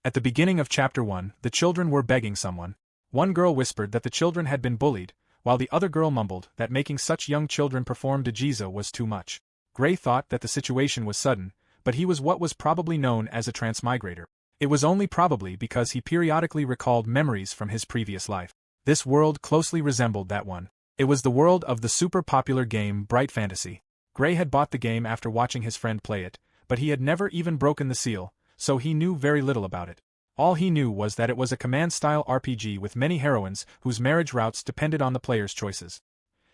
At the beginning of Chapter 1, the children were begging someone. One girl whispered that the children had been bullied, while the other girl mumbled that making such young children perform Dajiza was too much. Gray thought that the situation was sudden, but he was what was probably known as a transmigrator. It was only probably because he periodically recalled memories from his previous life. This world closely resembled that one. It was the world of the super popular game Bright Fantasy. Gray had bought the game after watching his friend play it, but he had never even broken the seal, so he knew very little about it. All he knew was that it was a command-style RPG with many heroines whose marriage routes depended on the player's choices.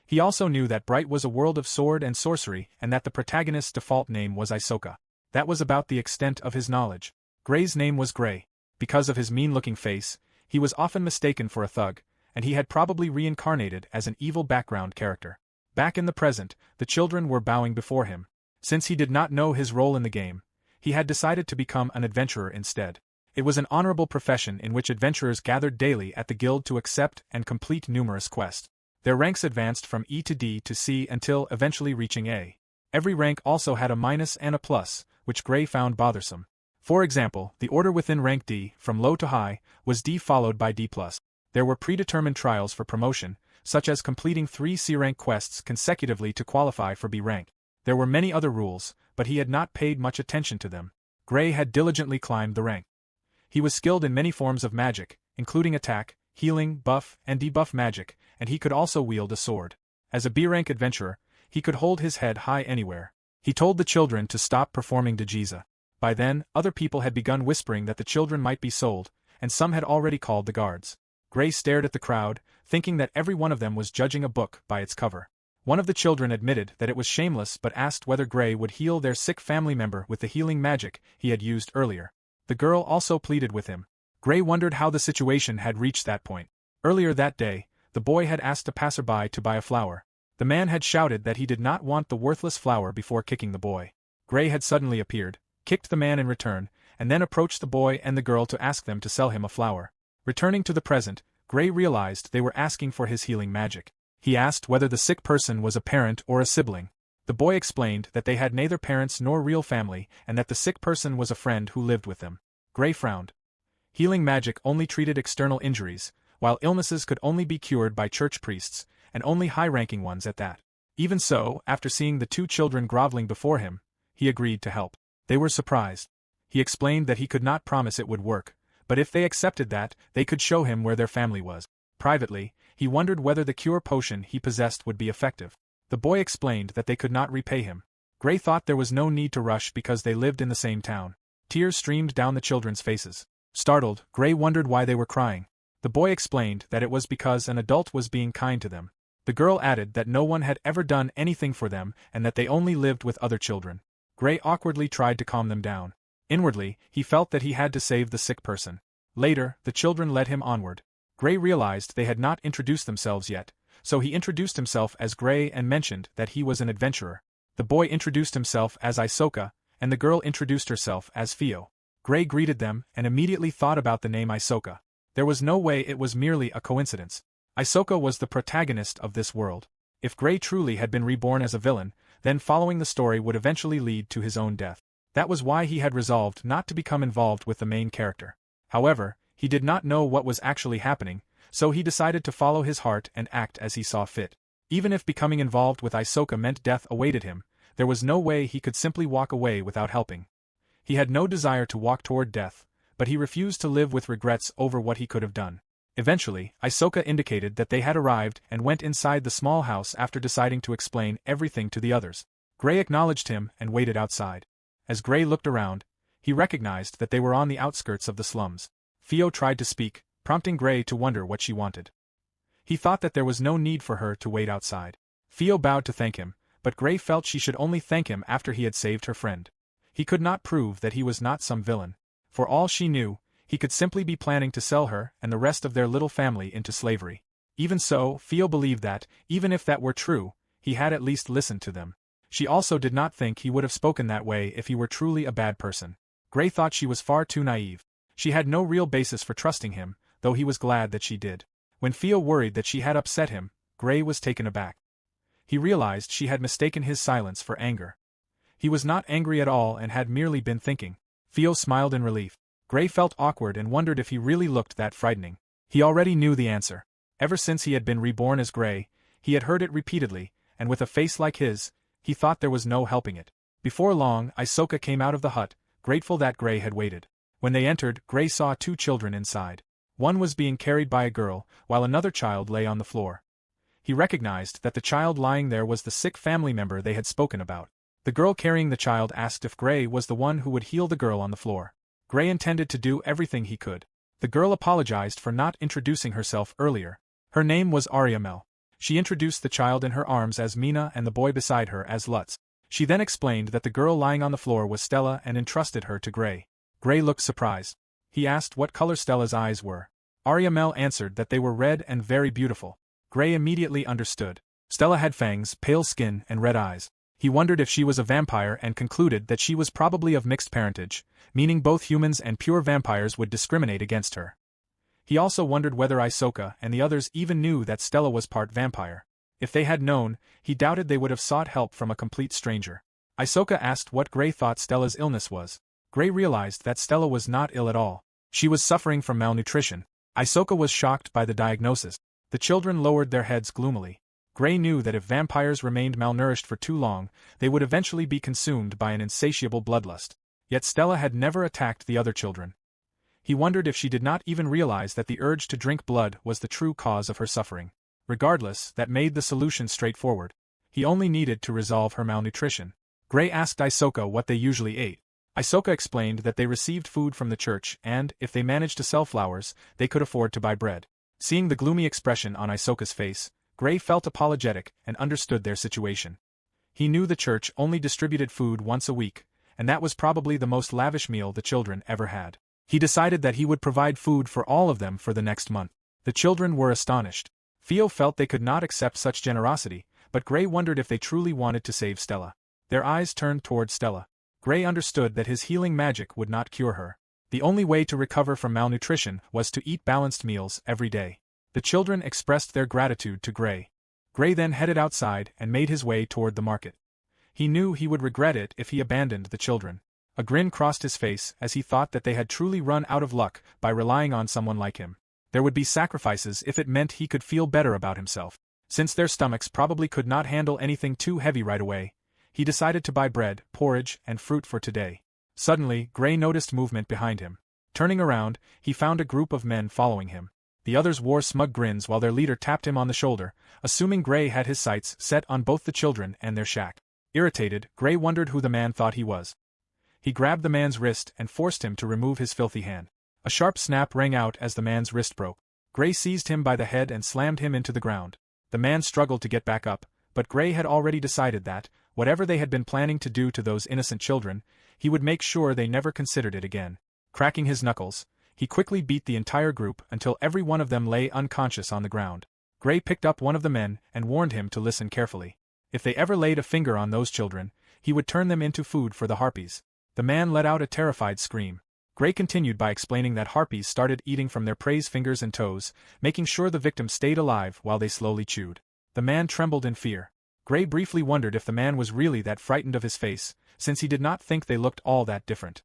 He also knew that Bright was a world of sword and sorcery and that the protagonist's default name was Isoka. That was about the extent of his knowledge. Gray's name was Gray. Because of his mean-looking face, he was often mistaken for a thug, and he had probably reincarnated as an evil background character. Back in the present, the children were bowing before him. Since he did not know his role in the game, he had decided to become an adventurer instead. It was an honorable profession in which adventurers gathered daily at the guild to accept and complete numerous quests. Their ranks advanced from E to D to C until eventually reaching A. Every rank also had a minus and a plus, which Gray found bothersome. For example, the order within rank D, from low to high, was D followed by D+. There were predetermined trials for promotion, such as completing 3 C-rank quests consecutively to qualify for B rank. There were many other rules, but he had not paid much attention to them. Gray had diligently climbed the rank. He was skilled in many forms of magic, including attack, healing, buff, and debuff magic, and he could also wield a sword. As a B-rank adventurer, he could hold his head high anywhere. He told the children to stop performing Dajiza. By then, other people had begun whispering that the children might be sold, and some had already called the guards. Gray stared at the crowd, thinking that every one of them was judging a book by its cover. One of the children admitted that it was shameless but asked whether Gray would heal their sick family member with the healing magic he had used earlier. The girl also pleaded with him. Gray wondered how the situation had reached that point. Earlier that day, the boy had asked a passerby to buy a flower. The man had shouted that he did not want the worthless flower before kicking the boy. Gray had suddenly appeared, kicked the man in return, and then approached the boy and the girl to ask them to sell him a flower. Returning to the present, Gray realized they were asking for his healing magic. He asked whether the sick person was a parent or a sibling. The boy explained that they had neither parents nor real family and that the sick person was a friend who lived with them. Gray frowned. Healing magic only treated external injuries, while illnesses could only be cured by church priests, and only high-ranking ones at that. Even so, after seeing the 2 children groveling before him, he agreed to help. They were surprised. He explained that he could not promise it would work, but if they accepted that, they could show him where their family was. Privately, he wondered whether the cure potion he possessed would be effective. The boy explained that they could not repay him. Gray thought there was no need to rush because they lived in the same town. Tears streamed down the children's faces. Startled, Gray wondered why they were crying. The boy explained that it was because an adult was being kind to them. The girl added that no one had ever done anything for them and that they only lived with other children. Gray awkwardly tried to calm them down. Inwardly, he felt that he had to save the sick person. Later, the children led him onward. Gray realized they had not introduced themselves yet, so he introduced himself as Gray and mentioned that he was an adventurer. The boy introduced himself as Isoka, and the girl introduced herself as Fio. Gray greeted them and immediately thought about the name Isoka. There was no way it was merely a coincidence. Isoka was the protagonist of this world. If Gray truly had been reborn as a villain, then following the story would eventually lead to his own death. That was why he had resolved not to become involved with the main character. However, he did not know what was actually happening, so he decided to follow his heart and act as he saw fit. Even if becoming involved with Isoka meant death awaited him, there was no way he could simply walk away without helping. He had no desire to walk toward death, but he refused to live with regrets over what he could have done. Eventually, Isoka indicated that they had arrived and went inside the small house after deciding to explain everything to the others. Gray acknowledged him and waited outside. As Gray looked around, he recognized that they were on the outskirts of the slums. Fio tried to speak, prompting Gray to wonder what she wanted. He thought that there was no need for her to wait outside. Fio bowed to thank him, but Gray felt she should only thank him after he had saved her friend. He could not prove that he was not some villain. For all she knew, he could simply be planning to sell her and the rest of their little family into slavery. Even so, Fio believed that, even if that were true, he had at least listened to them. She also did not think he would have spoken that way if he were truly a bad person. Gray thought she was far too naive. She had no real basis for trusting him, though he was glad that she did. When Fio worried that she had upset him, Gray was taken aback. He realized she had mistaken his silence for anger. He was not angry at all and had merely been thinking. Fio smiled in relief. Gray felt awkward and wondered if he really looked that frightening. He already knew the answer. Ever since he had been reborn as Gray, he had heard it repeatedly, and with a face like his, he thought there was no helping it. Before long, Isoka came out of the hut, grateful that Gray had waited. When they entered, Gray saw 2 children inside. One was being carried by a girl, while another child lay on the floor. He recognized that the child lying there was the sick family member they had spoken about. The girl carrying the child asked if Gray was the one who would heal the girl on the floor. Gray intended to do everything he could. The girl apologized for not introducing herself earlier. Her name was Ariamel. She introduced the child in her arms as Mina and the boy beside her as Lutz. She then explained that the girl lying on the floor was Stella and entrusted her to Gray. Gray looked surprised. He asked what color Stella's eyes were. Ariamel answered that they were red and very beautiful. Gray immediately understood. Stella had fangs, pale skin, and red eyes. He wondered if she was a vampire and concluded that she was probably of mixed parentage, meaning both humans and pure vampires would discriminate against her. He also wondered whether Isoka and the others even knew that Stella was part vampire. If they had known, he doubted they would have sought help from a complete stranger. Isoka asked what Gray thought Stella's illness was. Gray realized that Stella was not ill at all. She was suffering from malnutrition. Isoka was shocked by the diagnosis. The children lowered their heads gloomily. Gray knew that if vampires remained malnourished for too long, they would eventually be consumed by an insatiable bloodlust. Yet Stella had never attacked the other children. He wondered if she did not even realize that the urge to drink blood was the true cause of her suffering. Regardless, that made the solution straightforward. He only needed to resolve her malnutrition. Gray asked Isoka what they usually ate. Isoka explained that they received food from the church and, if they managed to sell flowers, they could afford to buy bread. Seeing the gloomy expression on Isoka's face, Gray felt apologetic and understood their situation. He knew the church only distributed food once a week, and that was probably the most lavish meal the children ever had. He decided that he would provide food for all of them for the next month. The children were astonished. Theo felt they could not accept such generosity, but Gray wondered if they truly wanted to save Stella. Their eyes turned toward Stella. Gray understood that his healing magic would not cure her. The only way to recover from malnutrition was to eat balanced meals every day. The children expressed their gratitude to Gray. Gray then headed outside and made his way toward the market. He knew he would regret it if he abandoned the children. A grin crossed his face as he thought that they had truly run out of luck by relying on someone like him. There would be sacrifices if it meant he could feel better about himself. Since their stomachs probably could not handle anything too heavy right away, he decided to buy bread, porridge, and fruit for today. Suddenly, Gray noticed movement behind him. Turning around, he found a group of men following him. The others wore smug grins while their leader tapped him on the shoulder, assuming Gray had his sights set on both the children and their shack. Irritated, Gray wondered who the man thought he was. He grabbed the man's wrist and forced him to remove his filthy hand. A sharp snap rang out as the man's wrist broke. Gray seized him by the head and slammed him into the ground. The man struggled to get back up, but Gray had already decided that, whatever they had been planning to do to those innocent children, he would make sure they never considered it again. Cracking his knuckles, he quickly beat the entire group until every one of them lay unconscious on the ground. Gray picked up one of the men and warned him to listen carefully. If they ever laid a finger on those children, he would turn them into food for the harpies. The man let out a terrified scream. Gray continued by explaining that harpies started eating from their prey's fingers and toes, making sure the victim stayed alive while they slowly chewed. The man trembled in fear. Gray briefly wondered if the man was really that frightened of his face, since he did not think they looked all that different.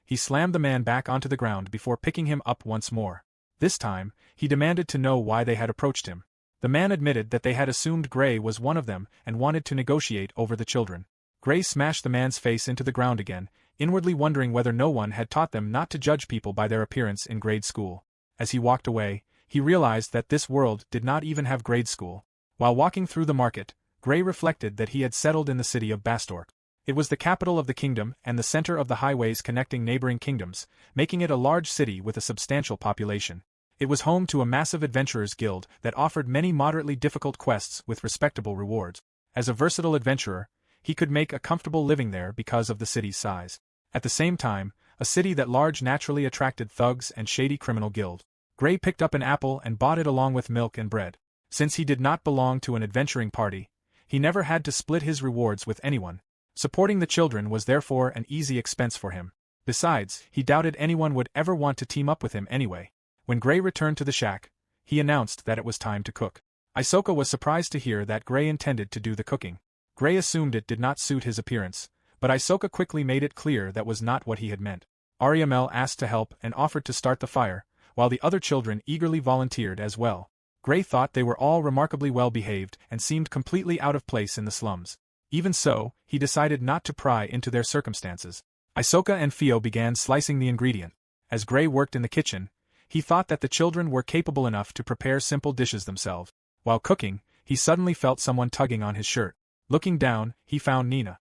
He slammed the man back onto the ground before picking him up once more. This time, he demanded to know why they had approached him. The man admitted that they had assumed Gray was one of them and wanted to negotiate over the children. Gray smashed the man's face into the ground again, inwardly wondering whether no one had taught them not to judge people by their appearance in grade school. As he walked away, he realized that this world did not even have grade school. While walking through the market, Gray reflected that he had settled in the city of Bastork. It was the capital of the kingdom and the center of the highways connecting neighboring kingdoms, making it a large city with a substantial population. It was home to a massive adventurers guild that offered many moderately difficult quests with respectable rewards. As a versatile adventurer, he could make a comfortable living there because of the city's size. At the same time, a city that large naturally attracted thugs and shady criminal guild. Gray picked up an apple and bought it along with milk and bread. Since he did not belong to an adventuring party, he never had to split his rewards with anyone. Supporting the children was therefore an easy expense for him. Besides, he doubted anyone would ever want to team up with him anyway. When Gray returned to the shack, he announced that it was time to cook. Isoka was surprised to hear that Gray intended to do the cooking. Gray assumed it did not suit his appearance, but Isoka quickly made it clear that was not what he had meant. Ariamel asked to help and offered to start the fire, while the other children eagerly volunteered as well. Gray thought they were all remarkably well behaved and seemed completely out of place in the slums. Even so, he decided not to pry into their circumstances. Isoka and Fio began slicing the ingredient. As Gray worked in the kitchen, he thought that the children were capable enough to prepare simple dishes themselves. While cooking, he suddenly felt someone tugging on his shirt. Looking down, he found Nina.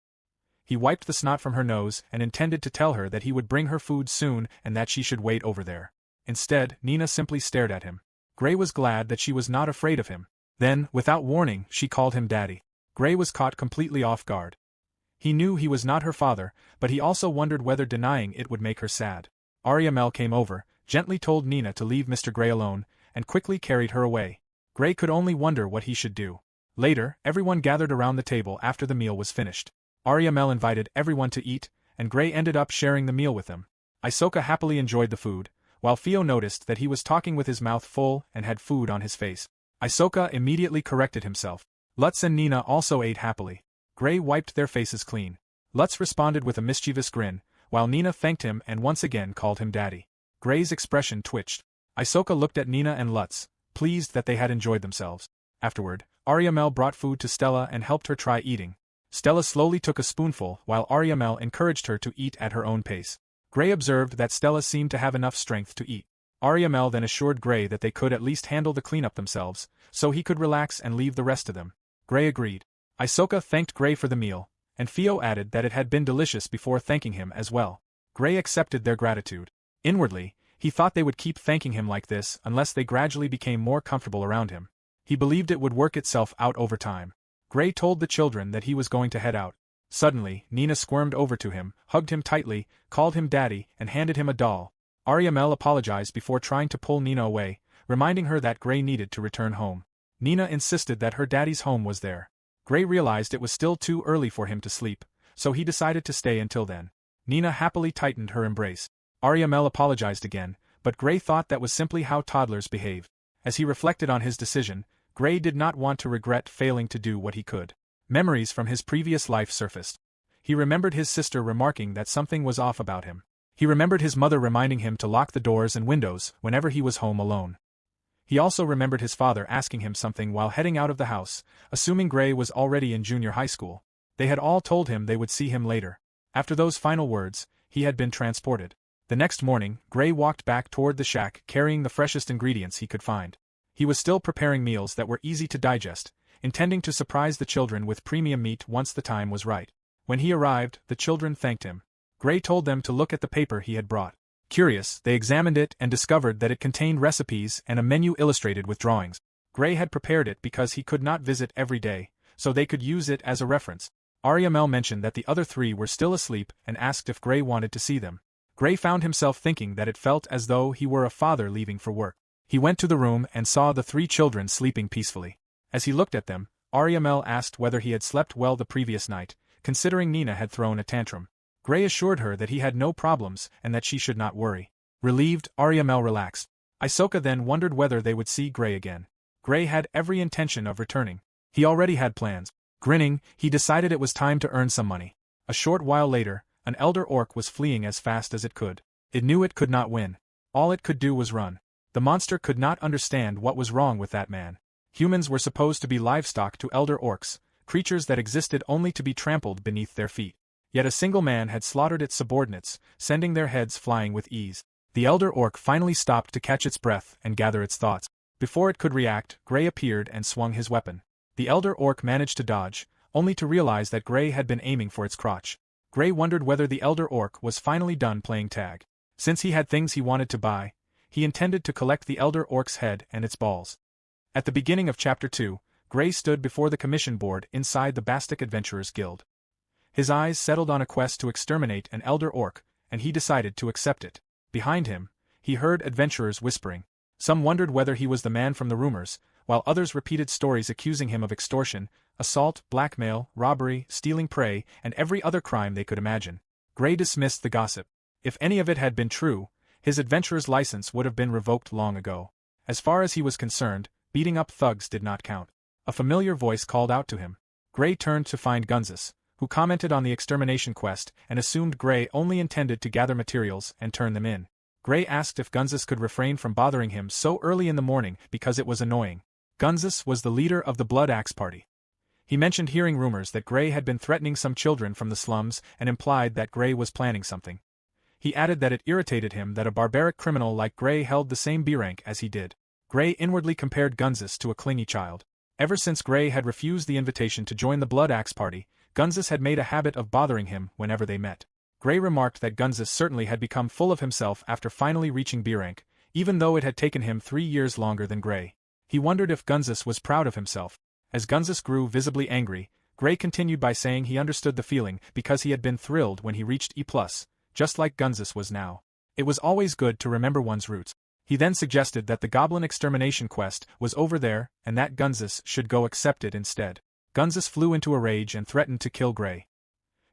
He wiped the snot from her nose and intended to tell her that he would bring her food soon and that she should wait over there. Instead, Nina simply stared at him. Gray was glad that she was not afraid of him. Then, without warning, she called him Daddy. Gray was caught completely off guard. He knew he was not her father, but he also wondered whether denying it would make her sad. Ariamel came over, gently told Nina to leave Mr. Gray alone, and quickly carried her away. Gray could only wonder what he should do. Later, everyone gathered around the table after the meal was finished. Ariamel invited everyone to eat, and Gray ended up sharing the meal with them. Isoka happily enjoyed the food, while Fio noticed that he was talking with his mouth full and had food on his face. Isoka immediately corrected himself. Lutz and Nina also ate happily. Gray wiped their faces clean. Lutz responded with a mischievous grin, while Nina thanked him and once again called him Daddy. Gray's expression twitched. Isoka looked at Nina and Lutz, pleased that they had enjoyed themselves. Afterward, Ariamel brought food to Stella and helped her try eating. Stella slowly took a spoonful while Ariamel encouraged her to eat at her own pace. Gray observed that Stella seemed to have enough strength to eat. Ariamel then assured Gray that they could at least handle the cleanup themselves, so he could relax and leave the rest to them. Gray agreed. Isoka thanked Gray for the meal, and Fio added that it had been delicious before thanking him as well. Gray accepted their gratitude. Inwardly, he thought they would keep thanking him like this unless they gradually became more comfortable around him. He believed it would work itself out over time. Gray told the children that he was going to head out. Suddenly, Nina squirmed over to him, hugged him tightly, called him Daddy, and handed him a doll. Ariamel apologized before trying to pull Nina away, reminding her that Gray needed to return home. Nina insisted that her daddy's home was there. Gray realized it was still too early for him to sleep, so he decided to stay until then. Nina happily tightened her embrace. Ariamel apologized again, but Gray thought that was simply how toddlers behave. As he reflected on his decision, Gray did not want to regret failing to do what he could. Memories from his previous life surfaced. He remembered his sister remarking that something was off about him. He remembered his mother reminding him to lock the doors and windows whenever he was home alone. He also remembered his father asking him something while heading out of the house, assuming Gray was already in junior high school. They had all told him they would see him later. After those final words, he had been transported. The next morning, Gray walked back toward the shack carrying the freshest ingredients he could find. He was still preparing meals that were easy to digest, intending to surprise the children with premium meat once the time was right. When he arrived, the children thanked him. Gray told them to look at the paper he had brought. Curious, they examined it and discovered that it contained recipes and a menu illustrated with drawings. Gray had prepared it because he could not visit every day, so they could use it as a reference. Ariamel mentioned that the other three were still asleep and asked if Gray wanted to see them. Gray found himself thinking that it felt as though he were a father leaving for work. He went to the room and saw the three children sleeping peacefully. As he looked at them, Ariamel asked whether he had slept well the previous night, considering Nina had thrown a tantrum. Gray assured her that he had no problems and that she should not worry. Relieved, Ariamel relaxed. Isoka then wondered whether they would see Gray again. Gray had every intention of returning. He already had plans. Grinning, he decided it was time to earn some money. A short while later, an elder orc was fleeing as fast as it could. It knew it could not win. All it could do was run. The monster could not understand what was wrong with that man. Humans were supposed to be livestock to elder orcs, creatures that existed only to be trampled beneath their feet. Yet a single man had slaughtered its subordinates, sending their heads flying with ease. The elder orc finally stopped to catch its breath and gather its thoughts. Before it could react, Gray appeared and swung his weapon. The elder orc managed to dodge, only to realize that Gray had been aiming for its crotch. Gray wondered whether the elder orc was finally done playing tag. Since he had things he wanted to buy, he intended to collect the elder orc's head and its balls. At the beginning of Chapter 2, Gray stood before the commission board inside the Bastic Adventurers Guild. His eyes settled on a quest to exterminate an elder orc, and he decided to accept it. Behind him, he heard adventurers whispering. Some wondered whether he was the man from the rumors, while others repeated stories accusing him of extortion, assault, blackmail, robbery, stealing prey, and every other crime they could imagine. Gray dismissed the gossip. If any of it had been true, his adventurer's license would have been revoked long ago. As far as he was concerned, beating up thugs did not count. A familiar voice called out to him. Gray turned to find Gunzus, who commented on the extermination quest and assumed Gray only intended to gather materials and turn them in. Gray asked if Gunzus could refrain from bothering him so early in the morning because it was annoying. Gunzus was the leader of the Blood Axe Party. He mentioned hearing rumors that Gray had been threatening some children from the slums and implied that Gray was planning something. He added that it irritated him that a barbaric criminal like Gray held the same B rank as he did. Gray inwardly compared Gunzus to a clingy child. Ever since Gray had refused the invitation to join the Blood Axe Party, Gunzus had made a habit of bothering him whenever they met. Gray remarked that Gunzus certainly had become full of himself after finally reaching B rank, even though it had taken him 3 years longer than Gray. He wondered if Gunzus was proud of himself. As Gunzus grew visibly angry, Gray continued by saying he understood the feeling because he had been thrilled when he reached E+, just like Gunzus was now. It was always good to remember one's roots. He then suggested that the goblin extermination quest was over there and that Gunzus should go accept it instead. Gunzus flew into a rage and threatened to kill Gray.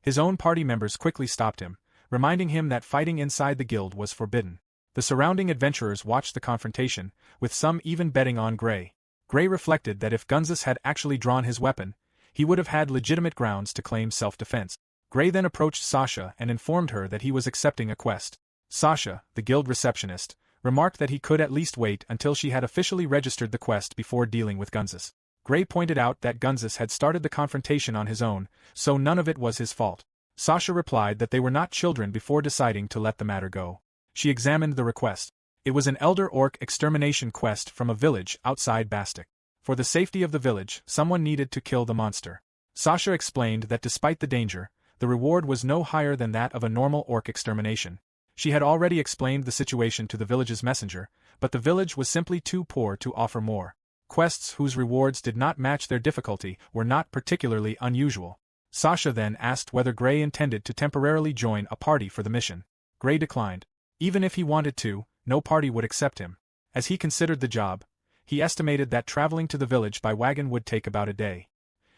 His own party members quickly stopped him, reminding him that fighting inside the guild was forbidden. The surrounding adventurers watched the confrontation, with some even betting on Gray. Gray reflected that if Gunzus had actually drawn his weapon, he would have had legitimate grounds to claim self-defense. Gray then approached Sasha and informed her that he was accepting a quest. Sasha, the guild receptionist, remarked that he could at least wait until she had officially registered the quest before dealing with Gunzus. Gray pointed out that Gunzus had started the confrontation on his own, so none of it was his fault. Sasha replied that they were not children before deciding to let the matter go. She examined the request. It was an elder orc extermination quest from a village outside Bastik. For the safety of the village, someone needed to kill the monster. Sasha explained that despite the danger, the reward was no higher than that of a normal orc extermination. She had already explained the situation to the village's messenger, but the village was simply too poor to offer more. Quests whose rewards did not match their difficulty were not particularly unusual. Sasha then asked whether Gray intended to temporarily join a party for the mission. Gray declined. Even if he wanted to, no party would accept him. As he considered the job, he estimated that traveling to the village by wagon would take about a day.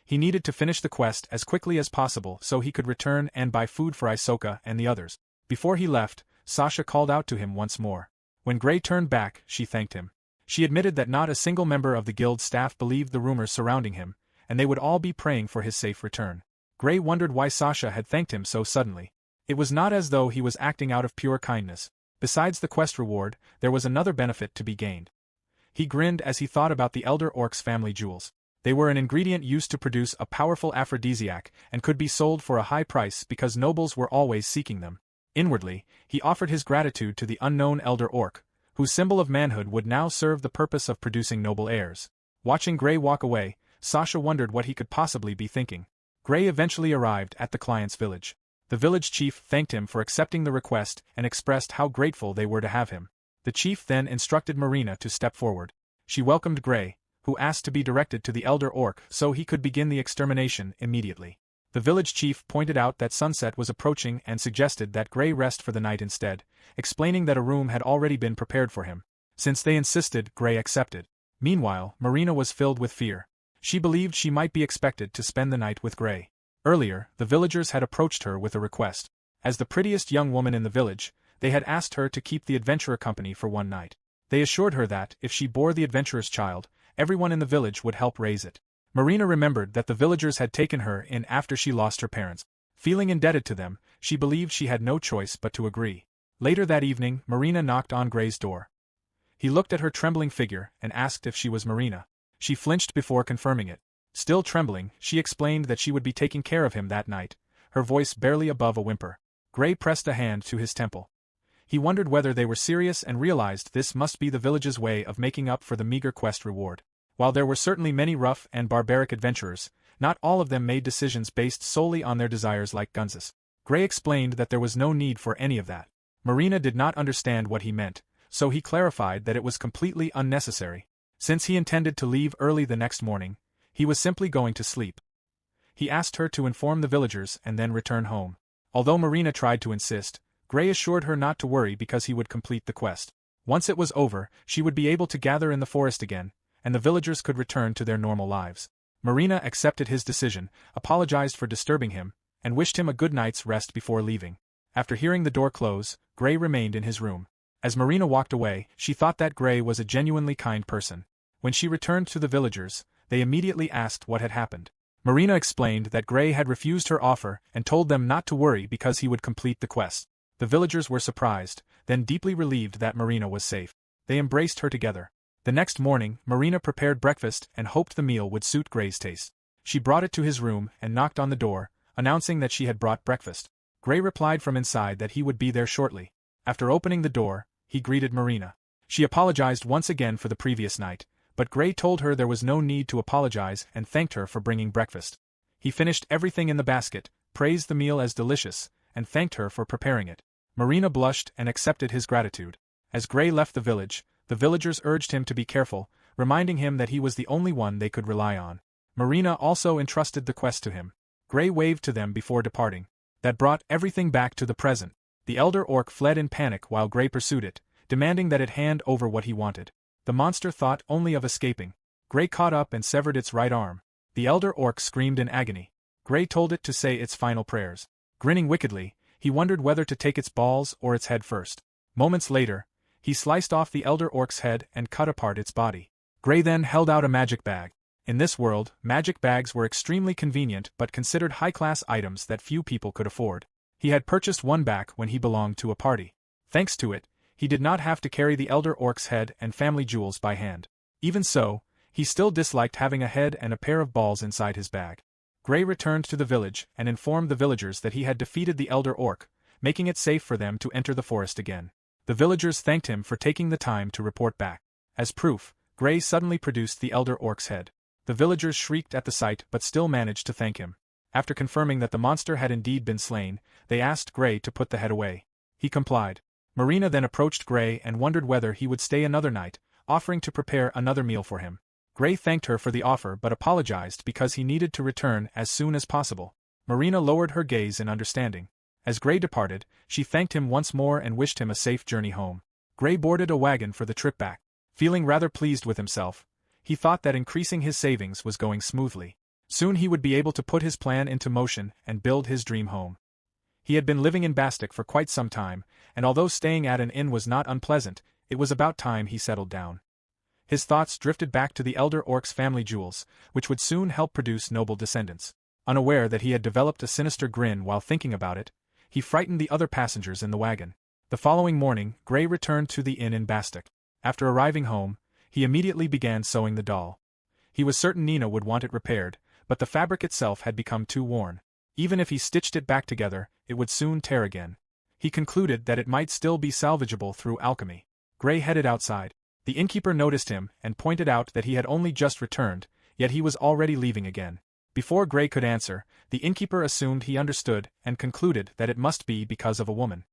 He needed to finish the quest as quickly as possible so he could return and buy food for Isoka and the others. Before he left, Sasha called out to him once more. When Gray turned back, she thanked him. She admitted that not a single member of the guild staff believed the rumors surrounding him, and they would all be praying for his safe return. Gray wondered why Sasha had thanked him so suddenly. It was not as though he was acting out of pure kindness. Besides the quest reward, there was another benefit to be gained. He grinned as he thought about the Elder Orc's family jewels. They were an ingredient used to produce a powerful aphrodisiac and could be sold for a high price because nobles were always seeking them. Inwardly, he offered his gratitude to the unknown Elder Orc, whose symbol of manhood would now serve the purpose of producing noble heirs. Watching Gray walk away, Sasha wondered what he could possibly be thinking. Gray eventually arrived at the client's village. The village chief thanked him for accepting the request and expressed how grateful they were to have him. The chief then instructed Marina to step forward. She welcomed Gray, who asked to be directed to the Elder Orc so he could begin the extermination immediately. The village chief pointed out that sunset was approaching and suggested that Gray rest for the night instead, explaining that a room had already been prepared for him. Since they insisted, Gray accepted. Meanwhile, Marina was filled with fear. She believed she might be expected to spend the night with Gray. Earlier, the villagers had approached her with a request. As the prettiest young woman in the village, they had asked her to keep the adventurer company for one night. They assured her that, if she bore the adventurer's child, everyone in the village would help raise it. Marina remembered that the villagers had taken her in after she lost her parents. Feeling indebted to them, she believed she had no choice but to agree. Later that evening, Marina knocked on Gray's door. He looked at her trembling figure and asked if she was Marina. She flinched before confirming it. Still trembling, she explained that she would be taking care of him that night, her voice barely above a whimper. Gray pressed a hand to his temple. He wondered whether they were serious and realized this must be the village's way of making up for the meager quest reward. While there were certainly many rough and barbaric adventurers, not all of them made decisions based solely on their desires like Gunzus. Gray explained that there was no need for any of that. Marina did not understand what he meant, so he clarified that it was completely unnecessary. Since he intended to leave early the next morning, he was simply going to sleep. He asked her to inform the villagers and then return home. Although Marina tried to insist, Gray assured her not to worry because he would complete the quest. Once it was over, she would be able to gather in the forest again, and the villagers could return to their normal lives. Marina accepted his decision, apologized for disturbing him, and wished him a good night's rest before leaving. After hearing the door close, Gray remained in his room. As Marina walked away, she thought that Gray was a genuinely kind person. When she returned to the villagers, they immediately asked what had happened. Marina explained that Gray had refused her offer and told them not to worry because he would complete the quest. The villagers were surprised, then deeply relieved that Marina was safe. They embraced her together. The next morning, Marina prepared breakfast and hoped the meal would suit Gray's taste. She brought it to his room and knocked on the door, announcing that she had brought breakfast. Gray replied from inside that he would be there shortly. After opening the door, he greeted Marina. She apologized once again for the previous night, but Gray told her there was no need to apologize and thanked her for bringing breakfast. He finished everything in the basket, praised the meal as delicious, and thanked her for preparing it. Marina blushed and accepted his gratitude. As Gray left the village, the villagers urged him to be careful, reminding him that he was the only one they could rely on. Marina also entrusted the quest to him. Gray waved to them before departing. That brought everything back to the present. The elder orc fled in panic while Gray pursued it, demanding that it hand over what he wanted. The monster thought only of escaping. Gray caught up and severed its right arm. The elder orc screamed in agony. Gray told it to say its final prayers. Grinning wickedly, he wondered whether to take its balls or its head first. Moments later, he sliced off the elder orc's head and cut apart its body. Gray then held out a magic bag. In this world, magic bags were extremely convenient but considered high-class items that few people could afford. He had purchased one back when he belonged to a party. Thanks to it, he did not have to carry the elder orc's head and family jewels by hand. Even so, he still disliked having a head and a pair of balls inside his bag. Gray returned to the village and informed the villagers that he had defeated the elder orc, making it safe for them to enter the forest again. The villagers thanked him for taking the time to report back. As proof, Gray suddenly produced the elder orc's head. The villagers shrieked at the sight but still managed to thank him. After confirming that the monster had indeed been slain, they asked Gray to put the head away. He complied. Marina then approached Gray and wondered whether he would stay another night, offering to prepare another meal for him. Gray thanked her for the offer but apologized because he needed to return as soon as possible. Marina lowered her gaze in understanding. As Gray departed, she thanked him once more and wished him a safe journey home. Gray boarded a wagon for the trip back. Feeling rather pleased with himself, he thought that increasing his savings was going smoothly. Soon he would be able to put his plan into motion and build his dream home. He had been living in Bastic for quite some time, and although staying at an inn was not unpleasant, it was about time he settled down. His thoughts drifted back to the elder orc's family jewels, which would soon help produce noble descendants. Unaware that he had developed a sinister grin while thinking about it, he frightened the other passengers in the wagon. The following morning, Gray returned to the inn in Bastic. After arriving home, he immediately began sewing the doll. He was certain Nina would want it repaired, but the fabric itself had become too worn. Even if he stitched it back together, it would soon tear again. He concluded that it might still be salvageable through alchemy. Gray headed outside. The innkeeper noticed him and pointed out that he had only just returned, yet he was already leaving again. Before Gray could answer, the innkeeper assumed he understood and concluded that it must be because of a woman.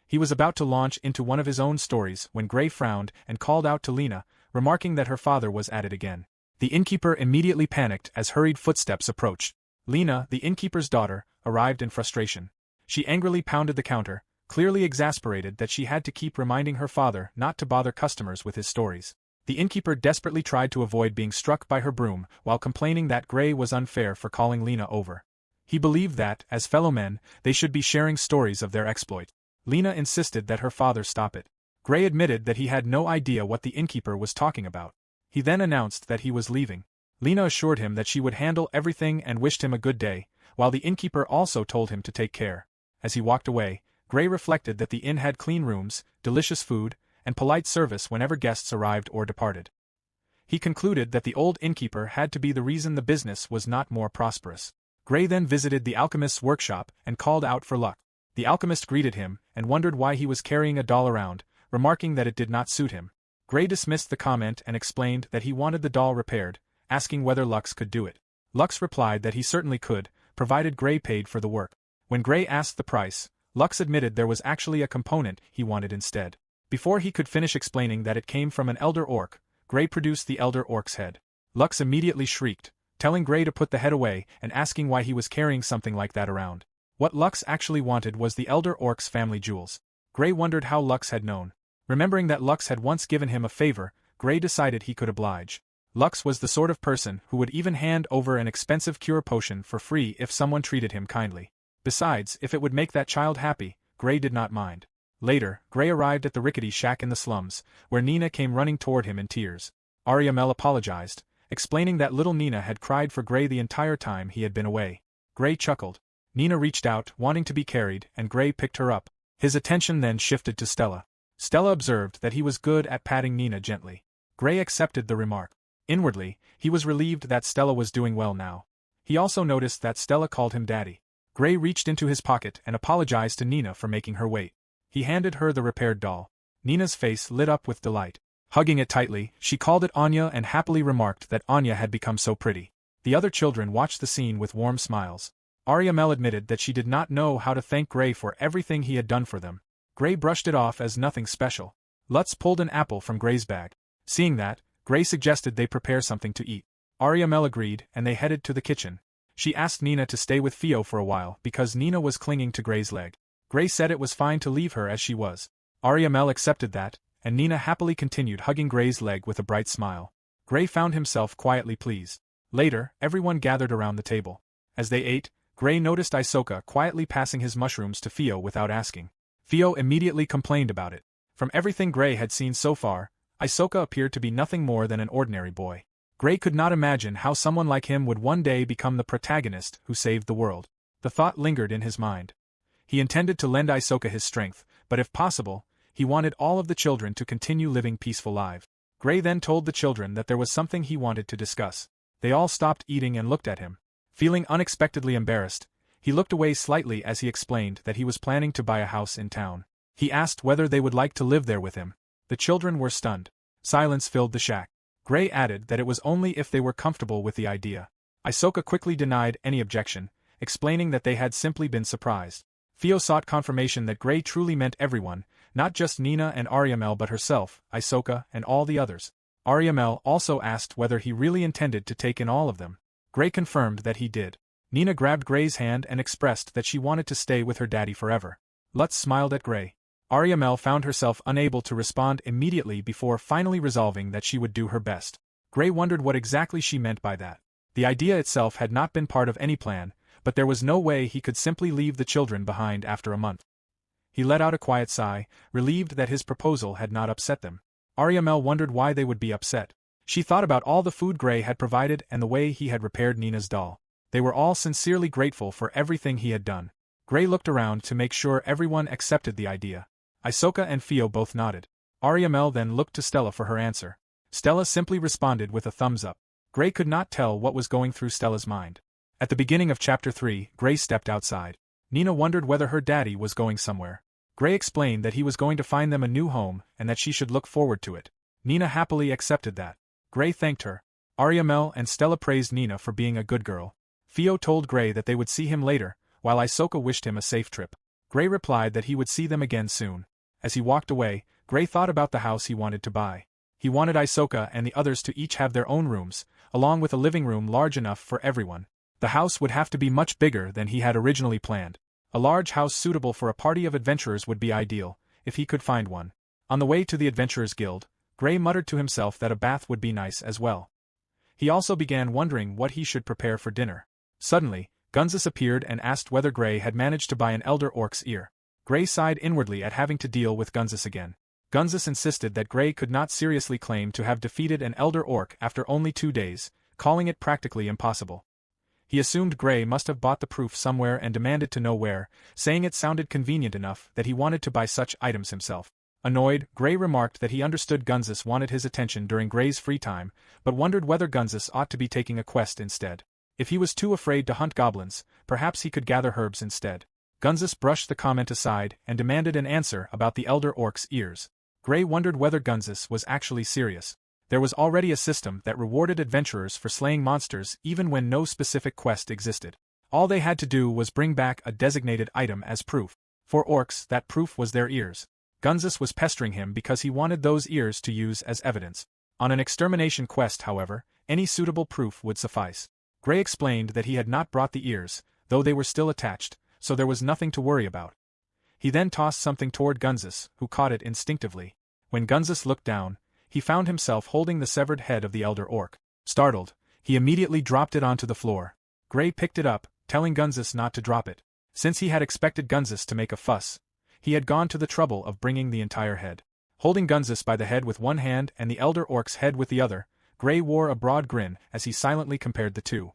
He was about to launch into one of his own stories when Gray frowned and called out to Lena, remarking that her father was at it again. The innkeeper immediately panicked as hurried footsteps approached. Lena, the innkeeper's daughter, arrived in frustration. She angrily pounded the counter, clearly exasperated that she had to keep reminding her father not to bother customers with his stories. The innkeeper desperately tried to avoid being struck by her broom while complaining that Gray was unfair for calling Lena over. He believed that, as fellow men, they should be sharing stories of their exploit. Lena insisted that her father stop it. Gray admitted that he had no idea what the innkeeper was talking about. He then announced that he was leaving. Lena assured him that she would handle everything and wished him a good day, while the innkeeper also told him to take care. As he walked away, Gray reflected that the inn had clean rooms, delicious food, and polite service whenever guests arrived or departed. He concluded that the old innkeeper had to be the reason the business was not more prosperous. Gray then visited the alchemist's workshop and called out for luck. The alchemist greeted him and wondered why he was carrying a doll around, remarking that it did not suit him. Gray dismissed the comment and explained that he wanted the doll repaired, asking whether Lux could do it. Lux replied that he certainly could, provided Gray paid for the work. When Gray asked the price, Lux admitted there was actually a component he wanted instead. Before he could finish explaining that it came from an elder orc, Gray produced the elder orc's head. Lux immediately shrieked, telling Gray to put the head away and asking why he was carrying something like that around. What Lux actually wanted was the elder orc's family jewels. Gray wondered how Lux had known. Remembering that Lux had once given him a favor, Gray decided he could oblige. Lux was the sort of person who would even hand over an expensive cure potion for free if someone treated him kindly. Besides, if it would make that child happy, Gray did not mind. Later, Gray arrived at the rickety shack in the slums, where Nina came running toward him in tears. Ariamel apologized, explaining that little Nina had cried for Gray the entire time he had been away. Gray chuckled. Nina reached out, wanting to be carried, and Gray picked her up. His attention then shifted to Stella. Stella observed that he was good at patting Nina gently. Gray accepted the remark. Inwardly, he was relieved that Stella was doing well now. He also noticed that Stella called him Daddy. Gray reached into his pocket and apologized to Nina for making her wait. He handed her the repaired doll. Nina's face lit up with delight. Hugging it tightly, she called it Anya and happily remarked that Anya had become so pretty. The other children watched the scene with warm smiles. Ariamel admitted that she did not know how to thank Gray for everything he had done for them. Gray brushed it off as nothing special. Lutz pulled an apple from Gray's bag. Seeing that, Gray suggested they prepare something to eat. Ariamel agreed, and they headed to the kitchen. She asked Nina to stay with Theo for a while because Nina was clinging to Gray's leg. Gray said it was fine to leave her as she was. Ariamel accepted that, and Nina happily continued hugging Gray's leg with a bright smile. Gray found himself quietly pleased. Later, everyone gathered around the table. As they ate, Gray noticed Isoka quietly passing his mushrooms to Theo without asking. Theo immediately complained about it. From everything Gray had seen so far, Isoka appeared to be nothing more than an ordinary boy. Gray could not imagine how someone like him would one day become the protagonist who saved the world. The thought lingered in his mind. He intended to lend Isoka his strength, but if possible, he wanted all of the children to continue living peaceful lives. Gray then told the children that there was something he wanted to discuss. They all stopped eating and looked at him. Feeling unexpectedly embarrassed, he looked away slightly as he explained that he was planning to buy a house in town. He asked whether they would like to live there with him. The children were stunned. Silence filled the shack. Gray added that it was only if they were comfortable with the idea. Isoka quickly denied any objection, explaining that they had simply been surprised. Theo sought confirmation that Gray truly meant everyone, not just Nina and Ariamel but herself, Isoka, and all the others. Ariamel also asked whether he really intended to take in all of them. Gray confirmed that he did. Nina grabbed Gray's hand and expressed that she wanted to stay with her daddy forever. Lutz smiled at Gray. Ariamel found herself unable to respond immediately before finally resolving that she would do her best. Gray wondered what exactly she meant by that. The idea itself had not been part of any plan, but there was no way he could simply leave the children behind after a month. He let out a quiet sigh, relieved that his proposal had not upset them. Ariamel wondered why they would be upset. She thought about all the food Gray had provided and the way he had repaired Nina's doll. They were all sincerely grateful for everything he had done. Gray looked around to make sure everyone accepted the idea. Isoka and Theo both nodded. Ariamel then looked to Stella for her answer. Stella simply responded with a thumbs up. Gray could not tell what was going through Stella's mind. At the beginning of Chapter 3, Gray stepped outside. Nina wondered whether her daddy was going somewhere. Gray explained that he was going to find them a new home and that she should look forward to it. Nina happily accepted that. Gray thanked her. Ariamel and Stella praised Nina for being a good girl. Theo told Gray that they would see him later, while Isoka wished him a safe trip. Gray replied that he would see them again soon. As he walked away, Gray thought about the house he wanted to buy. He wanted Isoka and the others to each have their own rooms, along with a living room large enough for everyone. The house would have to be much bigger than he had originally planned. A large house suitable for a party of adventurers would be ideal, if he could find one. On the way to the Adventurers Guild, Gray muttered to himself that a bath would be nice as well. He also began wondering what he should prepare for dinner. Suddenly, Gunzus appeared and asked whether Gray had managed to buy an elder orc's ear. Gray sighed inwardly at having to deal with Gunzus again. Gunzus insisted that Gray could not seriously claim to have defeated an elder orc after only 2 days, calling it practically impossible. He assumed Gray must have bought the proof somewhere and demanded to know where, saying it sounded convenient enough that he wanted to buy such items himself. Annoyed, Gray remarked that he understood Gunzus wanted his attention during Gray's free time, but wondered whether Gunzus ought to be taking a quest instead. If he was too afraid to hunt goblins, perhaps he could gather herbs instead. Gunzus brushed the comment aside and demanded an answer about the elder orc's ears. Gray wondered whether Gunzus was actually serious. There was already a system that rewarded adventurers for slaying monsters even when no specific quest existed. All they had to do was bring back a designated item as proof. For orcs, that proof was their ears. Gunzus was pestering him because he wanted those ears to use as evidence. On an extermination quest, however, any suitable proof would suffice. Gray explained that he had not brought the ears, though they were still attached, so there was nothing to worry about. He then tossed something toward Gunzus, who caught it instinctively. When Gunzus looked down, he found himself holding the severed head of the elder orc. Startled, he immediately dropped it onto the floor. Gray picked it up, telling Gunzus not to drop it. Since he had expected Gunzus to make a fuss, he had gone to the trouble of bringing the entire head. Holding Gunzus by the head with one hand and the elder orc's head with the other, Gray wore a broad grin as he silently compared the two.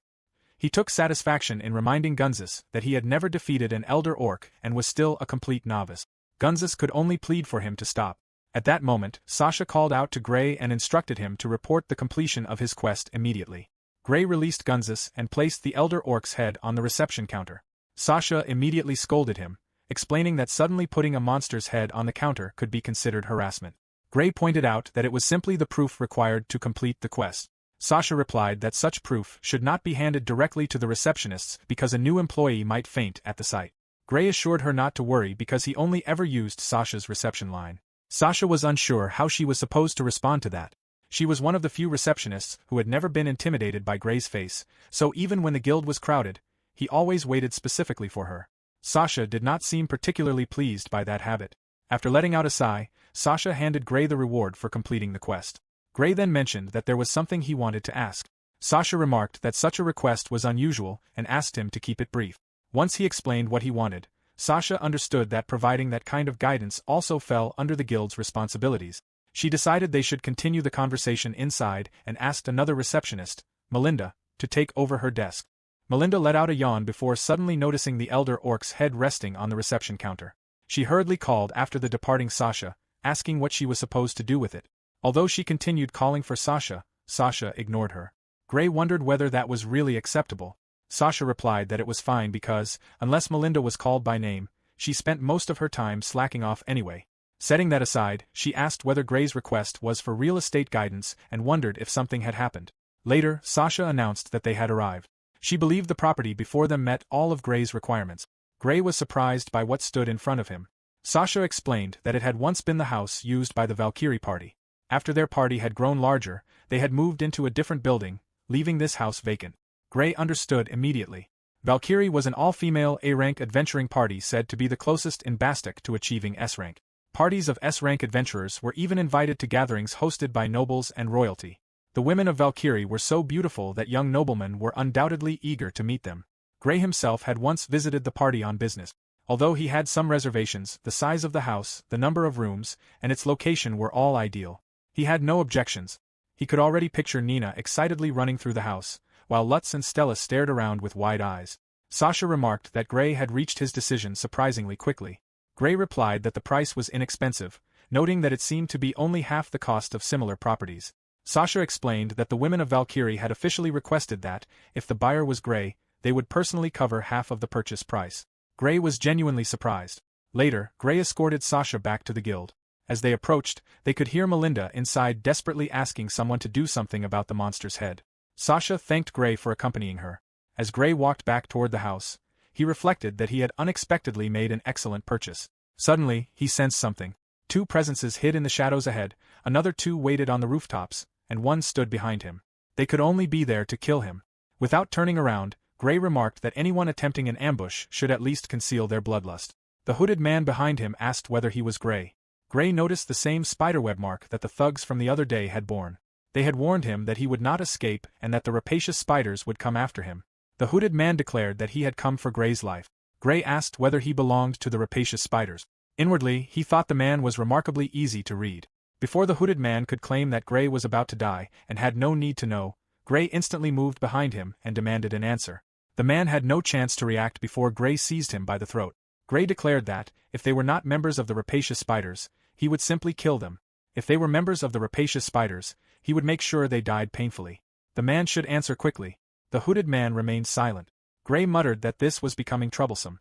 He took satisfaction in reminding Gunzus that he had never defeated an elder orc and was still a complete novice. Gunzus could only plead for him to stop. At that moment, Sasha called out to Gray and instructed him to report the completion of his quest immediately. Gray released Gunzus and placed the elder orc's head on the reception counter. Sasha immediately scolded him, explaining that suddenly putting a monster's head on the counter could be considered harassment. Gray pointed out that it was simply the proof required to complete the quest. Sasha replied that such proof should not be handed directly to the receptionists because a new employee might faint at the sight. Gray assured her not to worry because he only ever used Sasha's reception line. Sasha was unsure how she was supposed to respond to that. She was one of the few receptionists who had never been intimidated by Gray's face, so even when the guild was crowded, he always waited specifically for her. Sasha did not seem particularly pleased by that habit. After letting out a sigh, Sasha handed Gray the reward for completing the quest. Gray then mentioned that there was something he wanted to ask. Sasha remarked that such a request was unusual and asked him to keep it brief. Once he explained what he wanted, Sasha understood that providing that kind of guidance also fell under the guild's responsibilities. She decided they should continue the conversation inside and asked another receptionist, Melinda, to take over her desk. Melinda let out a yawn before suddenly noticing the elder orc's head resting on the reception counter. She hurriedly called after the departing Sasha, asking what she was supposed to do with it. Although she continued calling for Sasha, Sasha ignored her. Gray wondered whether that was really acceptable. Sasha replied that it was fine because, unless Melinda was called by name, she spent most of her time slacking off anyway. Setting that aside, she asked whether Gray's request was for real estate guidance and wondered if something had happened. Later, Sasha announced that they had arrived. She believed the property before them met all of Gray's requirements. Gray was surprised by what stood in front of him. Sasha explained that it had once been the house used by the Valkyrie party. After their party had grown larger, they had moved into a different building, leaving this house vacant. Gray understood immediately. Valkyrie was an all-female A-rank adventuring party said to be the closest in Bastic to achieving S-rank. Parties of S-rank adventurers were even invited to gatherings hosted by nobles and royalty. The women of Valkyrie were so beautiful that young noblemen were undoubtedly eager to meet them. Gray himself had once visited the party on business. Although he had some reservations, the size of the house, the number of rooms, and its location were all ideal. He had no objections. He could already picture Nina excitedly running through the house, while Lutz and Stella stared around with wide eyes. Sasha remarked that Gray had reached his decision surprisingly quickly. Gray replied that the price was inexpensive, noting that it seemed to be only half the cost of similar properties. Sasha explained that the women of Valkyrie had officially requested that, if the buyer was Gray, they would personally cover half of the purchase price. Gray was genuinely surprised. Later, Gray escorted Sasha back to the guild. As they approached, they could hear Melinda inside desperately asking someone to do something about the monster's head. Sasha thanked Gray for accompanying her. As Gray walked back toward the house, he reflected that he had unexpectedly made an excellent purchase. Suddenly, he sensed something. Two presences hid in the shadows ahead, another two waited on the rooftops, and one stood behind him. They could only be there to kill him. Without turning around, Gray remarked that anyone attempting an ambush should at least conceal their bloodlust. The hooded man behind him asked whether he was Gray. Gray noticed the same spiderweb mark that the thugs from the other day had borne. They had warned him that he would not escape and that the rapacious spiders would come after him. The hooded man declared that he had come for Gray's life. Gray asked whether he belonged to the rapacious spiders. Inwardly, he thought the man was remarkably easy to read. Before the hooded man could claim that Gray was about to die and had no need to know, Gray instantly moved behind him and demanded an answer. The man had no chance to react before Gray seized him by the throat. Gray declared that, if they were not members of the rapacious spiders, he would simply kill them. If they were members of the rapacious spiders, he would make sure they died painfully. The man should answer quickly. The hooded man remained silent. Gray muttered that this was becoming troublesome.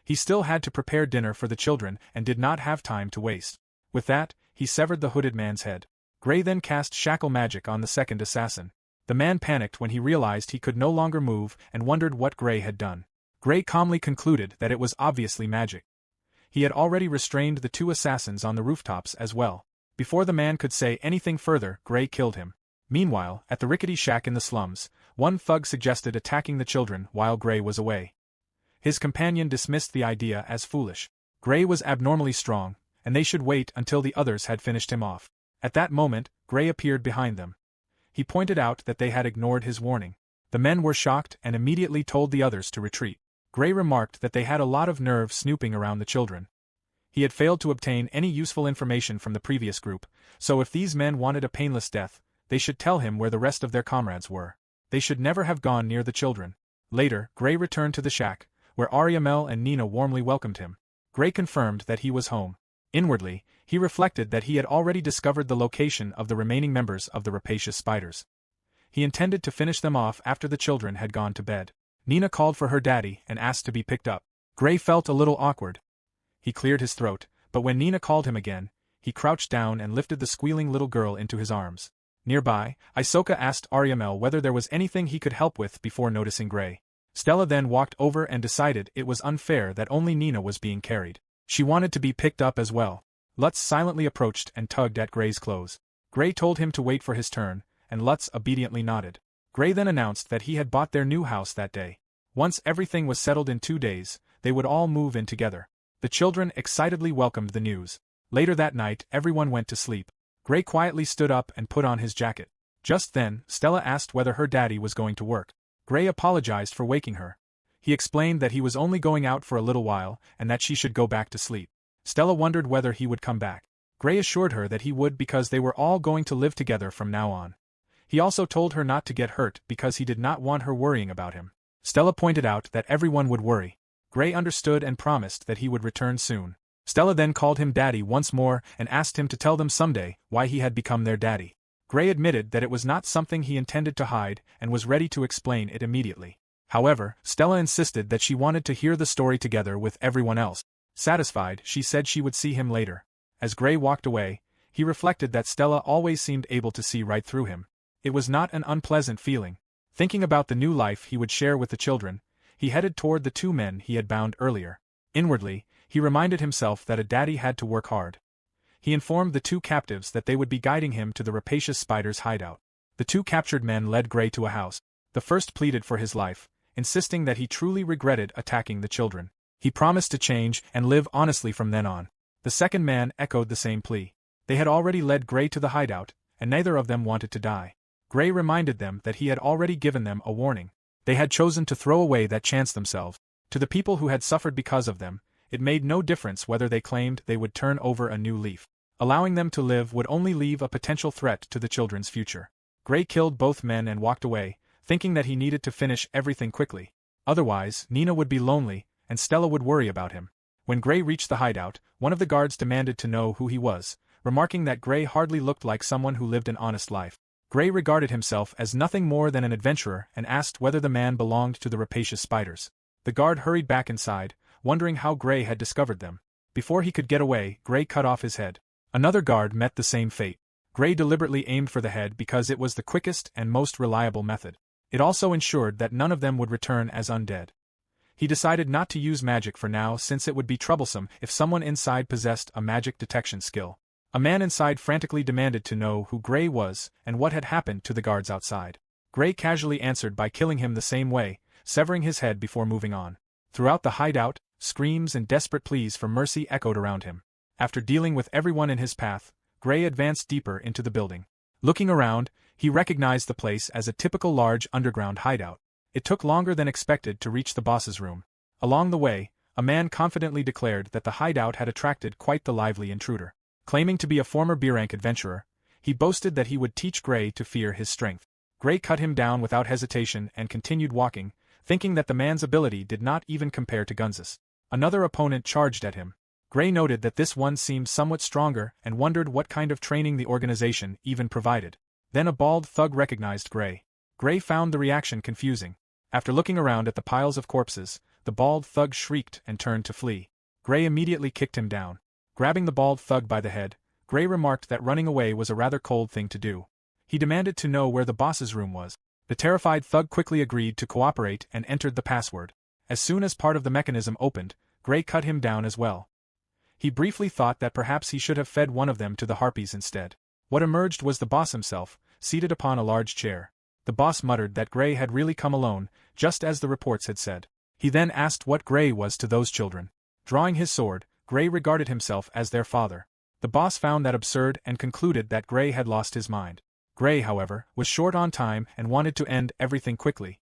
He still had to prepare dinner for the children and did not have time to waste. With that, he severed the hooded man's head. Gray then cast shackle magic on the second assassin. The man panicked when he realized he could no longer move and wondered what Gray had done. Gray calmly concluded that it was obviously magic. He had already restrained the two assassins on the rooftops as well. Before the man could say anything further, Gray killed him. Meanwhile, at the rickety shack in the slums, one thug suggested attacking the children while Gray was away. His companion dismissed the idea as foolish. Gray was abnormally strong, and they should wait until the others had finished him off. At that moment, Gray appeared behind them. He pointed out that they had ignored his warning. The men were shocked and immediately told the others to retreat. Gray remarked that they had a lot of nerve snooping around the children. He had failed to obtain any useful information from the previous group, so if these men wanted a painless death, They should tell him where the rest of their comrades were. They should never have gone near the children. Later, Gray returned to the shack, where Ariamel and Nina warmly welcomed him. Gray confirmed that he was home. Inwardly, he reflected that he had already discovered the location of the remaining members of the rapacious spiders. He intended to finish them off after the children had gone to bed. Nina called for her daddy and asked to be picked up. Gray felt a little awkward. He cleared his throat, but when Nina called him again, he crouched down and lifted the squealing little girl into his arms. Nearby, Isoka asked Ariamel whether there was anything he could help with before noticing Gray. Stella then walked over and decided it was unfair that only Nina was being carried. She wanted to be picked up as well. Lutz silently approached and tugged at Gray's clothes. Gray told him to wait for his turn, and Lutz obediently nodded. Gray then announced that he had bought their new house that day. Once everything was settled in 2 days, they would all move in together. The children excitedly welcomed the news. Later that night, everyone went to sleep. Gray quietly stood up and put on his jacket. Just then, Stella asked whether her daddy was going to work. Gray apologized for waking her. He explained that he was only going out for a little while and that she should go back to sleep. Stella wondered whether he would come back. Gray assured her that he would because they were all going to live together from now on. He also told her not to get hurt because he did not want her worrying about him. Stella pointed out that everyone would worry. Gray understood and promised that he would return soon. Stella then called him daddy once more and asked him to tell them someday why he had become their daddy. Gray admitted that it was not something he intended to hide and was ready to explain it immediately. However, Stella insisted that she wanted to hear the story together with everyone else. Satisfied, she said she would see him later. As Gray walked away, he reflected that Stella always seemed able to see right through him. It was not an unpleasant feeling. Thinking about the new life he would share with the children, he headed toward the 2 men he had bound earlier. Inwardly, he reminded himself that a daddy had to work hard. He informed the 2 captives that they would be guiding him to the rapacious spider's hideout. The 2 captured men led Gray to a house. The first pleaded for his life, insisting that he truly regretted attacking the children. He promised to change and live honestly from then on. The second man echoed the same plea. They had already led Gray to the hideout, and neither of them wanted to die. Gray reminded them that he had already given them a warning. They had chosen to throw away that chance themselves. To the people who had suffered because of them, it made no difference whether they claimed they would turn over a new leaf. Allowing them to live would only leave a potential threat to the children's future. Gray killed both men and walked away, thinking that he needed to finish everything quickly. Otherwise, Nina would be lonely, and Stella would worry about him. When Gray reached the hideout, one of the guards demanded to know who he was, remarking that Gray hardly looked like someone who lived an honest life. Gray regarded himself as nothing more than an adventurer and asked whether the man belonged to the rapacious spiders. The guard hurried back inside, wondering how Gray had discovered them. Before he could get away, Gray cut off his head. Another guard met the same fate. Gray deliberately aimed for the head because it was the quickest and most reliable method. It also ensured that none of them would return as undead. He decided not to use magic for now since it would be troublesome if someone inside possessed a magic detection skill. A man inside frantically demanded to know who Gray was and what had happened to the guards outside. Gray casually answered by killing him the same way, severing his head before moving on. Throughout the hideout, screams and desperate pleas for mercy echoed around him. After dealing with everyone in his path, Gray advanced deeper into the building. Looking around, he recognized the place as a typical large underground hideout. It took longer than expected to reach the boss's room. Along the way, a man confidently declared that the hideout had attracted quite the lively intruder. Claiming to be a former B-rank adventurer, he boasted that he would teach Gray to fear his strength. Gray cut him down without hesitation and continued walking, thinking that the man's ability did not even compare to Gunz's. Another opponent charged at him. Gray noted that this one seemed somewhat stronger and wondered what kind of training the organization even provided. Then a bald thug recognized Gray. Gray found the reaction confusing. After looking around at the piles of corpses, the bald thug shrieked and turned to flee. Gray immediately kicked him down. Grabbing the bald thug by the head, Gray remarked that running away was a rather cold thing to do. He demanded to know where the boss's room was. The terrified thug quickly agreed to cooperate and entered the password. As soon as part of the mechanism opened, Gray cut him down as well. He briefly thought that perhaps he should have fed one of them to the harpies instead. What emerged was the boss himself, seated upon a large chair. The boss muttered that Gray had really come alone, just as the reports had said. He then asked what Gray was to those children. Drawing his sword, Gray regarded himself as their father. The boss found that absurd and concluded that Gray had lost his mind. Gray, however, was short on time and wanted to end everything quickly.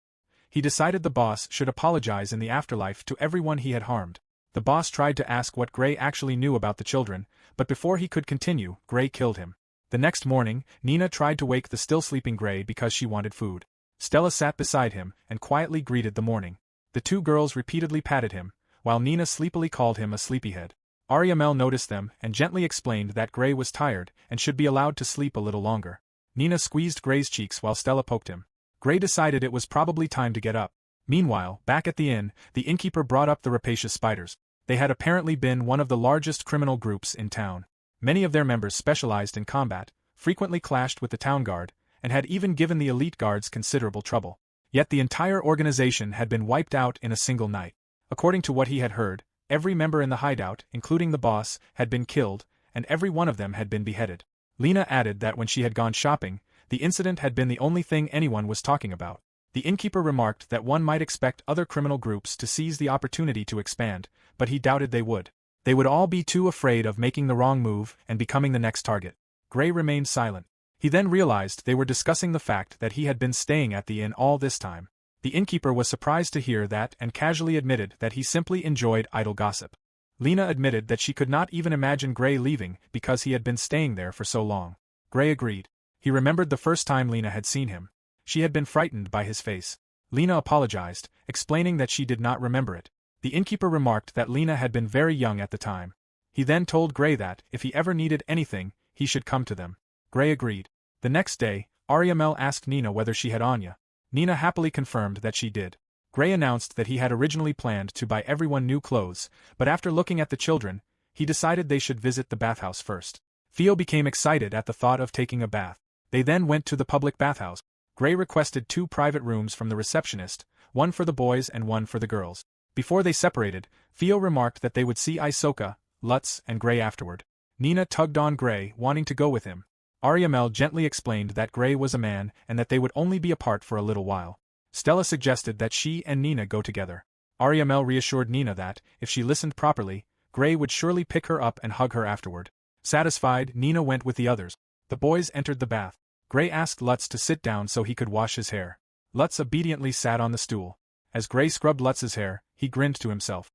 He decided the boss should apologize in the afterlife to everyone he had harmed. The boss tried to ask what Gray actually knew about the children, but before he could continue, Gray killed him. The next morning, Nina tried to wake the still sleeping Gray because she wanted food. Stella sat beside him and quietly greeted the morning. The two girls repeatedly patted him, while Nina sleepily called him a sleepyhead. Ariamel noticed them and gently explained that Gray was tired and should be allowed to sleep a little longer. Nina squeezed Gray's cheeks while Stella poked him. Gray decided it was probably time to get up. Meanwhile, back at the inn, the innkeeper brought up the rapacious spiders. They had apparently been one of the largest criminal groups in town. Many of their members specialized in combat, frequently clashed with the town guard, and had even given the elite guards considerable trouble. Yet the entire organization had been wiped out in a single night. According to what he had heard, every member in the hideout, including the boss, had been killed, and every one of them had been beheaded. Lena added that when she had gone shopping, the incident had been the only thing anyone was talking about. The innkeeper remarked that one might expect other criminal groups to seize the opportunity to expand, but he doubted they would. They would all be too afraid of making the wrong move and becoming the next target. Gray remained silent. He then realized they were discussing the fact that he had been staying at the inn all this time. The innkeeper was surprised to hear that and casually admitted that he simply enjoyed idle gossip. Lena admitted that she could not even imagine Gray leaving because he had been staying there for so long. Gray agreed. He remembered the first time Lena had seen him. She had been frightened by his face. Lena apologized, explaining that she did not remember it. The innkeeper remarked that Lena had been very young at the time. He then told Gray that, if he ever needed anything, he should come to them. Gray agreed. The next day, Ariamel asked Nina whether she had Anya. Nina happily confirmed that she did. Gray announced that he had originally planned to buy everyone new clothes, but after looking at the children, he decided they should visit the bathhouse first. Theo became excited at the thought of taking a bath. They then went to the public bathhouse. Gray requested 2 private rooms from the receptionist, one for the boys and one for the girls. Before they separated, Theo remarked that they would see Isoka, Lutz, and Gray afterward. Nina tugged on Gray, wanting to go with him. Ariamel gently explained that Gray was a man and that they would only be apart for a little while. Stella suggested that she and Nina go together. Ariamel reassured Nina that, if she listened properly, Gray would surely pick her up and hug her afterward. Satisfied, Nina went with the others. The boys entered the bath. Gray asked Lutz to sit down so he could wash his hair. Lutz obediently sat on the stool. As Gray scrubbed Lutz's hair, he grinned to himself.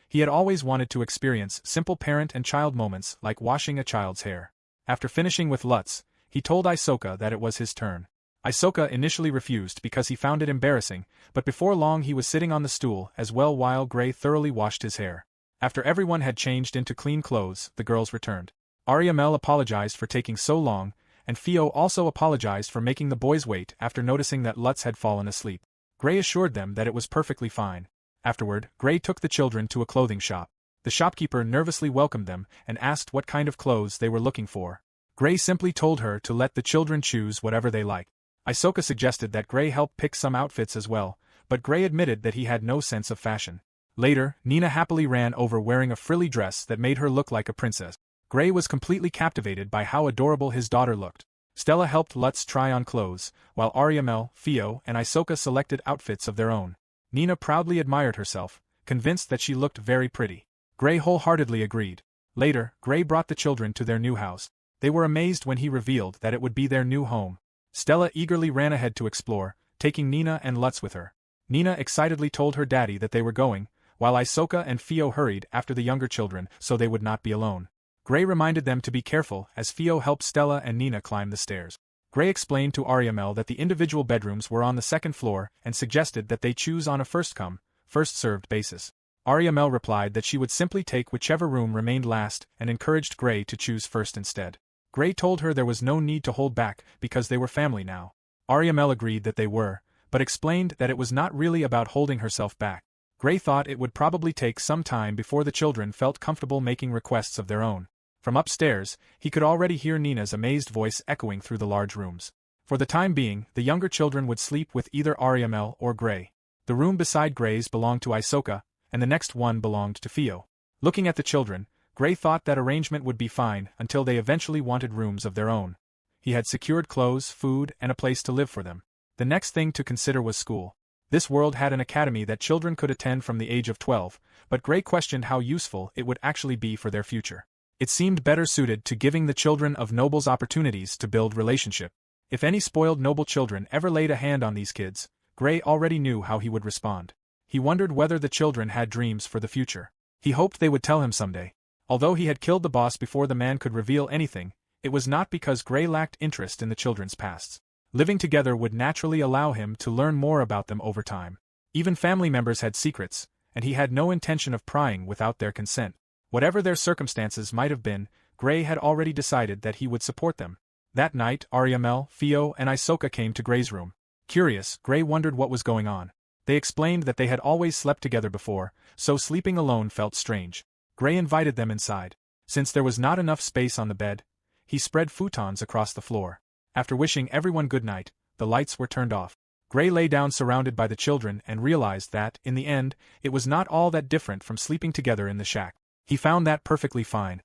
He had always wanted to experience simple parent and child moments like washing a child's hair. After finishing with Lutz, he told Isoka that it was his turn. Isoka initially refused because he found it embarrassing, but before long he was sitting on the stool as well while Gray thoroughly washed his hair. After everyone had changed into clean clothes, the girls returned. Ariamel apologized for taking so long, and Theo also apologized for making the boys wait after noticing that Lutz had fallen asleep. Gray assured them that it was perfectly fine. Afterward, Gray took the children to a clothing shop. The shopkeeper nervously welcomed them and asked what kind of clothes they were looking for. Gray simply told her to let the children choose whatever they liked. Isoka suggested that Gray help pick some outfits as well, but Gray admitted that he had no sense of fashion. Later, Nina happily ran over wearing a frilly dress that made her look like a princess. Gray was completely captivated by how adorable his daughter looked. Stella helped Lutz try on clothes, while Ariamel, Theo, and Isoka selected outfits of their own. Nina proudly admired herself, convinced that she looked very pretty. Gray wholeheartedly agreed. Later, Gray brought the children to their new house. They were amazed when he revealed that it would be their new home. Stella eagerly ran ahead to explore, taking Nina and Lutz with her. Nina excitedly told her daddy that they were going, while Isoka and Theo hurried after the younger children so they would not be alone. Gray reminded them to be careful as Theo helped Stella and Nina climb the stairs. Gray explained to Ariamel that the individual bedrooms were on the second floor and suggested that they choose on a first-come, first-served basis. Ariamel replied that she would simply take whichever room remained last and encouraged Gray to choose first instead. Gray told her there was no need to hold back because they were family now. Ariamel agreed that they were, but explained that it was not really about holding herself back. Gray thought it would probably take some time before the children felt comfortable making requests of their own. From upstairs, he could already hear Nina's amazed voice echoing through the large rooms. For the time being, the younger children would sleep with either Ariamel or Gray. The room beside Gray's belonged to Isoka, and the next one belonged to Theo. Looking at the children, Gray thought that arrangement would be fine until they eventually wanted rooms of their own. He had secured clothes, food, and a place to live for them. The next thing to consider was school. This world had an academy that children could attend from the age of 12, but Gray questioned how useful it would actually be for their future. It seemed better suited to giving the children of nobles opportunities to build relationship. If any spoiled noble children ever laid a hand on these kids, Gray already knew how he would respond. He wondered whether the children had dreams for the future. He hoped they would tell him someday. Although he had killed the boss before the man could reveal anything, It was not because Gray lacked interest in the children's pasts. Living together would naturally allow him to learn more about them over time. Even family members had secrets, and he had no intention of prying without their consent. Whatever their circumstances might have been, Gray had already decided that he would support them. That night, Ariamel, Fio, and Isoka came to Gray's room. Curious, Gray wondered what was going on. They explained that they had always slept together before, so sleeping alone felt strange. Gray invited them inside. Since there was not enough space on the bed, he spread futons across the floor. After wishing everyone good night, the lights were turned off. Gray lay down surrounded by the children and realized that, in the end, it was not all that different from sleeping together in the shack. He found that perfectly fine.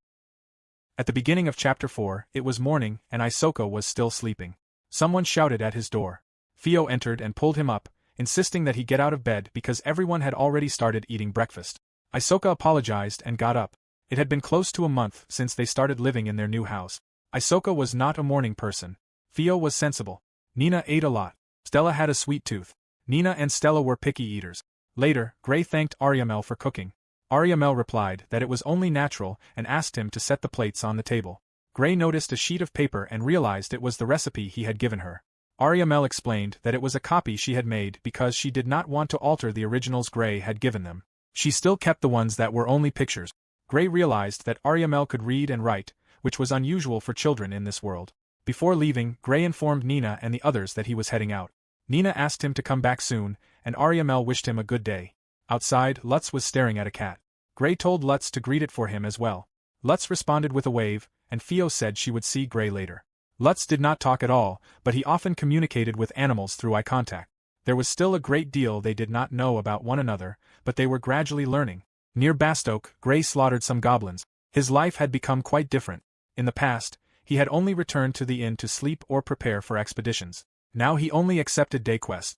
At the beginning of Chapter 4, it was morning and Isoka was still sleeping. Someone shouted at his door. Fio entered and pulled him up, insisting that he get out of bed because everyone had already started eating breakfast. Isoka apologized and got up. It had been close to a month since they started living in their new house. Isoka was not a morning person. Fio was sensible. Nina ate a lot. Stella had a sweet tooth. Nina and Stella were picky eaters. Later, Gray thanked Ariamel for cooking. Ariamel replied that it was only natural and asked him to set the plates on the table. Gray noticed a sheet of paper and realized it was the recipe he had given her. Ariamel explained that it was a copy she had made because she did not want to alter the originals Gray had given them. She still kept the ones that were only pictures. Gray realized that Ariamel could read and write, which was unusual for children in this world. Before leaving, Gray informed Nina and the others that he was heading out. Nina asked him to come back soon, and Ariamel wished him a good day. Outside, Lutz was staring at a cat. Gray told Lutz to greet it for him as well. Lutz responded with a wave, and Fio said she would see Gray later. Lutz did not talk at all, but he often communicated with animals through eye contact. There was still a great deal they did not know about one another, but they were gradually learning. Near Bastoke, Gray slaughtered some goblins. His life had become quite different. In the past, he had only returned to the inn to sleep or prepare for expeditions. Now he only accepted day quests.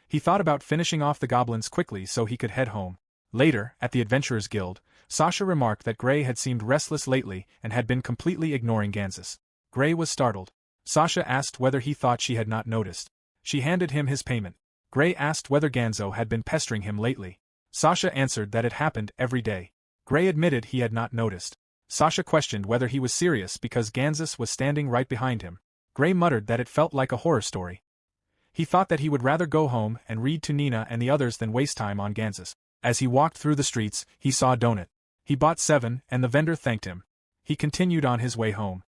He thought about finishing off the goblins quickly so he could head home. Later, at the Adventurers Guild, Sasha remarked that Gray had seemed restless lately and had been completely ignoring Gansas. Gray was startled. Sasha asked whether he thought she had not noticed. She handed him his payment. Gray asked whether Ganzo had been pestering him lately. Sasha answered that it happened every day. Gray admitted he had not noticed. Sasha questioned whether he was serious because Gansas was standing right behind him. Gray muttered that it felt like a horror story. He thought that he would rather go home and read to Nina and the others than waste time on Gansas. As he walked through the streets, he saw a donut. He bought 7, and the vendor thanked him. He continued on his way home.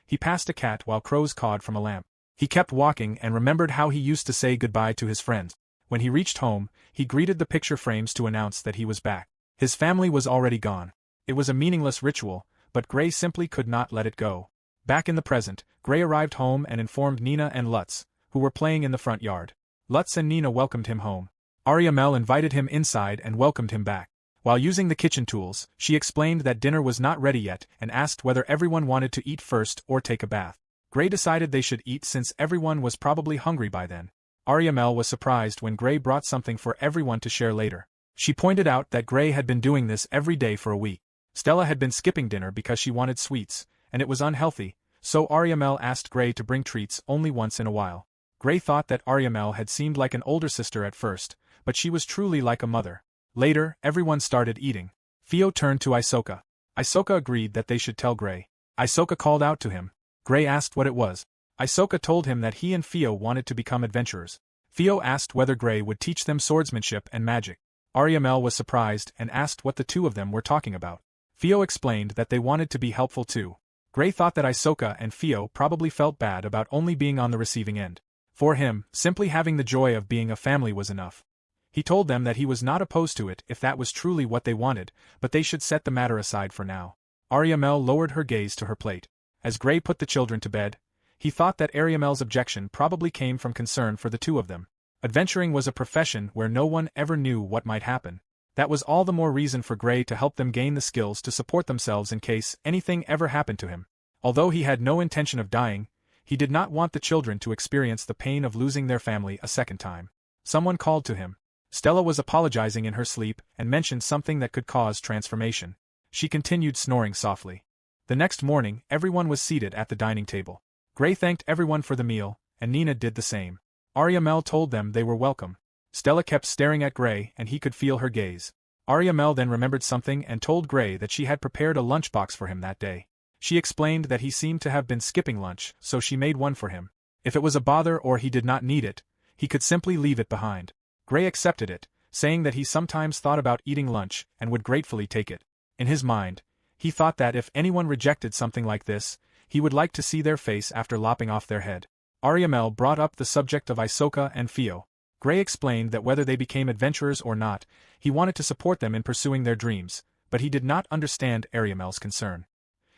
He passed a cat while crows cawed from a lamp. He kept walking and remembered how he used to say goodbye to his friends. When he reached home, he greeted the picture frames to announce that he was back. His family was already gone. It was a meaningless ritual, but Gray simply could not let it go. Back in the present, Gray arrived home and informed Nina and Lutz, who were playing in the front yard. Lutz and Nina welcomed him home. Ariamel invited him inside and welcomed him back. While using the kitchen tools, she explained that dinner was not ready yet and asked whether everyone wanted to eat first or take a bath. Gray decided they should eat since everyone was probably hungry by then. Ariamel was surprised when Gray brought something for everyone to share later. She pointed out that Gray had been doing this every day for a week. Stella had been skipping dinner because she wanted sweets, and it was unhealthy, so Ariamel asked Gray to bring treats only once in a while. Gray thought that Ariamel had seemed like an older sister at first, but she was truly like a mother. Later, everyone started eating. Fio turned to Isoka. Isoka agreed that they should tell Gray. Isoka called out to him. Gray asked what it was. Isoka told him that he and Fio wanted to become adventurers. Fio asked whether Gray would teach them swordsmanship and magic. Ariamel was surprised and asked what the two of them were talking about. Fio explained that they wanted to be helpful too. Gray thought that Isoka and Fio probably felt bad about only being on the receiving end. For him, simply having the joy of being a family was enough. He told them that he was not opposed to it if that was truly what they wanted, but they should set the matter aside for now. Ariamel lowered her gaze to her plate. As Gray put the children to bed, he thought that Ariamel's objection probably came from concern for the two of them. Adventuring was a profession where no one ever knew what might happen. That was all the more reason for Gray to help them gain the skills to support themselves in case anything ever happened to him. Although he had no intention of dying, he did not want the children to experience the pain of losing their family a second time. Someone called to him. Stella was apologizing in her sleep and mentioned something that could cause transformation. She continued snoring softly. The next morning, everyone was seated at the dining table. Gray thanked everyone for the meal, and Nina did the same. Ariamel told them they were welcome. Stella kept staring at Gray and he could feel her gaze. Ariamel then remembered something and told Gray that she had prepared a lunchbox for him that day. She explained that he seemed to have been skipping lunch, so she made one for him. If it was a bother or he did not need it, he could simply leave it behind. Gray accepted it, saying that he sometimes thought about eating lunch and would gratefully take it. In his mind, he thought that if anyone rejected something like this, he would like to see their face after lopping off their head. Ariamel brought up the subject of Isoka and Fio. Gray explained that whether they became adventurers or not, he wanted to support them in pursuing their dreams, but he did not understand Ariamel's concern.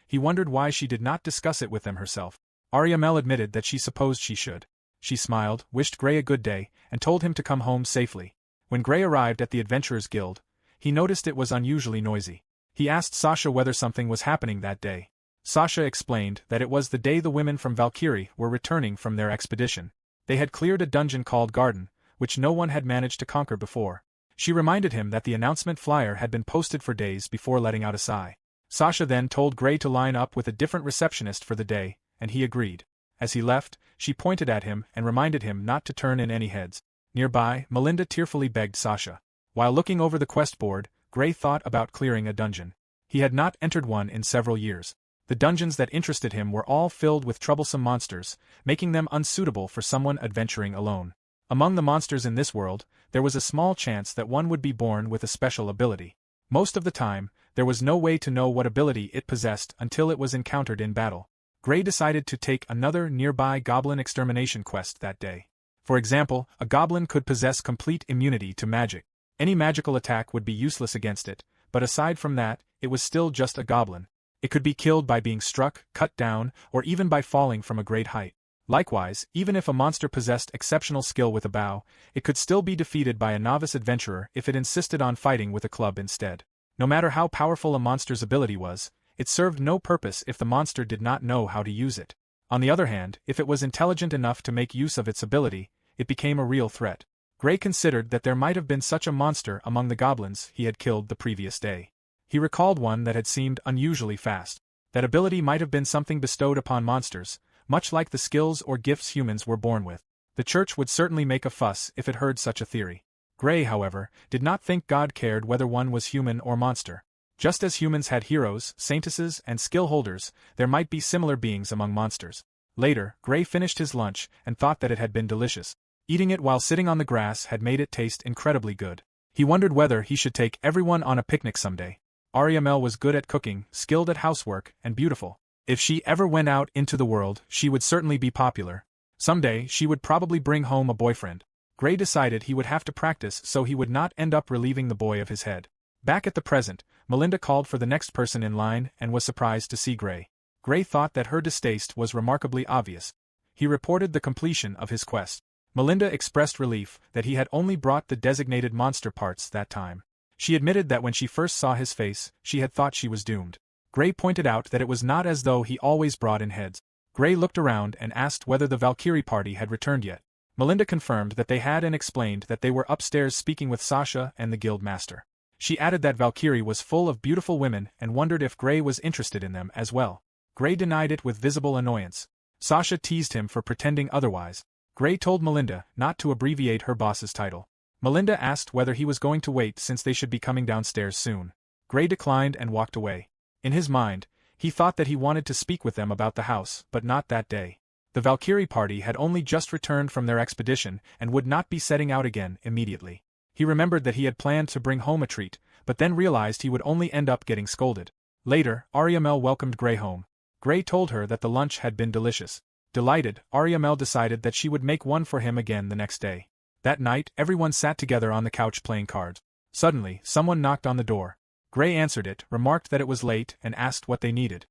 He wondered why she did not discuss it with them herself. Ariamel admitted that she supposed she should. She smiled, wished Gray a good day, and told him to come home safely. When Gray arrived at the Adventurers Guild, he noticed it was unusually noisy. He asked Sasha whether something was happening that day. Sasha explained that it was the day the women from Valkyrie were returning from their expedition. They had cleared a dungeon called Garden, which no one had managed to conquer before. She reminded him that the announcement flyer had been posted for days before letting out a sigh. Sasha then told Gray to line up with a different receptionist for the day, and he agreed. As he left, she pointed at him and reminded him not to turn in any heads. Nearby, Melinda tearfully begged Sasha. While looking over the quest board, Gray thought about clearing a dungeon. He had not entered one in several years. The dungeons that interested him were all filled with troublesome monsters, making them unsuitable for someone adventuring alone. Among the monsters in this world, there was a small chance that one would be born with a special ability. Most of the time, there was no way to know what ability it possessed until it was encountered in battle. Gray decided to take another nearby goblin extermination quest that day. For example, a goblin could possess complete immunity to magic. Any magical attack would be useless against it, but aside from that, it was still just a goblin. It could be killed by being struck, cut down, or even by falling from a great height. Likewise, even if a monster possessed exceptional skill with a bow, it could still be defeated by a novice adventurer if it insisted on fighting with a club instead. No matter how powerful a monster's ability was, it served no purpose if the monster did not know how to use it. On the other hand, if it was intelligent enough to make use of its ability, it became a real threat. Gray considered that there might have been such a monster among the goblins he had killed the previous day. He recalled one that had seemed unusually fast. That ability might have been something bestowed upon monsters, much like the skills or gifts humans were born with. The church would certainly make a fuss if it heard such a theory. Gray, however, did not think God cared whether one was human or monster. Just as humans had heroes, saintesses, and skill holders, there might be similar beings among monsters. Later, Gray finished his lunch and thought that it had been delicious. Eating it while sitting on the grass had made it taste incredibly good. He wondered whether he should take everyone on a picnic someday. Ariamel was good at cooking, skilled at housework, and beautiful. If she ever went out into the world, she would certainly be popular. Someday, she would probably bring home a boyfriend. Gray decided he would have to practice so he would not end up relieving the boy of his head. Back at the present, Melinda called for the next person in line and was surprised to see Gray. Gray thought that her distaste was remarkably obvious. He reported the completion of his quest. Melinda expressed relief that he had only brought the designated monster parts that time. She admitted that when she first saw his face, she had thought she was doomed. Gray pointed out that it was not as though he always brought in heads. Gray looked around and asked whether the Valkyrie party had returned yet. Melinda confirmed that they had and explained that they were upstairs speaking with Sasha and the guild master. She added that Valkyrie was full of beautiful women and wondered if Gray was interested in them as well. Gray denied it with visible annoyance. Sasha teased him for pretending otherwise. Gray told Melinda not to abbreviate her boss's title. Melinda asked whether he was going to wait since they should be coming downstairs soon. Gray declined and walked away. In his mind, he thought that he wanted to speak with them about the house, but not that day. The Valkyrie party had only just returned from their expedition and would not be setting out again immediately. He remembered that he had planned to bring home a treat, but then realized he would only end up getting scolded. Later, Ariamel welcomed Gray home. Gray told her that the lunch had been delicious. Delighted, Ariamel decided that she would make one for him again the next day. That night, everyone sat together on the couch playing cards. Suddenly, someone knocked on the door. Gray answered it, remarked that it was late, and asked what they needed.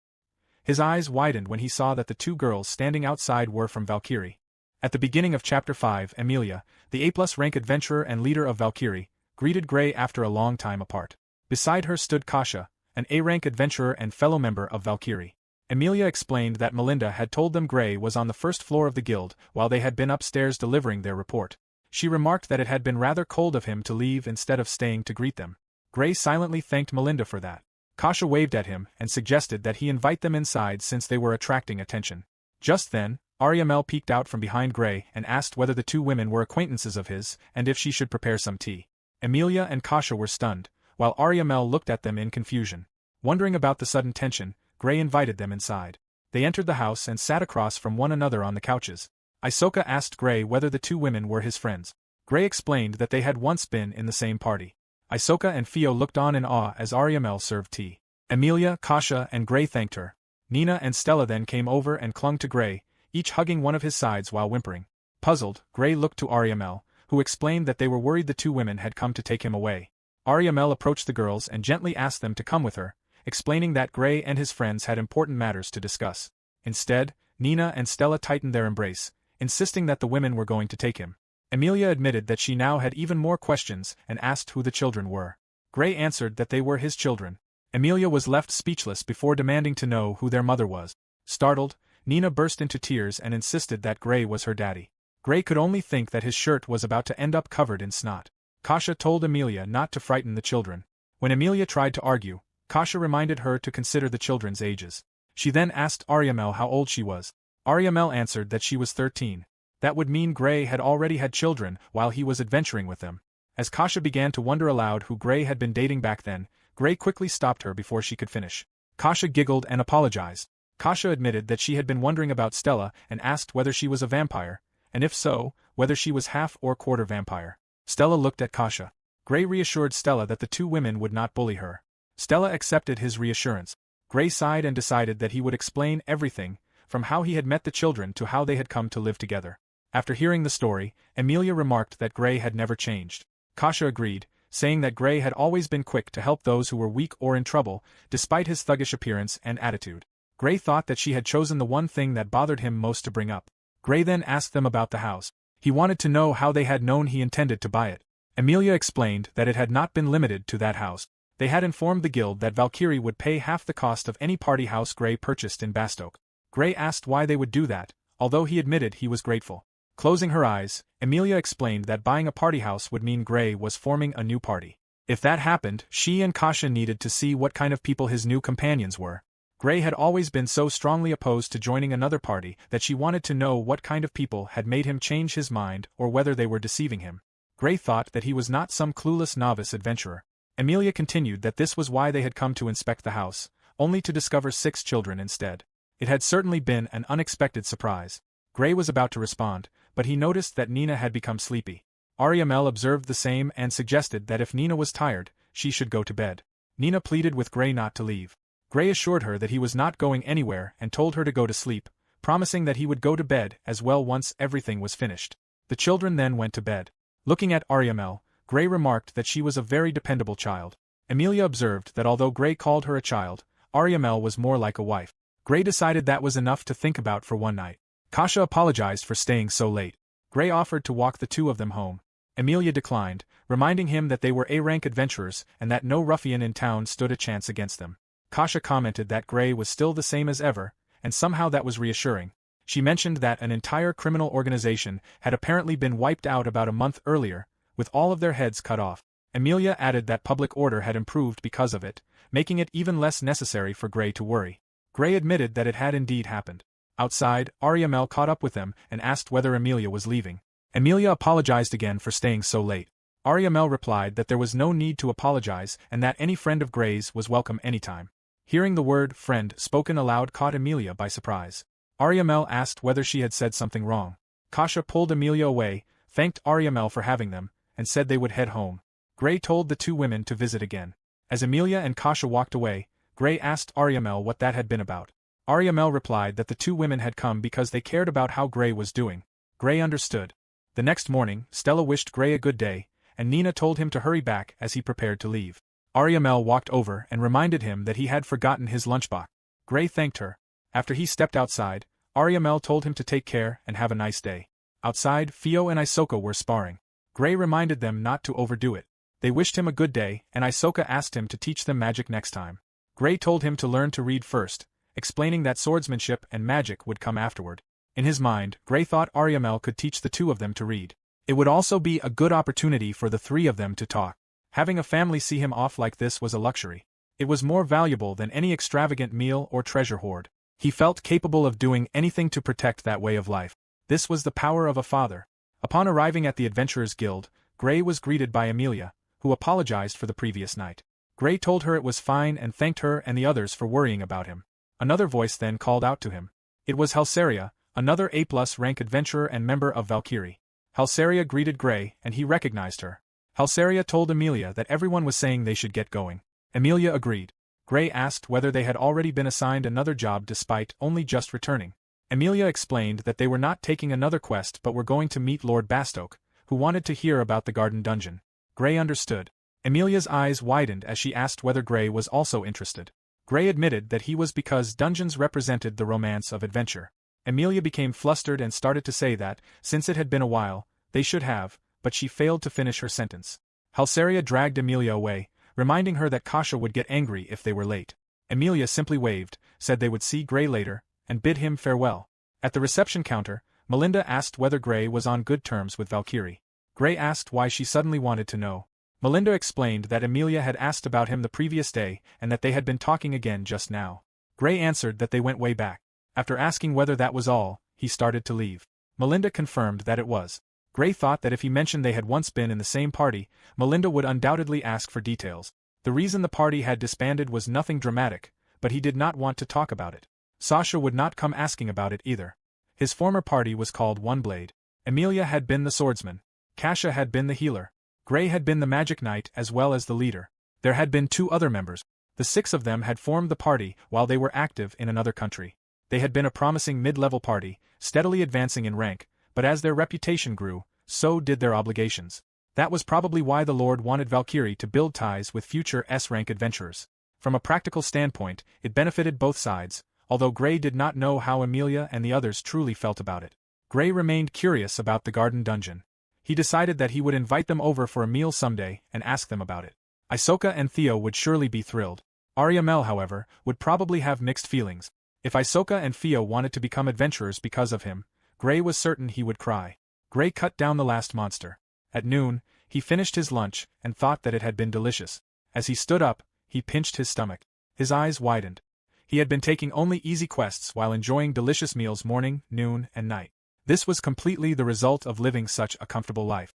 His eyes widened when he saw that the two girls standing outside were from Valkyrie. At the beginning of Chapter 5, Emilia, the A+ rank adventurer and leader of Valkyrie, greeted Gray after a long time apart. Beside her stood Kasha, an A-rank adventurer and fellow member of Valkyrie. Emilia explained that Melinda had told them Gray was on the first floor of the guild while they had been upstairs delivering their report. She remarked that it had been rather cold of him to leave instead of staying to greet them. Gray silently thanked Melinda for that. Kasha waved at him and suggested that he invite them inside since they were attracting attention. Just then, Ariamel peeked out from behind Gray and asked whether the two women were acquaintances of his and if she should prepare some tea. Emilia and Kasha were stunned, while Ariamel looked at them in confusion. Wondering about the sudden tension, Gray invited them inside. They entered the house and sat across from one another on the couches. Isoka asked Gray whether the two women were his friends. Gray explained that they had once been in the same party. Isoka and Fio looked on in awe as Ariamel served tea. Emilia, Kasha, and Gray thanked her. Nina and Stella then came over and clung to Gray, each hugging one of his sides while whimpering. Puzzled, Gray looked to Ariamel, who explained that they were worried the two women had come to take him away. Ariamel approached the girls and gently asked them to come with her, explaining that Gray and his friends had important matters to discuss. Instead, Nina and Stella tightened their embrace, insisting that the women were going to take him. Emilia admitted that she now had even more questions and asked who the children were. Gray answered that they were his children. Emilia was left speechless before demanding to know who their mother was. Startled, Nina burst into tears and insisted that Gray was her daddy. Gray could only think that his shirt was about to end up covered in snot. Kasha told Emilia not to frighten the children. When Emilia tried to argue, Kasha reminded her to consider the children's ages. She then asked Ariamel how old she was. Ariamel answered that she was 13. That would mean Gray had already had children while he was adventuring with them. As Kasha began to wonder aloud who Gray had been dating back then, Gray quickly stopped her before she could finish. Kasha giggled and apologized. Kasha admitted that she had been wondering about Stella and asked whether she was a vampire, and if so, whether she was half or quarter vampire. Stella looked at Kasha. Gray reassured Stella that the two women would not bully her. Stella accepted his reassurance. Gray sighed and decided that he would explain everything, from how he had met the children to how they had come to live together. After hearing the story, Emilia remarked that Gray had never changed. Kasha agreed, saying that Gray had always been quick to help those who were weak or in trouble, despite his thuggish appearance and attitude. Gray thought that she had chosen the one thing that bothered him most to bring up. Gray then asked them about the house. He wanted to know how they had known he intended to buy it. Emilia explained that it had not been limited to that house. They had informed the guild that Valkyrie would pay half the cost of any party house Gray purchased in Bastoke. Gray asked why they would do that, although he admitted he was grateful. Closing her eyes, Emilia explained that buying a party house would mean Gray was forming a new party. If that happened, she and Kasha needed to see what kind of people his new companions were. Gray had always been so strongly opposed to joining another party that she wanted to know what kind of people had made him change his mind or whether they were deceiving him. Gray thought that he was not some clueless novice adventurer. Emilia continued that this was why they had come to inspect the house, only to discover 6 children instead. It had certainly been an unexpected surprise. Gray was about to respond, but he noticed that Nina had become sleepy. Ariamel observed the same and suggested that if Nina was tired, she should go to bed. Nina pleaded with Gray not to leave. Gray assured her that he was not going anywhere and told her to go to sleep, promising that he would go to bed as well once everything was finished. The children then went to bed. Looking at Ariamel, Gray remarked that she was a very dependable child. Emilia observed that although Gray called her a child, Ariamel was more like a wife. Gray decided that was enough to think about for one night. Kasha apologized for staying so late. Gray offered to walk the two of them home. Emilia declined, reminding him that they were A-rank adventurers and that no ruffian in town stood a chance against them. Kasha commented that Gray was still the same as ever, and somehow that was reassuring. She mentioned that an entire criminal organization had apparently been wiped out about a month earlier, with all of their heads cut off. Emilia added that public order had improved because of it, making it even less necessary for Gray to worry. Gray admitted that it had indeed happened. Outside, Ariamel caught up with them and asked whether Emilia was leaving. Emilia apologized again for staying so late. Ariamel replied that there was no need to apologize and that any friend of Gray's was welcome anytime. Hearing the word friend spoken aloud caught Emilia by surprise. Ariamel asked whether she had said something wrong. Kasha pulled Emilia away, thanked Ariamel for having them, and said they would head home. Gray told the two women to visit again. As Emilia and Kasha walked away, Gray asked Ariamel what that had been about. Ariamel replied that the two women had come because they cared about how Gray was doing. Gray understood. The next morning, Stella wished Gray a good day, and Nina told him to hurry back as he prepared to leave. Ariamel walked over and reminded him that he had forgotten his lunchbox. Gray thanked her. After he stepped outside, Ariamel told him to take care and have a nice day. Outside, Fio and Isoka were sparring. Gray reminded them not to overdo it. They wished him a good day, and Isoka asked him to teach them magic next time. Gray told him to learn to read first, explaining that swordsmanship and magic would come afterward. In his mind, Gray thought Ariamel could teach the two of them to read. It would also be a good opportunity for the three of them to talk. Having a family see him off like this was a luxury. It was more valuable than any extravagant meal or treasure hoard. He felt capable of doing anything to protect that way of life. This was the power of a father. Upon arriving at the Adventurers Guild, Gray was greeted by Emilia, who apologized for the previous night. Gray told her it was fine and thanked her and the others for worrying about him. Another voice then called out to him. It was Halsaria, another A+ rank adventurer and member of Valkyrie. Halsaria greeted Gray, and he recognized her. Halsaria told Emilia that everyone was saying they should get going. Emilia agreed. Gray asked whether they had already been assigned another job despite only just returning. Emilia explained that they were not taking another quest but were going to meet Lord Bastoke, who wanted to hear about the garden dungeon. Gray understood. Emilia's eyes widened as she asked whether Gray was also interested. Gray admitted that he was because dungeons represented the romance of adventure. Emilia became flustered and started to say that, since it had been a while, they should have, but she failed to finish her sentence. Halsaria dragged Emilia away, reminding her that Kasha would get angry if they were late. Emilia simply waved, said they would see Gray later, and bid him farewell. At the reception counter, Melinda asked whether Gray was on good terms with Valkyrie. Gray asked why she suddenly wanted to know. Melinda explained that Emilia had asked about him the previous day and that they had been talking again just now. Gray answered that they went way back. After asking whether that was all, he started to leave. Melinda confirmed that it was. Gray thought that if he mentioned they had once been in the same party, Melinda would undoubtedly ask for details. The reason the party had disbanded was nothing dramatic, but he did not want to talk about it. Sasha would not come asking about it either. His former party was called One Blade. Emilia had been the swordsman. Kasha had been the healer. Gray had been the magic knight as well as the leader. There had been 2 other members. The 6 of them had formed the party while they were active in another country. They had been a promising mid-level party, steadily advancing in rank, but as their reputation grew, so did their obligations. That was probably why the Lord wanted Valkyrie to build ties with future S-rank adventurers. From a practical standpoint, it benefited both sides, although Gray did not know how Emilia and the others truly felt about it. Gray remained curious about the garden dungeon. He decided that he would invite them over for a meal someday and ask them about it. Isoka and Theo would surely be thrilled. Ariamel, however, would probably have mixed feelings. If Isoka and Theo wanted to become adventurers because of him, Gray was certain he would cry. Gray cut down the last monster. At noon, he finished his lunch and thought that it had been delicious. As he stood up, he pinched his stomach. His eyes widened. He had been taking only easy quests while enjoying delicious meals morning, noon, and night. This was completely the result of living such a comfortable life.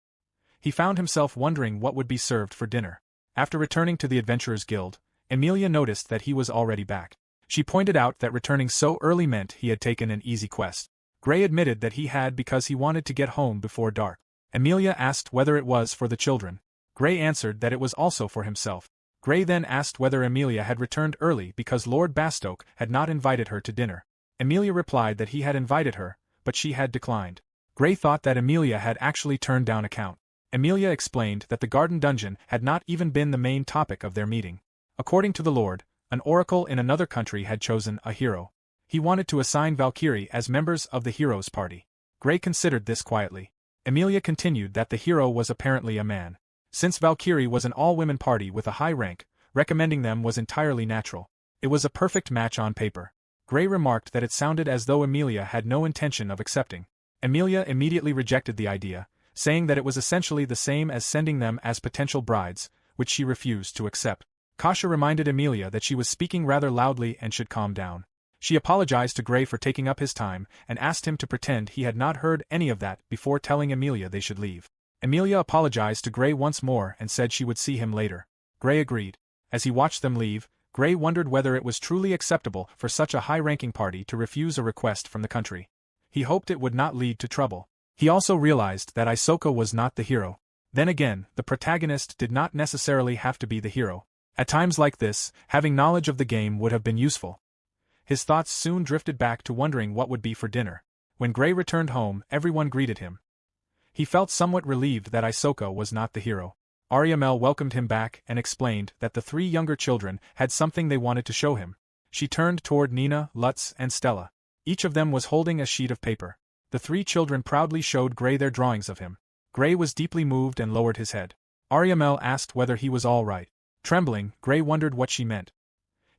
He found himself wondering what would be served for dinner. After returning to the Adventurers Guild, Emilia noticed that he was already back. She pointed out that returning so early meant he had taken an easy quest. Gray admitted that he had because he wanted to get home before dark. Emilia asked whether it was for the children. Gray answered that it was also for himself. Gray then asked whether Emilia had returned early because Lord Bastoke had not invited her to dinner. Emilia replied that he had invited her, but she had declined. Gray thought that Emilia had actually turned down account. Emilia explained that the garden dungeon had not even been the main topic of their meeting. According to the Lord, an oracle in another country had chosen a hero. He wanted to assign Valkyrie as members of the hero's party. Gray considered this quietly. Emilia continued that the hero was apparently a man. Since Valkyrie was an all-women party with a high rank, recommending them was entirely natural. It was a perfect match on paper. Gray remarked that it sounded as though Emilia had no intention of accepting. Emilia immediately rejected the idea, saying that it was essentially the same as sending them as potential brides, which she refused to accept. Kasha reminded Emilia that she was speaking rather loudly and should calm down. She apologized to Gray for taking up his time and asked him to pretend he had not heard any of that before telling Emilia they should leave. Emilia apologized to Gray once more and said she would see him later. Gray agreed. As he watched them leave, Gray wondered whether it was truly acceptable for such a high-ranking party to refuse a request from the country. He hoped it would not lead to trouble. He also realized that Isoka was not the hero. Then again, the protagonist did not necessarily have to be the hero. At times like this, having knowledge of the game would have been useful. His thoughts soon drifted back to wondering what would be for dinner. When Gray returned home, everyone greeted him. He felt somewhat relieved that Isoka was not the hero. Ariamel welcomed him back and explained that the 3 younger children had something they wanted to show him. She turned toward Nina, Lutz, and Stella. Each of them was holding a sheet of paper. The 3 children proudly showed Gray their drawings of him. Gray was deeply moved and lowered his head. Ariamel asked whether he was all right. Trembling, Gray wondered what she meant.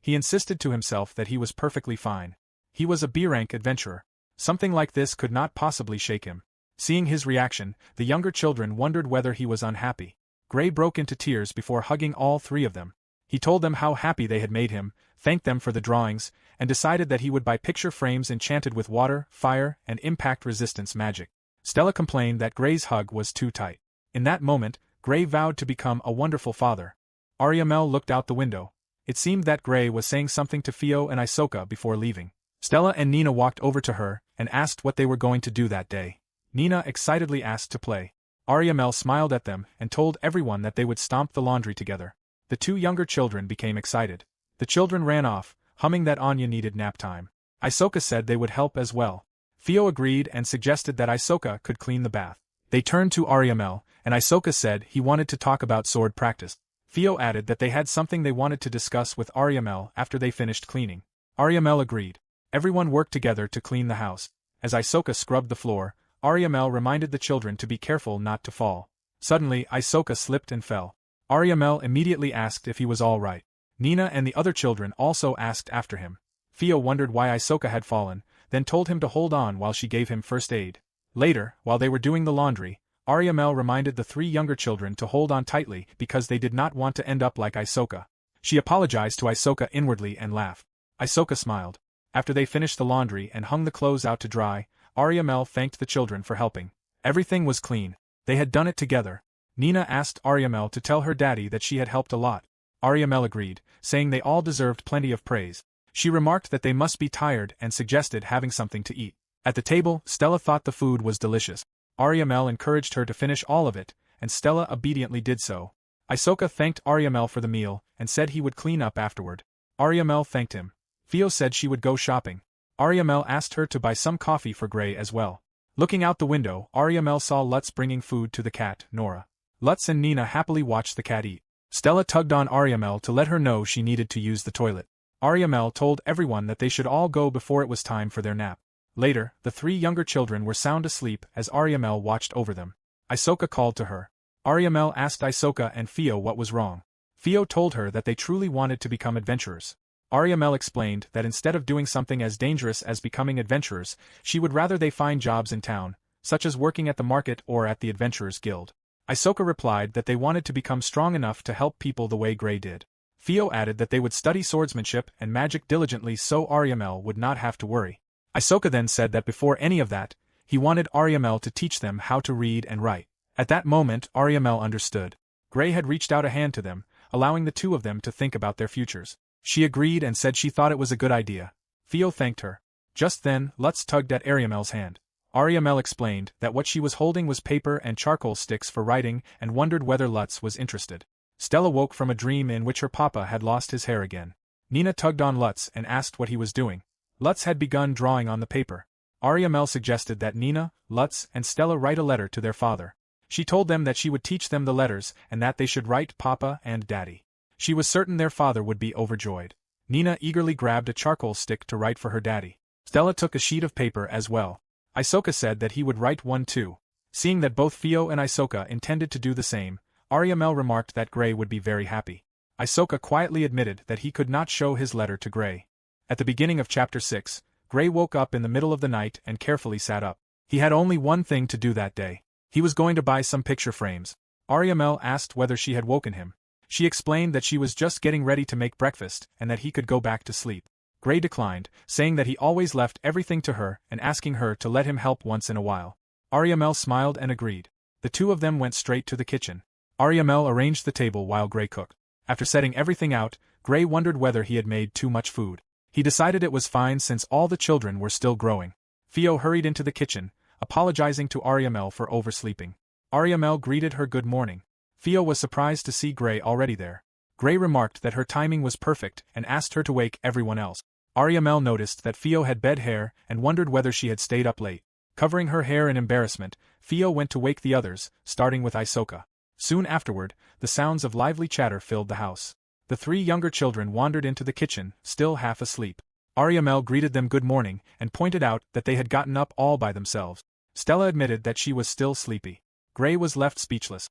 He insisted to himself that he was perfectly fine. He was a B-rank adventurer. Something like this could not possibly shake him. Seeing his reaction, the younger children wondered whether he was unhappy. Gray broke into tears before hugging all 3 of them. He told them how happy they had made him, thanked them for the drawings, and decided that he would buy picture frames enchanted with water, fire, and impact resistance magic. Stella complained that Gray's hug was too tight. In that moment, Gray vowed to become a wonderful father. Ariamel looked out the window. It seemed that Gray was saying something to Fio and Isoka before leaving. Stella and Nina walked over to her and asked what they were going to do that day. Nina excitedly asked to play. Ariamel smiled at them and told everyone that they would stomp the laundry together. The two younger children became excited. The children ran off, humming that Anya needed nap time. Isoka said they would help as well. Fio agreed and suggested that Isoka could clean the bath. They turned to Ariamel, and Isoka said he wanted to talk about sword practice. Fio added that they had something they wanted to discuss with Ariamel after they finished cleaning. Ariamel agreed. Everyone worked together to clean the house. As Isoka scrubbed the floor, Ariamel reminded the children to be careful not to fall. Suddenly, Isoka slipped and fell. Ariamel immediately asked if he was all right. Nina and the other children also asked after him. Fio wondered why Isoka had fallen, then told him to hold on while she gave him first aid. Later, while they were doing the laundry, Ariamel reminded the three younger children to hold on tightly because they did not want to end up like Isoka. She apologized to Isoka inwardly and laughed. Isoka smiled. After they finished the laundry and hung the clothes out to dry, Ariamel thanked the children for helping. Everything was clean. They had done it together. Nina asked Ariamel to tell her daddy that she had helped a lot. Ariamel agreed, saying they all deserved plenty of praise. She remarked that they must be tired and suggested having something to eat. At the table, Stella thought the food was delicious. Ariamel encouraged her to finish all of it, and Stella obediently did so. Isoka thanked Ariamel for the meal and said he would clean up afterward. Ariamel thanked him. Fio said she would go shopping. Ariamel asked her to buy some coffee for Gray as well. Looking out the window, Ariamel saw Lutz bringing food to the cat, Nora. Lutz and Nina happily watched the cat eat. Stella tugged on Ariamel to let her know she needed to use the toilet. Ariamel told everyone that they should all go before it was time for their nap. Later, the three younger children were sound asleep as Ariamel watched over them. Isoka called to her. Ariamel asked Isoka and Fio what was wrong. Fio told her that they truly wanted to become adventurers. Ariamel explained that instead of doing something as dangerous as becoming adventurers, she would rather they find jobs in town, such as working at the market or at the Adventurers Guild. Isoka replied that they wanted to become strong enough to help people the way Gray did. Fio added that they would study swordsmanship and magic diligently so Ariamel would not have to worry. Isoka then said that before any of that, he wanted Ariamel to teach them how to read and write. At that moment, Ariamel understood. Gray had reached out a hand to them, allowing the two of them to think about their futures. She agreed and said she thought it was a good idea. Fio thanked her. Just then, Lutz tugged at Ariamel's hand. Ariamel explained that what she was holding was paper and charcoal sticks for writing and wondered whether Lutz was interested. Stella woke from a dream in which her papa had lost his hair again. Nina tugged on Lutz and asked what he was doing. Lutz had begun drawing on the paper. Ariamel suggested that Nina, Lutz, and Stella write a letter to their father. She told them that she would teach them the letters and that they should write Papa and Daddy. She was certain their father would be overjoyed. Nina eagerly grabbed a charcoal stick to write for her daddy. Stella took a sheet of paper as well. Isoka said that he would write one too. Seeing that both Fio and Isoka intended to do the same, Ariamel remarked that Gray would be very happy. Isoka quietly admitted that he could not show his letter to Gray. At the beginning of Chapter 6, Gray woke up in the middle of the night and carefully sat up. He had only one thing to do that day. He was going to buy some picture frames. Ariamel asked whether she had woken him. She explained that she was just getting ready to make breakfast and that he could go back to sleep. Gray declined, saying that he always left everything to her and asking her to let him help once in a while. Ariamel smiled and agreed. The two of them went straight to the kitchen. Ariamel arranged the table while Gray cooked. After setting everything out, Gray wondered whether he had made too much food. He decided it was fine since all the children were still growing. Fio hurried into the kitchen, apologizing to Ariamel for oversleeping. Ariamel greeted her good morning. Fio was surprised to see Gray already there. Gray remarked that her timing was perfect and asked her to wake everyone else. Ariamel noticed that Fio had bed hair and wondered whether she had stayed up late. Covering her hair in embarrassment, Fio went to wake the others, starting with Isoka. Soon afterward, the sounds of lively chatter filled the house. The three younger children wandered into the kitchen, still half asleep. Ariamel greeted them good morning and pointed out that they had gotten up all by themselves. Stella admitted that she was still sleepy. Gray was left speechless.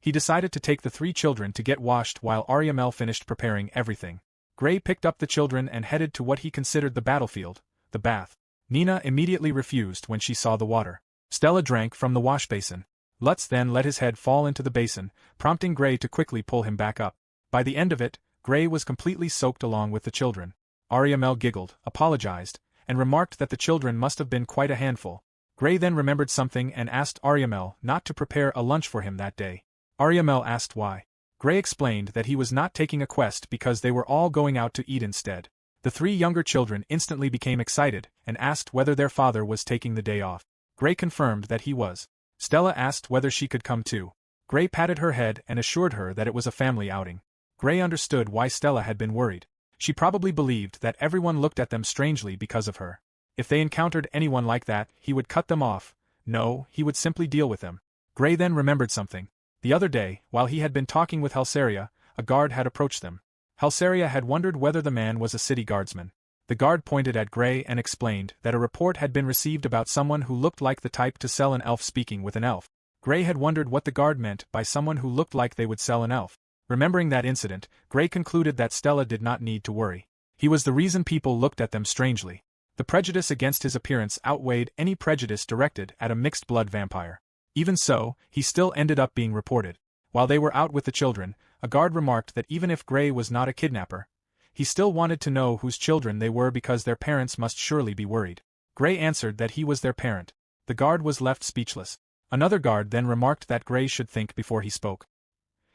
He decided to take the three children to get washed while Ariamel finished preparing everything. Gray picked up the children and headed to what he considered the battlefield, the bath. Nina immediately refused when she saw the water. Stella drank from the wash basin. Lutz then let his head fall into the basin, prompting Gray to quickly pull him back up. By the end of it, Gray was completely soaked along with the children. Ariamel giggled, apologized, and remarked that the children must have been quite a handful. Gray then remembered something and asked Ariamel not to prepare a lunch for him that day. Ariamel asked why. Gray explained that he was not taking a quest because they were all going out to eat instead. The three younger children instantly became excited and asked whether their father was taking the day off. Gray confirmed that he was. Stella asked whether she could come too. Gray patted her head and assured her that it was a family outing. Gray understood why Stella had been worried. She probably believed that everyone looked at them strangely because of her. If they encountered anyone like that, he would cut them off. No, he would simply deal with them. Gray then remembered something. The other day, while he had been talking with Halsaria, a guard had approached them. Halsaria had wondered whether the man was a city guardsman. The guard pointed at Gray and explained that a report had been received about someone who looked like the type to sell an elf speaking with an elf. Gray had wondered what the guard meant by someone who looked like they would sell an elf. Remembering that incident, Gray concluded that Stella did not need to worry. He was the reason people looked at them strangely. The prejudice against his appearance outweighed any prejudice directed at a mixed-blood vampire. Even so, he still ended up being reported. While they were out with the children, a guard remarked that even if Gray was not a kidnapper, he still wanted to know whose children they were because their parents must surely be worried. Gray answered that he was their parent. The guard was left speechless. Another guard then remarked that Gray should think before he spoke.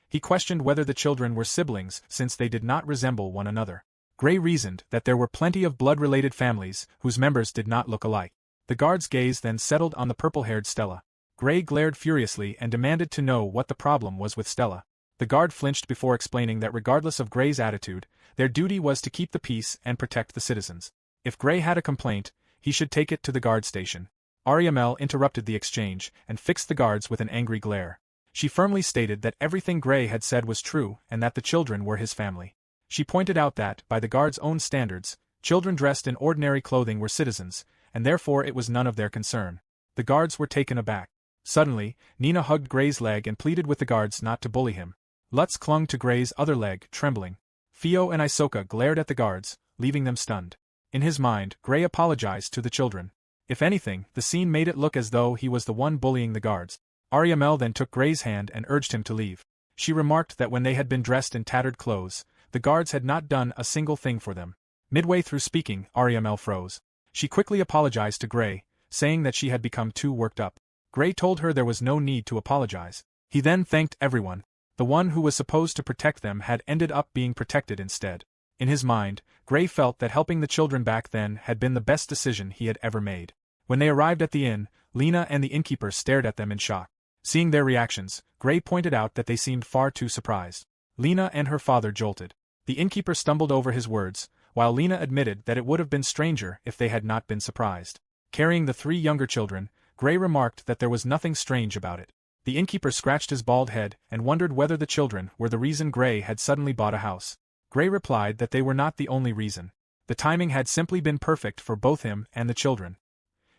He questioned whether the children were siblings since they did not resemble one another. Gray reasoned that there were plenty of blood-related families whose members did not look alike. The guard's gaze then settled on the purple-haired Stella. Gray glared furiously and demanded to know what the problem was with Stella. The guard flinched before explaining that regardless of Gray's attitude, their duty was to keep the peace and protect the citizens. If Gray had a complaint, he should take it to the guard station. Ariamel interrupted the exchange and fixed the guards with an angry glare. She firmly stated that everything Gray had said was true and that the children were his family. She pointed out that, by the guards' own standards, children dressed in ordinary clothing were citizens, and therefore it was none of their concern. The guards were taken aback. Suddenly, Nina hugged Gray's leg and pleaded with the guards not to bully him. Lutz clung to Gray's other leg, trembling. Theo and Isoka glared at the guards, leaving them stunned. In his mind, Gray apologized to the children. If anything, the scene made it look as though he was the one bullying the guards. Ariamel then took Gray's hand and urged him to leave. She remarked that when they had been dressed in tattered clothes, the guards had not done a single thing for them. Midway through speaking, Ariamel froze. She quickly apologized to Gray, saying that she had become too worked up. Gray told her there was no need to apologize. He then thanked everyone. The one who was supposed to protect them had ended up being protected instead. In his mind, Gray felt that helping the children back then had been the best decision he had ever made. When they arrived at the inn, Lena and the innkeeper stared at them in shock. Seeing their reactions, Gray pointed out that they seemed far too surprised. Lena and her father jolted. The innkeeper stumbled over his words, while Lena admitted that it would have been stranger if they had not been surprised. Carrying the three younger children, Gray remarked that there was nothing strange about it. The innkeeper scratched his bald head and wondered whether the children were the reason Gray had suddenly bought a house. Gray replied that they were not the only reason. The timing had simply been perfect for both him and the children.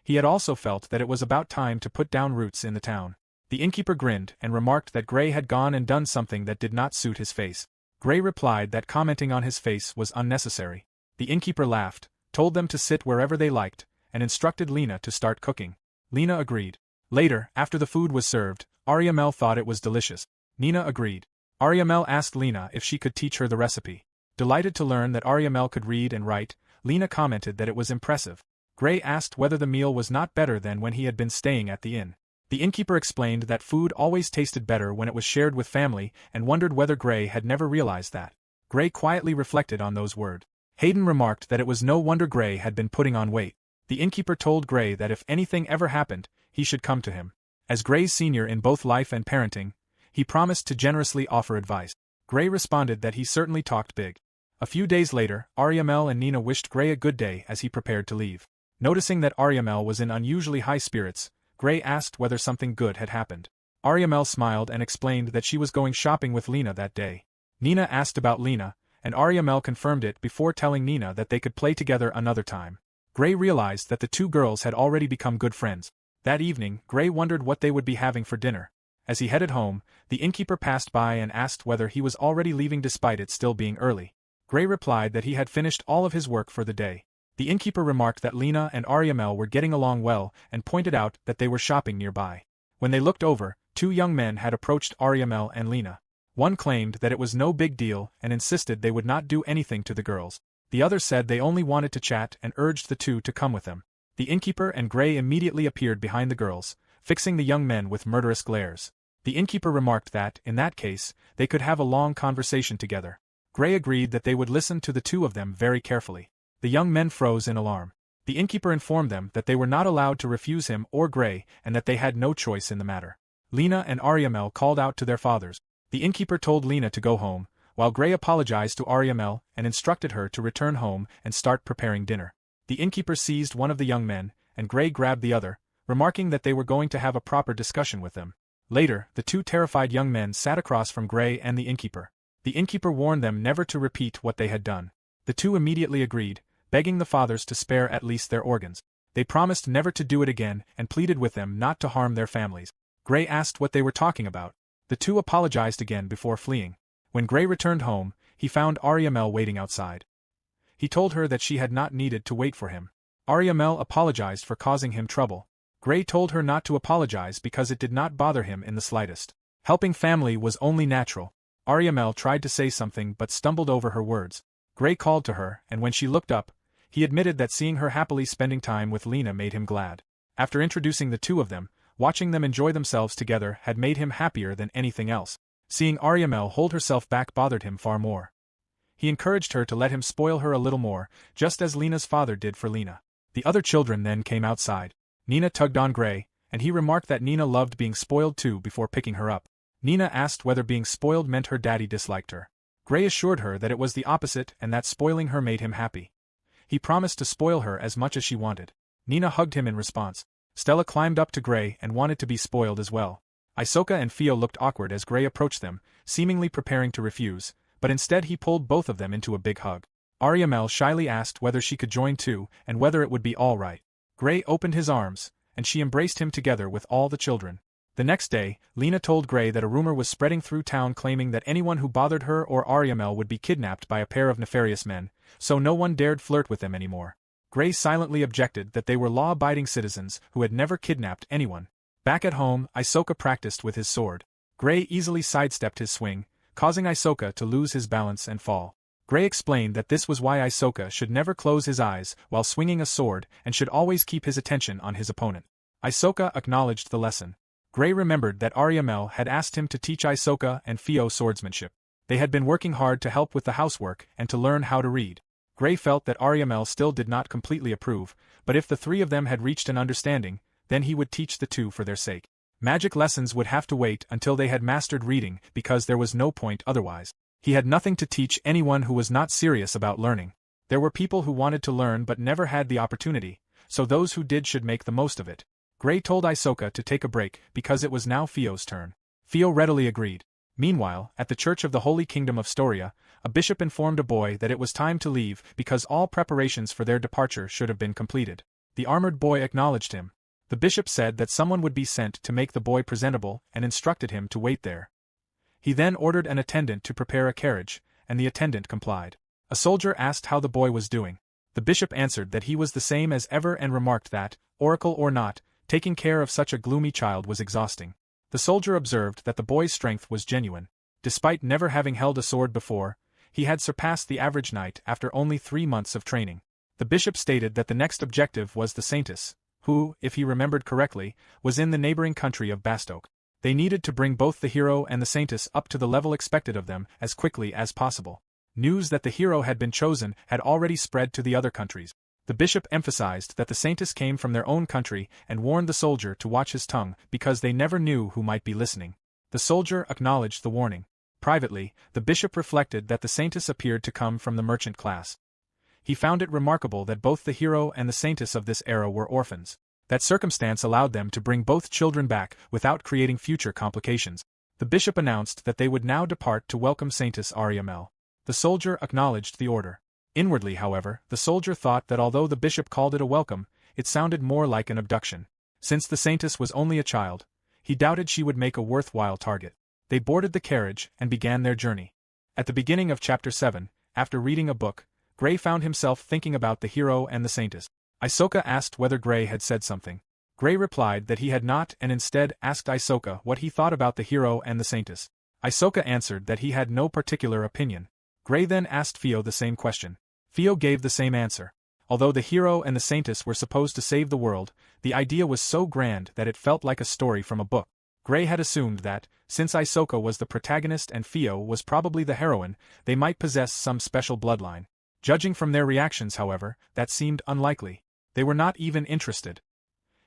He had also felt that it was about time to put down roots in the town. The innkeeper grinned and remarked that Gray had gone and done something that did not suit his face. Gray replied that commenting on his face was unnecessary. The innkeeper laughed, told them to sit wherever they liked, and instructed Lena to start cooking. Lena agreed. Later, after the food was served, Ariamel thought it was delicious. Nina agreed. Ariamel asked Lena if she could teach her the recipe. Delighted to learn that Ariamel could read and write, Lena commented that it was impressive. Gray asked whether the meal was not better than when he had been staying at the inn. The innkeeper explained that food always tasted better when it was shared with family and wondered whether Gray had never realized that. Gray quietly reflected on those words. Hayden remarked that it was no wonder Gray had been putting on weight. The innkeeper told Gray that if anything ever happened, he should come to him. As Gray's senior in both life and parenting, he promised to generously offer advice. Gray responded that he certainly talked big. A few days later, Ariamel and Nina wished Gray a good day as he prepared to leave. Noticing that Ariamel was in unusually high spirits, Gray asked whether something good had happened. Ariamel smiled and explained that she was going shopping with Lena that day. Nina asked about Lena, and Ariamel confirmed it before telling Nina that they could play together another time. Gray realized that the two girls had already become good friends. That evening, Gray wondered what they would be having for dinner. As he headed home, the innkeeper passed by and asked whether he was already leaving despite it still being early. Gray replied that he had finished all of his work for the day. The innkeeper remarked that Lena and Ariamel were getting along well and pointed out that they were shopping nearby. When they looked over, two young men had approached Ariamel and Lena. One claimed that it was no big deal and insisted they would not do anything to the girls. The other said they only wanted to chat and urged the two to come with them. The innkeeper and Gray immediately appeared behind the girls, fixing the young men with murderous glares. The innkeeper remarked that, in that case, they could have a long conversation together. Gray agreed that they would listen to the two of them very carefully. The young men froze in alarm. The innkeeper informed them that they were not allowed to refuse him or Gray and that they had no choice in the matter. Lena and Ariamel called out to their fathers. The innkeeper told Lena to go home, while Gray apologized to Ariamel and instructed her to return home and start preparing dinner. The innkeeper seized one of the young men, and Gray grabbed the other, remarking that they were going to have a proper discussion with them. Later, the two terrified young men sat across from Gray and the innkeeper. The innkeeper warned them never to repeat what they had done. The two immediately agreed, begging the fathers to spare at least their organs. They promised never to do it again and pleaded with them not to harm their families. Gray asked what they were talking about. The two apologized again before fleeing. When Gray returned home, he found Ariamel waiting outside. He told her that she had not needed to wait for him. Ariamel apologized for causing him trouble. Gray told her not to apologize because it did not bother him in the slightest. Helping family was only natural. Ariamel tried to say something but stumbled over her words. Gray called to her, and when she looked up, he admitted that seeing her happily spending time with Lena made him glad. After introducing the two of them, watching them enjoy themselves together had made him happier than anything else. Seeing Ariamel hold herself back bothered him far more. He encouraged her to let him spoil her a little more, just as Lena's father did for Lena. The other children then came outside. Nina tugged on Gray, and he remarked that Nina loved being spoiled too before picking her up. Nina asked whether being spoiled meant her daddy disliked her. Gray assured her that it was the opposite and that spoiling her made him happy. He promised to spoil her as much as she wanted. Nina hugged him in response. Stella climbed up to Gray and wanted to be spoiled as well. Isoka and Fio looked awkward as Gray approached them, seemingly preparing to refuse, but instead he pulled both of them into a big hug. Ariamel shyly asked whether she could join too and whether it would be all right. Gray opened his arms, and she embraced him together with all the children. The next day, Lena told Gray that a rumor was spreading through town claiming that anyone who bothered her or Ariamel would be kidnapped by a pair of nefarious men, so no one dared flirt with them anymore. Gray silently objected that they were law-abiding citizens who had never kidnapped anyone. Back at home, Isoka practiced with his sword. Gray easily sidestepped his swing, causing Isoka to lose his balance and fall. Gray explained that this was why Isoka should never close his eyes while swinging a sword and should always keep his attention on his opponent. Isoka acknowledged the lesson. Gray remembered that Ariamel had asked him to teach Isoka and Fio swordsmanship. They had been working hard to help with the housework and to learn how to read. Gray felt that Ariamel still did not completely approve, but if the three of them had reached an understanding, then he would teach the two for their sake. Magic lessons would have to wait until they had mastered reading because there was no point otherwise. He had nothing to teach anyone who was not serious about learning. There were people who wanted to learn but never had the opportunity, so those who did should make the most of it. Gray told Isoka to take a break because it was now Fio's turn. Fio readily agreed. Meanwhile, at the Church of the Holy Kingdom of Storia, a bishop informed a boy that it was time to leave because all preparations for their departure should have been completed. The armored boy acknowledged him. The bishop said that someone would be sent to make the boy presentable and instructed him to wait there. He then ordered an attendant to prepare a carriage, and the attendant complied. A soldier asked how the boy was doing. The bishop answered that he was the same as ever and remarked that, oracle or not, taking care of such a gloomy child was exhausting. The soldier observed that the boy's strength was genuine. Despite never having held a sword before, he had surpassed the average knight after only 3 months of training. The bishop stated that the next objective was the Saintess, who, if he remembered correctly, was in the neighboring country of Bastok. They needed to bring both the hero and the Saintess up to the level expected of them as quickly as possible. News that the hero had been chosen had already spread to the other countries. The bishop emphasized that the Saintess came from their own country and warned the soldier to watch his tongue because they never knew who might be listening. The soldier acknowledged the warning. Privately, the bishop reflected that the Saintess appeared to come from the merchant class. He found it remarkable that both the hero and the Saintess of this era were orphans. That circumstance allowed them to bring both children back without creating future complications. The bishop announced that they would now depart to welcome Saintess Ariamel. The soldier acknowledged the order. Inwardly, however, the soldier thought that although the bishop called it a welcome, it sounded more like an abduction. Since the Saintess was only a child, he doubted she would make a worthwhile target. They boarded the carriage and began their journey. At the beginning of Chapter 7, after reading a book, Gray found himself thinking about the hero and the Saintess. Isoka asked whether Gray had said something. Gray replied that he had not and instead asked Isoka what he thought about the hero and the Saintess. Isoka answered that he had no particular opinion. Gray then asked Fio the same question. Fio gave the same answer. Although the hero and the Saintess were supposed to save the world, the idea was so grand that it felt like a story from a book. Gray had assumed that, since Isoka was the protagonist and Fio was probably the heroine, they might possess some special bloodline. Judging from their reactions, however, that seemed unlikely. They were not even interested.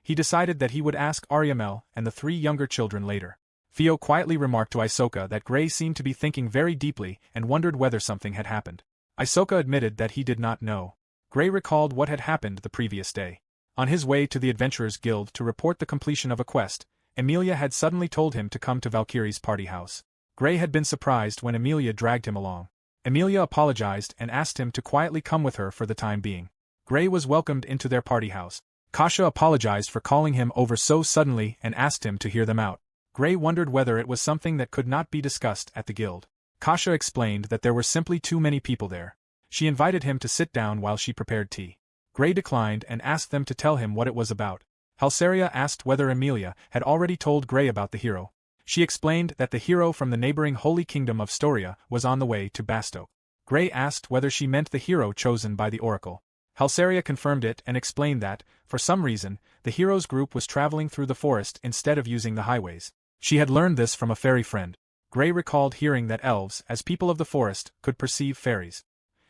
He decided that he would ask Ariamel and the 3 younger children later. Fio quietly remarked to Isoka that Gray seemed to be thinking very deeply and wondered whether something had happened. Isoka admitted that he did not know. Gray recalled what had happened the previous day. On his way to the Adventurers Guild to report the completion of a quest, Emilia had suddenly told him to come to Valkyrie's party house. Gray had been surprised when Emilia dragged him along. Emilia apologized and asked him to quietly come with her for the time being. Gray was welcomed into their party house. Kasha apologized for calling him over so suddenly and asked him to hear them out. Gray wondered whether it was something that could not be discussed at the guild. Kasha explained that there were simply too many people there. She invited him to sit down while she prepared tea. Gray declined and asked them to tell him what it was about. Halseria asked whether Emilia had already told Gray about the hero. She explained that the hero from the neighboring Holy Kingdom of Storia was on the way to Basto. Gray asked whether she meant the hero chosen by the Oracle. Halseria confirmed it and explained that, for some reason, the hero's group was traveling through the forest instead of using the highways. She had learned this from a fairy friend. Gray recalled hearing that elves, as people of the forest, could perceive fairies.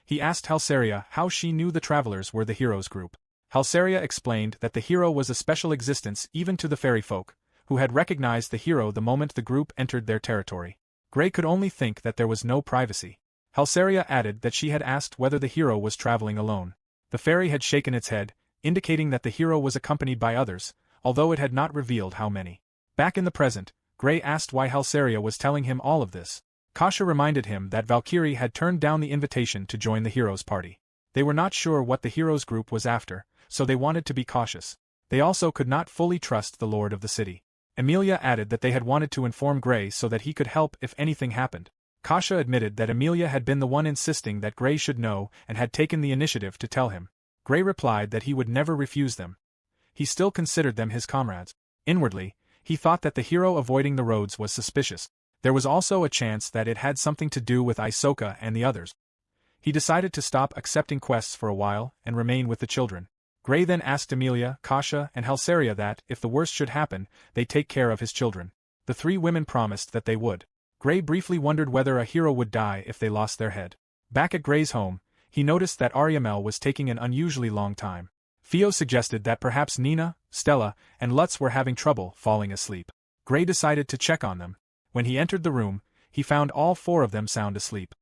He asked Halseria how she knew the travelers were the hero's group. Halseria explained that the hero was a special existence even to the fairy folk, who had recognized the hero the moment the group entered their territory. Gray could only think that there was no privacy. Halseria added that she had asked whether the hero was traveling alone. The fairy had shaken its head, indicating that the hero was accompanied by others, although it had not revealed how many. Back in the present, Gray asked why Halseria was telling him all of this. Kasha reminded him that Valkyrie had turned down the invitation to join the hero's party. They were not sure what the hero's group was after, so they wanted to be cautious. They also could not fully trust the lord of the city. Emilia added that they had wanted to inform Gray so that he could help if anything happened. Kasha admitted that Emilia had been the one insisting that Gray should know and had taken the initiative to tell him. Gray replied that he would never refuse them. He still considered them his comrades. Inwardly, he thought that the hero avoiding the roads was suspicious. There was also a chance that it had something to do with Isoka and the others. He decided to stop accepting quests for a while and remain with the children. Gray then asked Emilia, Kasha, and Halseria that, if the worst should happen, they take care of his children. The 3 women promised that they would. Gray briefly wondered whether a hero would die if they lost their head. Back at Gray's home, he noticed that Ariamel was taking an unusually long time. Fio suggested that perhaps Nina, Stella, and Lutz were having trouble falling asleep. Gray decided to check on them. When he entered the room, he found all 4 of them sound asleep.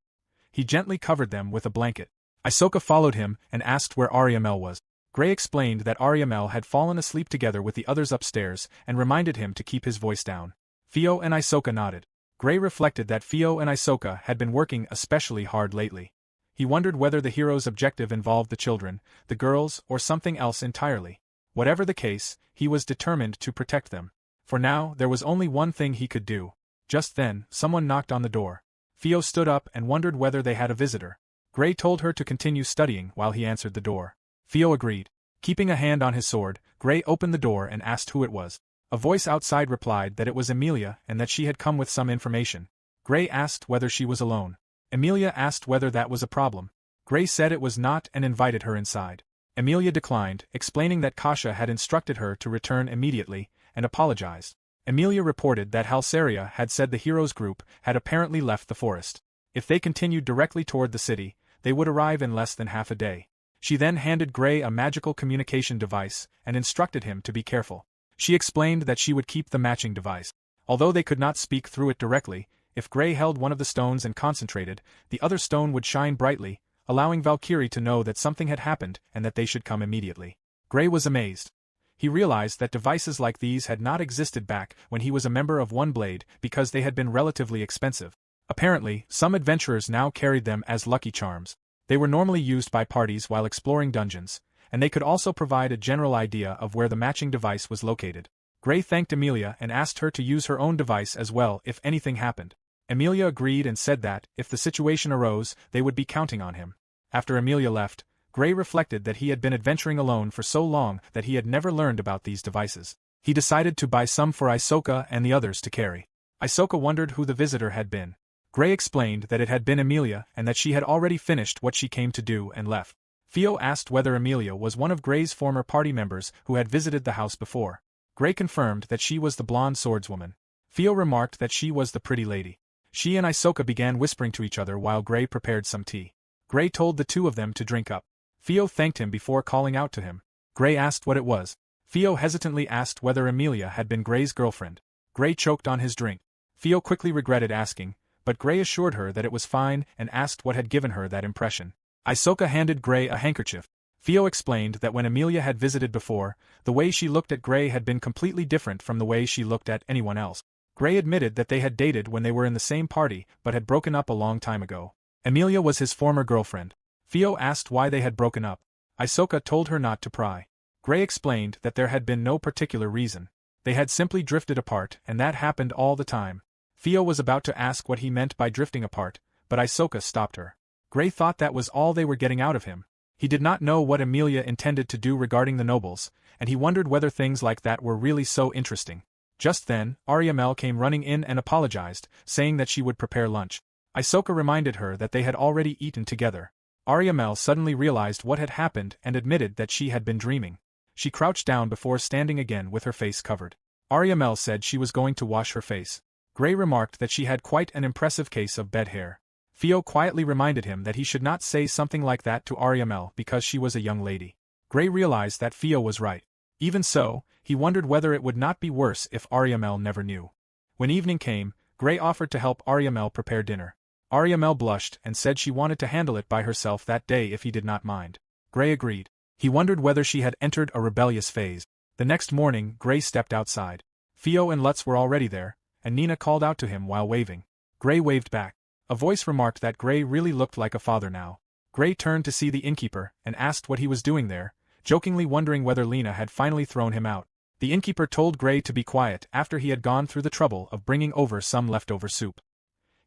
He gently covered them with a blanket. Isoka followed him and asked where Ariamel was. Gray explained that Ariamel had fallen asleep together with the others upstairs and reminded him to keep his voice down. Fio and Isoka nodded. Gray reflected that Fio and Isoka had been working especially hard lately. He wondered whether the hero's objective involved the children, the girls, or something else entirely. Whatever the case, he was determined to protect them. For now, there was only one thing he could do. Just then, someone knocked on the door. Fio stood up and wondered whether they had a visitor. Gray told her to continue studying while he answered the door. Fio agreed. Keeping a hand on his sword, Gray opened the door and asked who it was. A voice outside replied that it was Emilia and that she had come with some information. Gray asked whether she was alone. Emilia asked whether that was a problem. Gray said it was not and invited her inside. Emilia declined, explaining that Kasha had instructed her to return immediately, and apologized. Emilia reported that Halseria had said the hero's group had apparently left the forest. If they continued directly toward the city, they would arrive in less than half a day. She then handed Gray a magical communication device and instructed him to be careful. She explained that she would keep the matching device. Although they could not speak through it directly, if Gray held one of the stones and concentrated, the other stone would shine brightly, allowing Valkyrie to know that something had happened and that they should come immediately. Gray was amazed. He realized that devices like these had not existed back when he was a member of One Blade because they had been relatively expensive. Apparently, some adventurers now carried them as lucky charms. They were normally used by parties while exploring dungeons, and they could also provide a general idea of where the matching device was located. Gray thanked Emilia and asked her to use her own device as well if anything happened. Emilia agreed and said that, if the situation arose, they would be counting on him. After Emilia left, Gray reflected that he had been adventuring alone for so long that he had never learned about these devices. He decided to buy some for Isoka and the others to carry. Isoka wondered who the visitor had been. Gray explained that it had been Emilia and that she had already finished what she came to do and left. Fio asked whether Emilia was one of Gray's former party members who had visited the house before. Gray confirmed that she was the blonde swordswoman. Theo remarked that she was the pretty lady. She and Isoka began whispering to each other while Gray prepared some tea. Gray told the two of them to drink up. Theo thanked him before calling out to him. Gray asked what it was. Theo hesitantly asked whether Amelia had been Gray's girlfriend. Gray choked on his drink. Theo quickly regretted asking, but Gray assured her that it was fine and asked what had given her that impression. Isoka handed Gray a handkerchief. Theo explained that when Amelia had visited before, the way she looked at Gray had been completely different from the way she looked at anyone else. Gray admitted that they had dated when they were in the same party but had broken up a long time ago. Amelia was his former girlfriend. Theo asked why they had broken up. Isoka told her not to pry. Gray explained that there had been no particular reason. They had simply drifted apart and that happened all the time. Theo was about to ask what he meant by drifting apart, but Isoka stopped her. Gray thought that was all they were getting out of him. He did not know what Amelia intended to do regarding the nobles, and he wondered whether things like that were really so interesting. Just then, Ariamel came running in and apologized, saying that she would prepare lunch. Isoka reminded her that they had already eaten together. Ariamel suddenly realized what had happened and admitted that she had been dreaming. She crouched down before standing again with her face covered. Ariamel said she was going to wash her face. Gray remarked that she had quite an impressive case of bed hair. Theo quietly reminded him that he should not say something like that to Ariamel because she was a young lady. Gray realized that Theo was right. Even so, he wondered whether it would not be worse if Ariamel never knew. When evening came, Gray offered to help Ariamel prepare dinner. Ariamel blushed and said she wanted to handle it by herself that day if he did not mind. Gray agreed. He wondered whether she had entered a rebellious phase. The next morning, Gray stepped outside. Theo and Lutz were already there, and Nina called out to him while waving. Gray waved back. A voice remarked that Gray really looked like a father now. Gray turned to see the innkeeper and asked what he was doing there, jokingly wondering whether Lena had finally thrown him out. The innkeeper told Gray to be quiet after he had gone through the trouble of bringing over some leftover soup.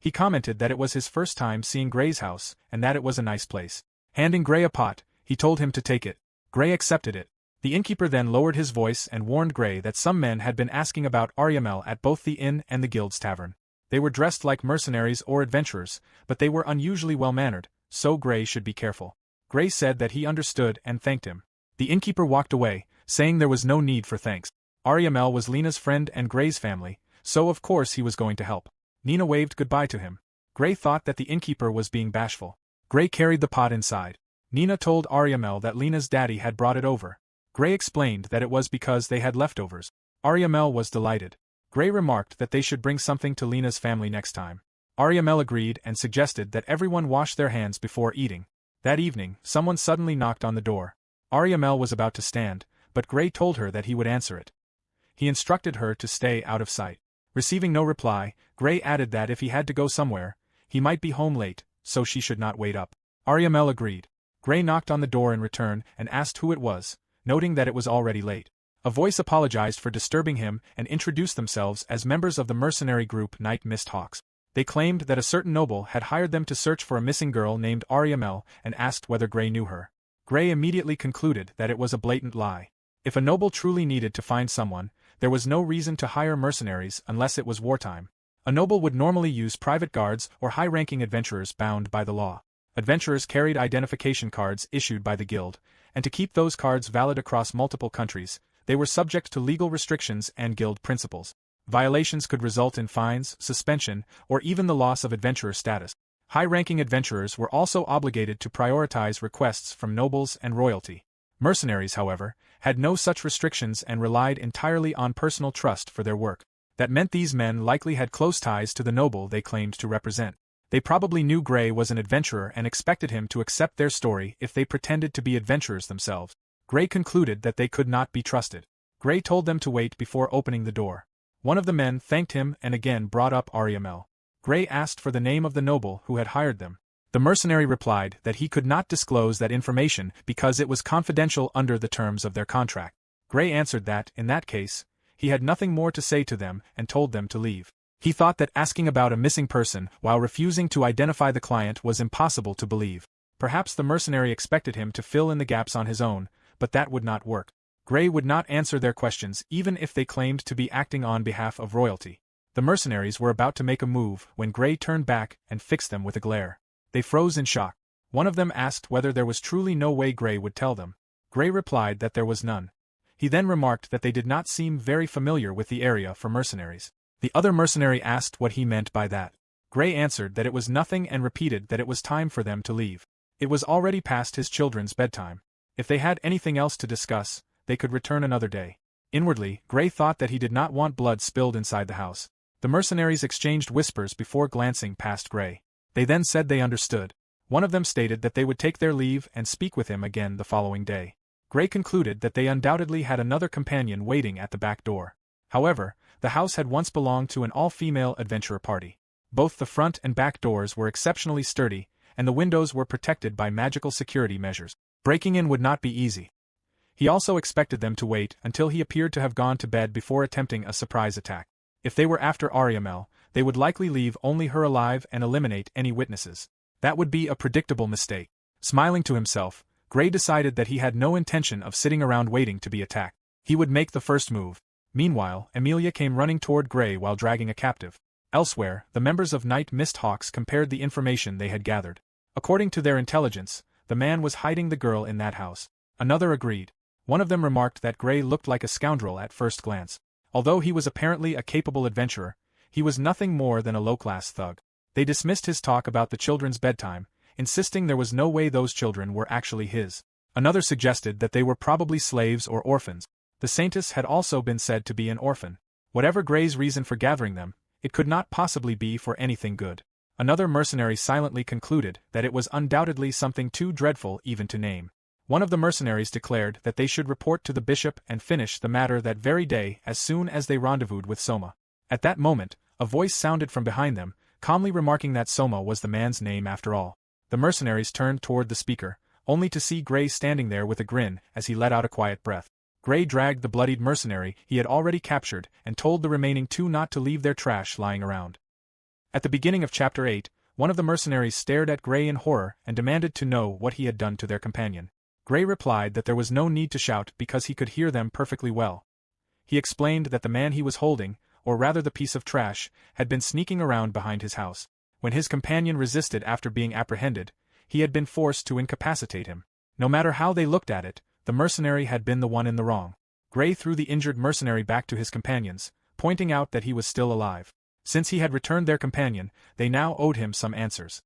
He commented that it was his first time seeing Gray's house and that it was a nice place. Handing Gray a pot, he told him to take it. Gray accepted it. The innkeeper then lowered his voice and warned Gray that some men had been asking about Ariamel at both the inn and the guild's tavern. They were dressed like mercenaries or adventurers, but they were unusually well-mannered, so Gray should be careful. Gray said that he understood and thanked him. The innkeeper walked away, saying there was no need for thanks. Ariamel was Lena's friend and Gray's family, so of course he was going to help. Nina waved goodbye to him. Gray thought that the innkeeper was being bashful. Gray carried the pot inside. Nina told Ariamel that Lena's daddy had brought it over. Gray explained that it was because they had leftovers. Ariamel was delighted. Gray remarked that they should bring something to Lena's family next time. Ariamel agreed and suggested that everyone wash their hands before eating. That evening, someone suddenly knocked on the door. Ariamel was about to stand, but Gray told her that he would answer it. He instructed her to stay out of sight. Receiving no reply, Gray added that if he had to go somewhere, he might be home late, so she should not wait up. Ariamel agreed. Gray knocked on the door in return and asked who it was, noting that it was already late. A voice apologized for disturbing him and introduced themselves as members of the mercenary group Night Mist Hawks. They claimed that a certain noble had hired them to search for a missing girl named Ariamel and asked whether Gray knew her. Gray immediately concluded that it was a blatant lie. If a noble truly needed to find someone, there was no reason to hire mercenaries unless it was wartime. A noble would normally use private guards or high-ranking adventurers bound by the law. Adventurers carried identification cards issued by the guild, and to keep those cards valid across multiple countries, they were subject to legal restrictions and guild principles. Violations could result in fines, suspension, or even the loss of adventurer status. High-ranking adventurers were also obligated to prioritize requests from nobles and royalty. Mercenaries, however, had no such restrictions and relied entirely on personal trust for their work. That meant these men likely had close ties to the noble they claimed to represent. They probably knew Gray was an adventurer and expected him to accept their story if they pretended to be adventurers themselves. Gray concluded that they could not be trusted. Gray told them to wait before opening the door. One of the men thanked him and again brought up Ariamel. Gray asked for the name of the noble who had hired them. The mercenary replied that he could not disclose that information because it was confidential under the terms of their contract. Gray answered that, in that case, he had nothing more to say to them and told them to leave. He thought that asking about a missing person while refusing to identify the client was impossible to believe. Perhaps the mercenary expected him to fill in the gaps on his own, but that would not work. Gray would not answer their questions even if they claimed to be acting on behalf of royalty. The mercenaries were about to make a move when Gray turned back and fixed them with a glare. They froze in shock. One of them asked whether there was truly no way Gray would tell them. Gray replied that there was none. He then remarked that they did not seem very familiar with the area for mercenaries. The other mercenary asked what he meant by that. Gray answered that it was nothing and repeated that it was time for them to leave. It was already past his children's bedtime. If they had anything else to discuss, they could return another day. Inwardly, Gray thought that he did not want blood spilled inside the house. The mercenaries exchanged whispers before glancing past Gray. They then said they understood. One of them stated that they would take their leave and speak with him again the following day. Gray concluded that they undoubtedly had another companion waiting at the back door. However, the house had once belonged to an all-female adventurer party. Both the front and back doors were exceptionally sturdy, and the windows were protected by magical security measures. Breaking in would not be easy. He also expected them to wait until he appeared to have gone to bed before attempting a surprise attack. If they were after Ariamel, they would likely leave only her alive and eliminate any witnesses. That would be a predictable mistake. Smiling to himself, Gray decided that he had no intention of sitting around waiting to be attacked. He would make the first move. Meanwhile, Amelia came running toward Gray while dragging a captive. Elsewhere, the members of Night Mist Hawks compared the information they had gathered. According to their intelligence, the man was hiding the girl in that house. Another agreed. One of them remarked that Gray looked like a scoundrel at first glance. Although he was apparently a capable adventurer, he was nothing more than a low-class thug. They dismissed his talk about the children's bedtime, insisting there was no way those children were actually his. Another suggested that they were probably slaves or orphans. The Saintess had also been said to be an orphan. Whatever Gray's reason for gathering them, it could not possibly be for anything good. Another mercenary silently concluded that it was undoubtedly something too dreadful even to name. One of the mercenaries declared that they should report to the bishop and finish the matter that very day as soon as they rendezvoused with Soma. At that moment, a voice sounded from behind them, calmly remarking that Soma was the man's name after all. The mercenaries turned toward the speaker, only to see Gray standing there with a grin as he let out a quiet breath. Gray dragged the bloodied mercenary he had already captured and told the remaining two not to leave their trash lying around. At the beginning of Chapter 8, one of the mercenaries stared at Gray in horror and demanded to know what he had done to their companion. Gray replied that there was no need to shout because he could hear them perfectly well. He explained that the man he was holding, or rather the piece of trash, had been sneaking around behind his house. When his companion resisted after being apprehended, he had been forced to incapacitate him. No matter how they looked at it, the mercenary had been the one in the wrong. Gray threw the injured mercenary back to his companions, pointing out that he was still alive. Since he had returned their companion, they now owed him some answers.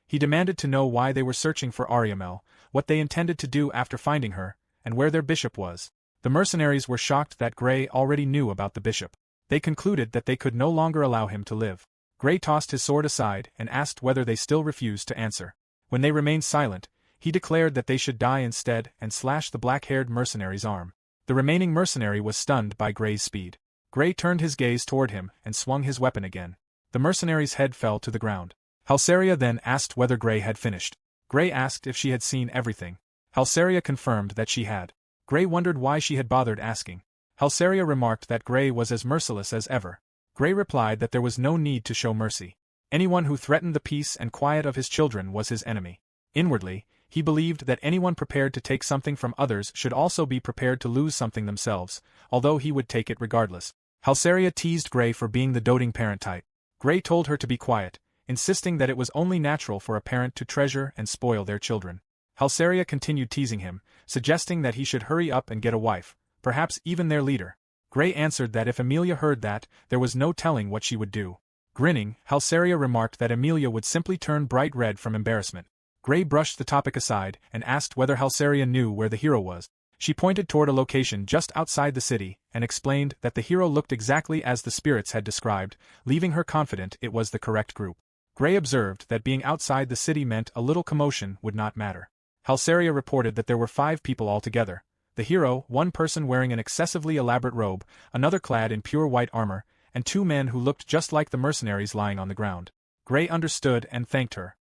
He demanded to know why they were searching for Ariamel, what they intended to do after finding her, and where their bishop was. The mercenaries were shocked that Gray already knew about the bishop. They concluded that they could no longer allow him to live. Gray tossed his sword aside and asked whether they still refused to answer. When they remained silent, he declared that they should die instead and slashed the black-haired mercenary's arm. The remaining mercenary was stunned by Gray's speed. Gray turned his gaze toward him and swung his weapon again. The mercenary's head fell to the ground. Halsaria then asked whether Gray had finished. Gray asked if she had seen everything. Halsaria confirmed that she had. Gray wondered why she had bothered asking. Halsaria remarked that Gray was as merciless as ever. Gray replied that there was no need to show mercy. Anyone who threatened the peace and quiet of his children was his enemy. Inwardly, he believed that anyone prepared to take something from others should also be prepared to lose something themselves, although he would take it regardless. Halsaria teased Gray for being the doting parent type. Gray told her to be quiet, insisting that it was only natural for a parent to treasure and spoil their children. Halsaria continued teasing him, suggesting that he should hurry up and get a wife, perhaps even their leader. Gray answered that if Amelia heard that, there was no telling what she would do. Grinning, Halsaria remarked that Amelia would simply turn bright red from embarrassment. Gray brushed the topic aside and asked whether Halsaria knew where the hero was. She pointed toward a location just outside the city and explained that the hero looked exactly as the spirits had described, leaving her confident it was the correct group. Gray observed that being outside the city meant a little commotion would not matter. Halsaria reported that there were 5 people altogether. The hero, one person wearing an excessively elaborate robe, another clad in pure white armor, and 2 men who looked just like the mercenaries lying on the ground. Gray understood and thanked her.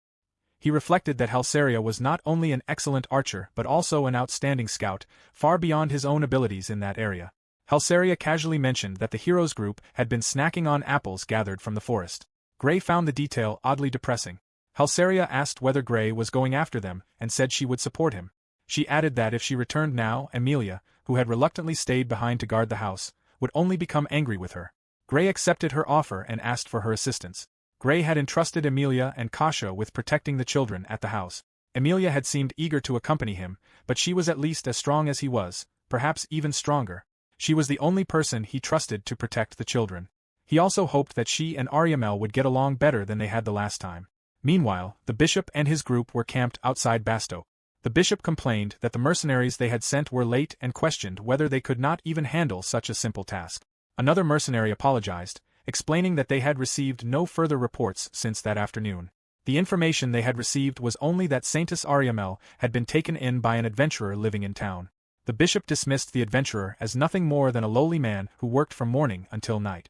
He reflected that Halsaria was not only an excellent archer but also an outstanding scout, far beyond his own abilities in that area. Halsaria casually mentioned that the hero's group had been snacking on apples gathered from the forest. Gray found the detail oddly depressing. Halsaria asked whether Gray was going after them and said she would support him. She added that if she returned now, Amelia, who had reluctantly stayed behind to guard the house, would only become angry with her. Gray accepted her offer and asked for her assistance. Gray had entrusted Amelia and Kasha with protecting the children at the house. Amelia had seemed eager to accompany him, but she was at least as strong as he was, perhaps even stronger. She was the only person he trusted to protect the children. He also hoped that she and Ariamel would get along better than they had the last time. Meanwhile, the bishop and his group were camped outside Basto. The bishop complained that the mercenaries they had sent were late and questioned whether they could not even handle such a simple task. Another mercenary apologized, explaining that they had received no further reports since that afternoon. The information they had received was only that Saintess Ariamel had been taken in by an adventurer living in town. The bishop dismissed the adventurer as nothing more than a lowly man who worked from morning until night.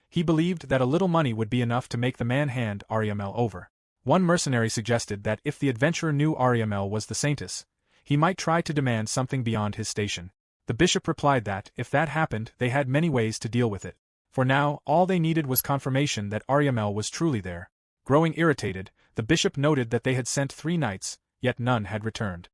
He believed that a little money would be enough to make the man hand Ariamel over. One mercenary suggested that if the adventurer knew Ariamel was the saintess, he might try to demand something beyond his station. The bishop replied that, if that happened, they had many ways to deal with it. For now, all they needed was confirmation that Ariamel was truly there. Growing irritated, the bishop noted that they had sent 3 knights, yet none had returned.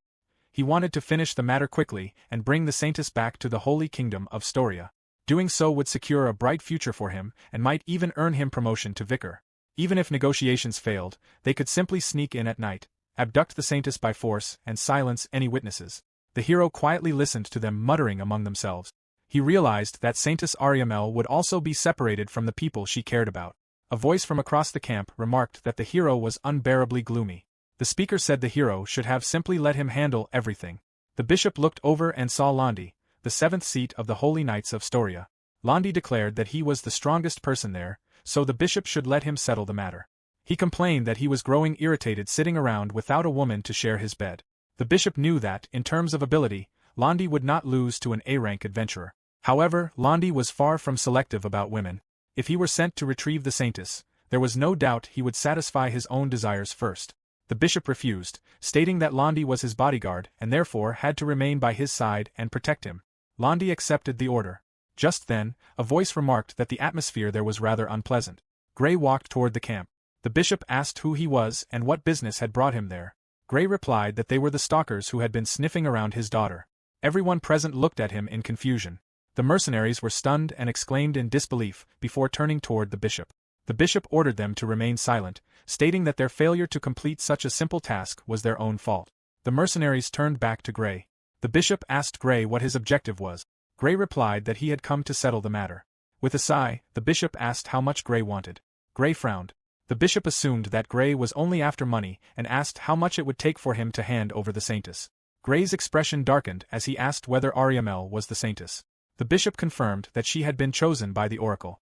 He wanted to finish the matter quickly and bring the saintess back to the Holy Kingdom of Storia. Doing so would secure a bright future for him and might even earn him promotion to vicar. Even if negotiations failed, they could simply sneak in at night, abduct the saintess by force, and silence any witnesses. The hero quietly listened to them muttering among themselves. He realized that Saintess Ariamel would also be separated from the people she cared about. A voice from across the camp remarked that the hero was unbearably gloomy. The speaker said the hero should have simply let him handle everything. The bishop looked over and saw Landi, the 7th seat of the Holy Knights of Storia. Landi declared that he was the strongest person there, so the bishop should let him settle the matter. He complained that he was growing irritated sitting around without a woman to share his bed. The bishop knew that, in terms of ability, Landi would not lose to an A-rank adventurer. However, Landi was far from selective about women. If he were sent to retrieve the saintess, there was no doubt he would satisfy his own desires first. The bishop refused, stating that Landi was his bodyguard and therefore had to remain by his side and protect him. Landi accepted the order. Just then, a voice remarked that the atmosphere there was rather unpleasant. Gray walked toward the camp. The bishop asked who he was and what business had brought him there. Gray replied that they were the stalkers who had been sniffing around his daughter. Everyone present looked at him in confusion. The mercenaries were stunned and exclaimed in disbelief before turning toward the bishop. The bishop ordered them to remain silent, stating that their failure to complete such a simple task was their own fault. The mercenaries turned back to Gray. The bishop asked Gray what his objective was. Gray replied that he had come to settle the matter. With a sigh, the bishop asked how much Gray wanted. Gray frowned. The bishop assumed that Gray was only after money and asked how much it would take for him to hand over the saintess. Gray's expression darkened as he asked whether Ariamel was the saintess. The bishop confirmed that she had been chosen by the oracle.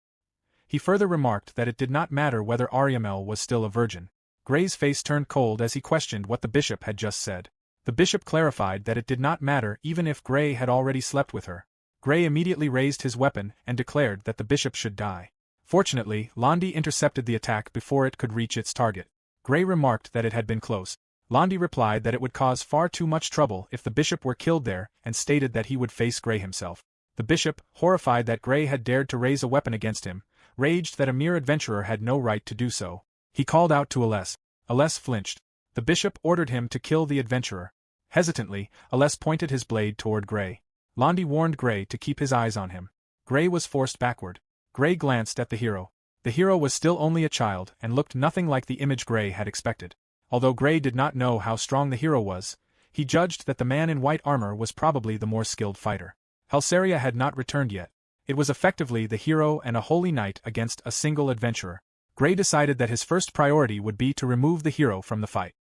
He further remarked that it did not matter whether Ariamel was still a virgin. Gray's face turned cold as he questioned what the bishop had just said. The bishop clarified that it did not matter even if Gray had already slept with her. Gray immediately raised his weapon and declared that the bishop should die. Fortunately, Landi intercepted the attack before it could reach its target. Gray remarked that it had been close. Landi replied that it would cause far too much trouble if the bishop were killed there and stated that he would face Gray himself. The bishop, horrified that Gray had dared to raise a weapon against him, raged that a mere adventurer had no right to do so. He called out to Aless. Aless flinched. The bishop ordered him to kill the adventurer. Hesitantly, Aless pointed his blade toward Gray. Landi warned Gray to keep his eyes on him. Gray was forced backward. Gray glanced at the hero. The hero was still only a child and looked nothing like the image Gray had expected. Although Gray did not know how strong the hero was, he judged that the man in white armor was probably the more skilled fighter. Halseria had not returned yet. It was effectively the hero and a holy knight against a single adventurer. Gray decided that his first priority would be to remove the hero from the fight.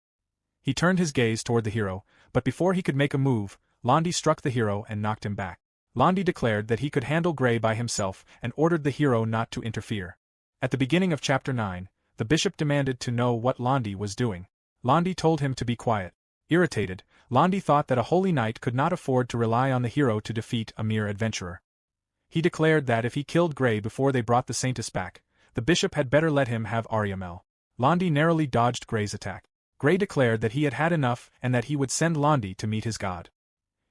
He turned his gaze toward the hero, but before he could make a move, Landi struck the hero and knocked him back. Landi declared that he could handle Gray by himself and ordered the hero not to interfere. At the beginning of Chapter 9, the bishop demanded to know what Landi was doing. Landi told him to be quiet. Irritated, Landi thought that a holy knight could not afford to rely on the hero to defeat a mere adventurer. He declared that if he killed Gray before they brought the saintess back, the bishop had better let him have Ariamel. Landi narrowly dodged Gray's attack. Gray declared that he had had enough and that he would send Landi to meet his god.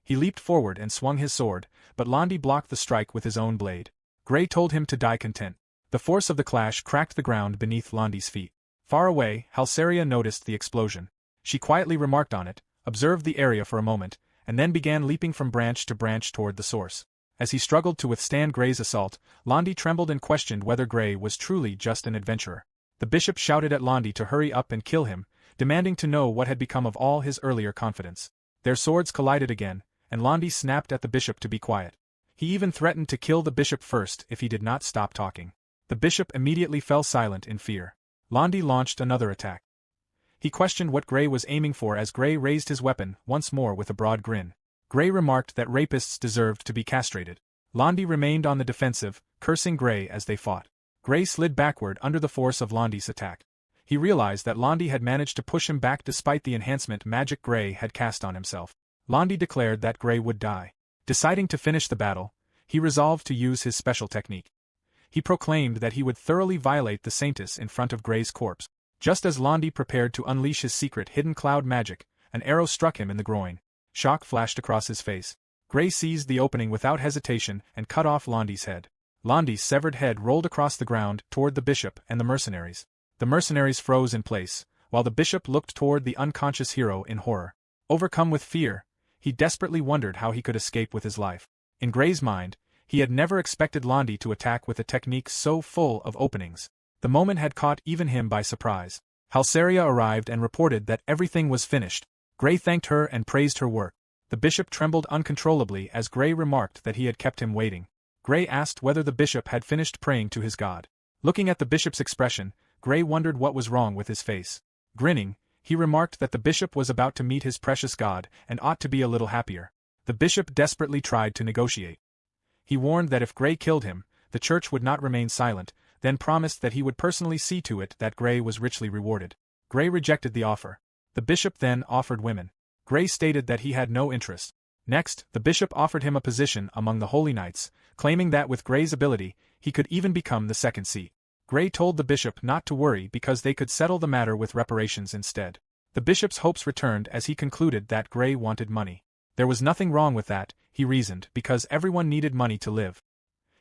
He leaped forward and swung his sword, but Landi blocked the strike with his own blade. Gray told him to die content. The force of the clash cracked the ground beneath Landi's feet. Far away, Halseria noticed the explosion. She quietly remarked on it, observed the area for a moment, and then began leaping from branch to branch toward the source. As he struggled to withstand Gray's assault, Landi trembled and questioned whether Gray was truly just an adventurer. The bishop shouted at Landi to hurry up and kill him, demanding to know what had become of all his earlier confidence. Their swords collided again, and Landi snapped at the bishop to be quiet. He even threatened to kill the bishop first if he did not stop talking. The bishop immediately fell silent in fear. Londi launched another attack. He questioned what Gray was aiming for as Gray raised his weapon once more with a broad grin. Gray remarked that rapists deserved to be castrated. Londi remained on the defensive, cursing Gray as they fought. Gray slid backward under the force of Londi's attack. He realized that Londi had managed to push him back despite the enhancement magic Gray had cast on himself. Londi declared that Gray would die. Deciding to finish the battle, he resolved to use his special technique. He proclaimed that he would thoroughly violate the Saintess in front of Gray's corpse. Just as Londi prepared to unleash his secret hidden cloud magic, an arrow struck him in the groin. Shock flashed across his face. Gray seized the opening without hesitation and cut off Londi's head. Londi's severed head rolled across the ground toward the bishop and the mercenaries. The mercenaries froze in place, while the bishop looked toward the unconscious hero in horror. Overcome with fear, he desperately wondered how he could escape with his life. In Gray's mind, he had never expected Londi to attack with a technique so full of openings. The moment had caught even him by surprise. Halseria arrived and reported that everything was finished. Gray thanked her and praised her work. The bishop trembled uncontrollably as Gray remarked that he had kept him waiting. Gray asked whether the bishop had finished praying to his god. Looking at the bishop's expression, Gray wondered what was wrong with his face. Grinning, he remarked that the bishop was about to meet his precious god and ought to be a little happier. The bishop desperately tried to negotiate. He warned that if Gray killed him, the church would not remain silent, then promised that he would personally see to it that Gray was richly rewarded. Gray rejected the offer. The bishop then offered women. Gray stated that he had no interest. Next, the bishop offered him a position among the Holy Knights, claiming that with Gray's ability, he could even become the second seat. Gray told the bishop not to worry because they could settle the matter with reparations instead. The bishop's hopes returned as he concluded that Gray wanted money. There was nothing wrong with that, he reasoned, because everyone needed money to live.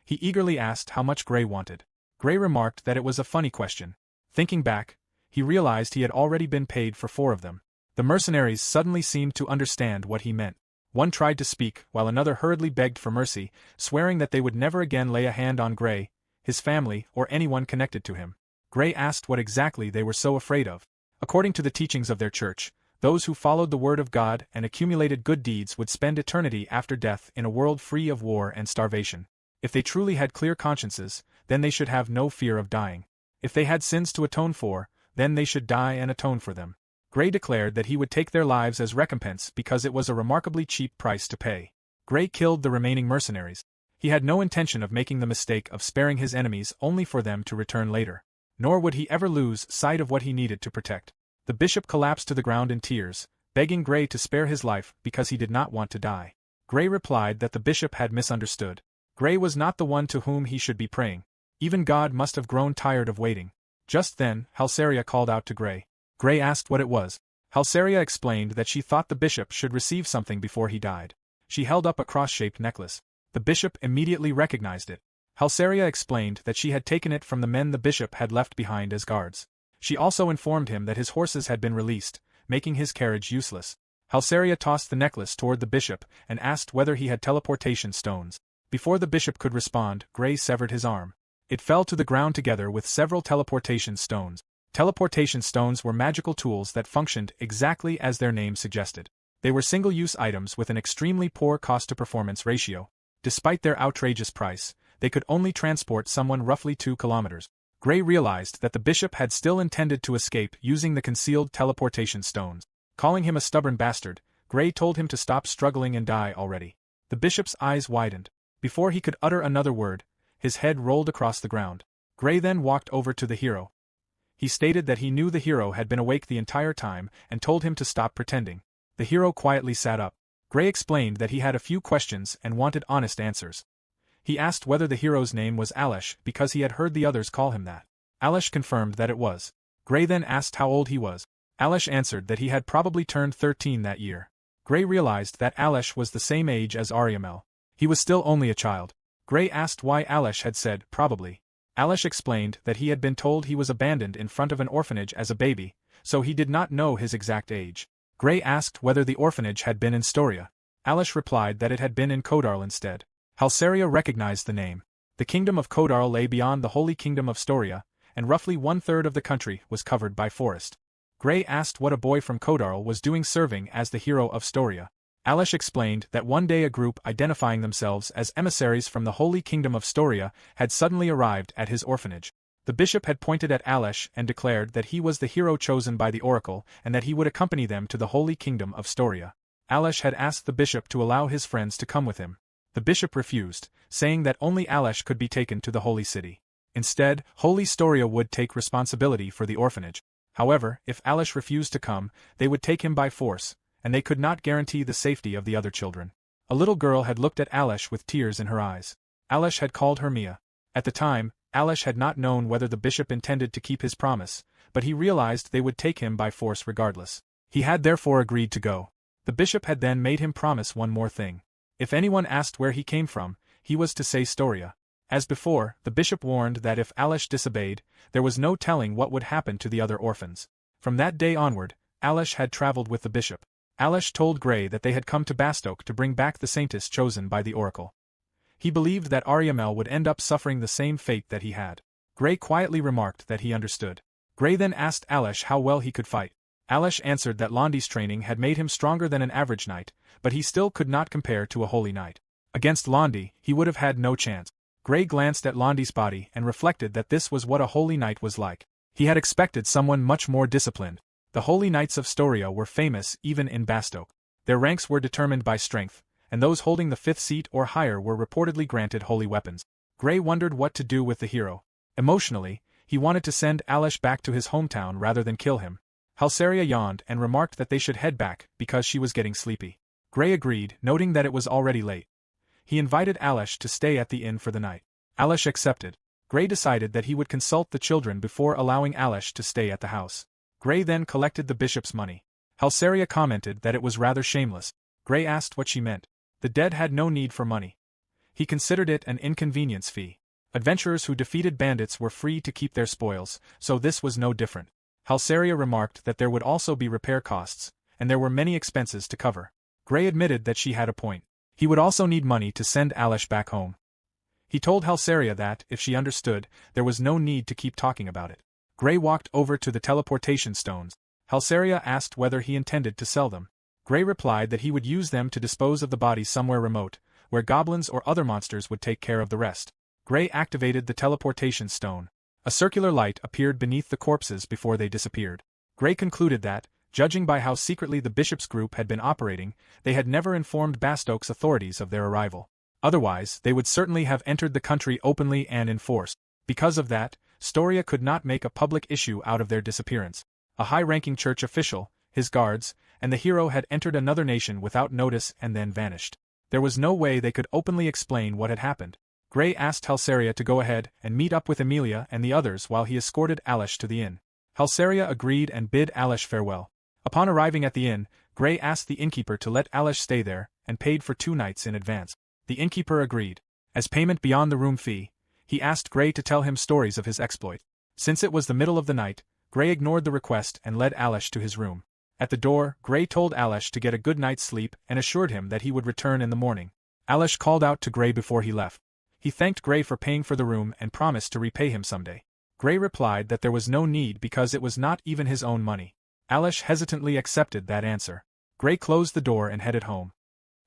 He eagerly asked how much Gray wanted. Gray remarked that it was a funny question. Thinking back, he realized he had already been paid for 4 of them. The mercenaries suddenly seemed to understand what he meant. One tried to speak, while another hurriedly begged for mercy, swearing that they would never again lay a hand on Gray, his family, or anyone connected to him. Gray asked what exactly they were so afraid of. According to the teachings of their church, those who followed the word of God and accumulated good deeds would spend eternity after death in a world free of war and starvation. If they truly had clear consciences, then they should have no fear of dying. If they had sins to atone for, then they should die and atone for them. Gray declared that he would take their lives as recompense because it was a remarkably cheap price to pay. Gray killed the remaining mercenaries. He had no intention of making the mistake of sparing his enemies only for them to return later. Nor would he ever lose sight of what he needed to protect. The bishop collapsed to the ground in tears, begging Gray to spare his life because he did not want to die. Gray replied that the bishop had misunderstood. Gray was not the one to whom he should be praying. Even God must have grown tired of waiting. Just then, Halseria called out to Gray. Gray asked what it was. Halseria explained that she thought the bishop should receive something before he died. She held up a cross-shaped necklace. The bishop immediately recognized it. Halseria explained that she had taken it from the men the bishop had left behind as guards. She also informed him that his horses had been released, making his carriage useless. Halseria tossed the necklace toward the bishop and asked whether he had teleportation stones. Before the bishop could respond, Gray severed his arm. It fell to the ground together with several teleportation stones. Teleportation stones were magical tools that functioned exactly as their name suggested. They were single-use items with an extremely poor cost-to-performance ratio. Despite their outrageous price, they could only transport someone roughly 2 kilometers. Gray realized that the bishop had still intended to escape using the concealed teleportation stones. Calling him a stubborn bastard, Gray told him to stop struggling and die already. The bishop's eyes widened. Before he could utter another word, his head rolled across the ground. Gray then walked over to the hero. He stated that he knew the hero had been awake the entire time and told him to stop pretending. The hero quietly sat up. Gray explained that he had a few questions and wanted honest answers. He asked whether the hero's name was Alesh because he had heard the others call him that. Alesh confirmed that it was. Gray then asked how old he was. Alesh answered that he had probably turned 13 that year. Gray realized that Alesh was the same age as Ariamel. He was still only a child. Gray asked why Alesh had said, probably. Alesh explained that he had been told he was abandoned in front of an orphanage as a baby, so he did not know his exact age. Gray asked whether the orphanage had been in Storia. Alesh replied that it had been in Kodarl instead. Halseria recognized the name. The kingdom of Kodarl lay beyond the holy kingdom of Storia, and roughly 1/3 of the country was covered by forest. Gray asked what a boy from Kodarl was doing serving as the hero of Storia. Alish explained that one day a group identifying themselves as emissaries from the Holy Kingdom of Storia had suddenly arrived at his orphanage. The bishop had pointed at Alish and declared that he was the hero chosen by the oracle and that he would accompany them to the Holy Kingdom of Storia. Alish had asked the bishop to allow his friends to come with him. The bishop refused, saying that only Alish could be taken to the Holy City. Instead, Holy Storia would take responsibility for the orphanage. However, if Alish refused to come, they would take him by force, and they could not guarantee the safety of the other children. A little girl had looked at Alish with tears in her eyes. Alish had called her Mia. At the time, Alish had not known whether the bishop intended to keep his promise, but he realized they would take him by force regardless. He had therefore agreed to go. The bishop had then made him promise one more thing. If anyone asked where he came from, he was to say Storia. As before, the bishop warned that if Alish disobeyed, there was no telling what would happen to the other orphans. From that day onward, Alish had traveled with the bishop. Alish told Gray that they had come to Bastoke to bring back the saintess chosen by the oracle. He believed that Ariamel would end up suffering the same fate that he had. Gray quietly remarked that he understood. Gray then asked Alish how well he could fight. Alish answered that Londi's training had made him stronger than an average knight, but he still could not compare to a holy knight. Against Londi, he would have had no chance. Gray glanced at Londi's body and reflected that this was what a holy knight was like. He had expected someone much more disciplined. The Holy Knights of Storia were famous even in Bastoke. Their ranks were determined by strength, and those holding the 5th seat or higher were reportedly granted holy weapons. Gray wondered what to do with the hero. Emotionally, he wanted to send Alish back to his hometown rather than kill him. Halsaria yawned and remarked that they should head back because she was getting sleepy. Gray agreed, noting that it was already late. He invited Alish to stay at the inn for the night. Alish accepted. Gray decided that he would consult the children before allowing Alish to stay at the house. Gray then collected the bishop's money. Halsaria commented that it was rather shameless. Gray asked what she meant. The dead had no need for money. He considered it an inconvenience fee. Adventurers who defeated bandits were free to keep their spoils, so this was no different. Halsaria remarked that there would also be repair costs, and there were many expenses to cover. Gray admitted that she had a point. He would also need money to send Alish back home. He told Halsaria that, if she understood, there was no need to keep talking about it. Gray walked over to the teleportation stones. Halsaria asked whether he intended to sell them. Gray replied that he would use them to dispose of the bodies somewhere remote, where goblins or other monsters would take care of the rest. Gray activated the teleportation stone. A circular light appeared beneath the corpses before they disappeared. Gray concluded that, judging by how secretly the bishop's group had been operating, they had never informed Bastoke's authorities of their arrival. Otherwise, they would certainly have entered the country openly and in force. Because of that, Storia could not make a public issue out of their disappearance. A high-ranking church official, his guards, and the hero had entered another nation without notice and then vanished. There was no way they could openly explain what had happened. Gray asked Halsaria to go ahead and meet up with Emilia and the others while he escorted Alish to the inn. Halsaria agreed and bid Alish farewell. Upon arriving at the inn, Gray asked the innkeeper to let Alish stay there and paid for 2 nights in advance. The innkeeper agreed. As payment beyond the room fee, he asked Gray to tell him stories of his exploit. Since it was the middle of the night, Gray ignored the request and led Alish to his room. At the door, Gray told Alish to get a good night's sleep and assured him that he would return in the morning. Alish called out to Gray before he left. He thanked Gray for paying for the room and promised to repay him someday. Gray replied that there was no need because it was not even his own money. Alish hesitantly accepted that answer. Gray closed the door and headed home.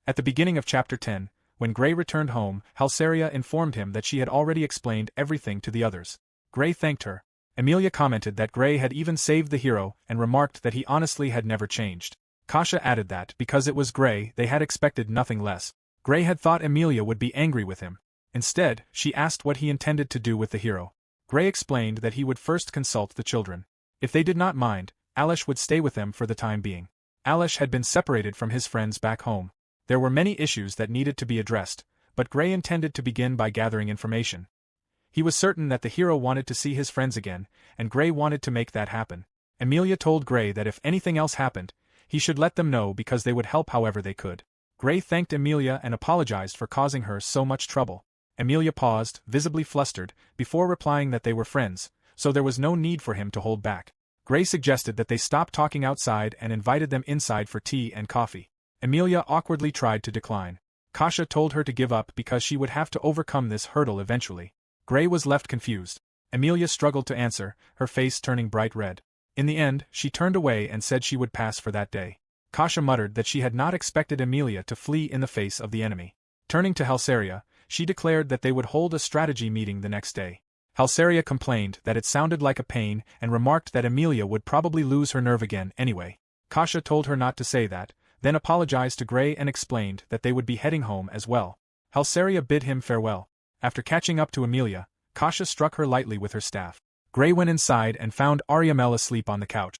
At the beginning of Chapter 10, when Gray returned home, Halsaria informed him that she had already explained everything to the others. Gray thanked her. Emilia commented that Gray had even saved the hero and remarked that he honestly had never changed. Kasha added that, because it was Gray, they had expected nothing less. Gray had thought Emilia would be angry with him. Instead, she asked what he intended to do with the hero. Gray explained that he would first consult the children. If they did not mind, Alish would stay with them for the time being. Alish had been separated from his friends back home. There were many issues that needed to be addressed, but Gray intended to begin by gathering information. He was certain that the hero wanted to see his friends again, and Gray wanted to make that happen. Emilia told Gray that if anything else happened, he should let them know because they would help however they could. Gray thanked Emilia and apologized for causing her so much trouble. Emilia paused, visibly flustered, before replying that they were friends, so there was no need for him to hold back. Gray suggested that they stop talking outside and invited them inside for tea and coffee. Emilia awkwardly tried to decline. Kasha told her to give up because she would have to overcome this hurdle eventually. Gray was left confused. Emilia struggled to answer, her face turning bright red. In the end, she turned away and said she would pass for that day. Kasha muttered that she had not expected Emilia to flee in the face of the enemy. Turning to Halsaria, she declared that they would hold a strategy meeting the next day. Halsaria complained that it sounded like a pain and remarked that Emilia would probably lose her nerve again anyway. Kasha told her not to say that, then apologized to Gray and explained that they would be heading home as well. Halsaria bid him farewell. After catching up to Emilia, Kasha struck her lightly with her staff. Gray went inside and found Ariamel asleep on the couch.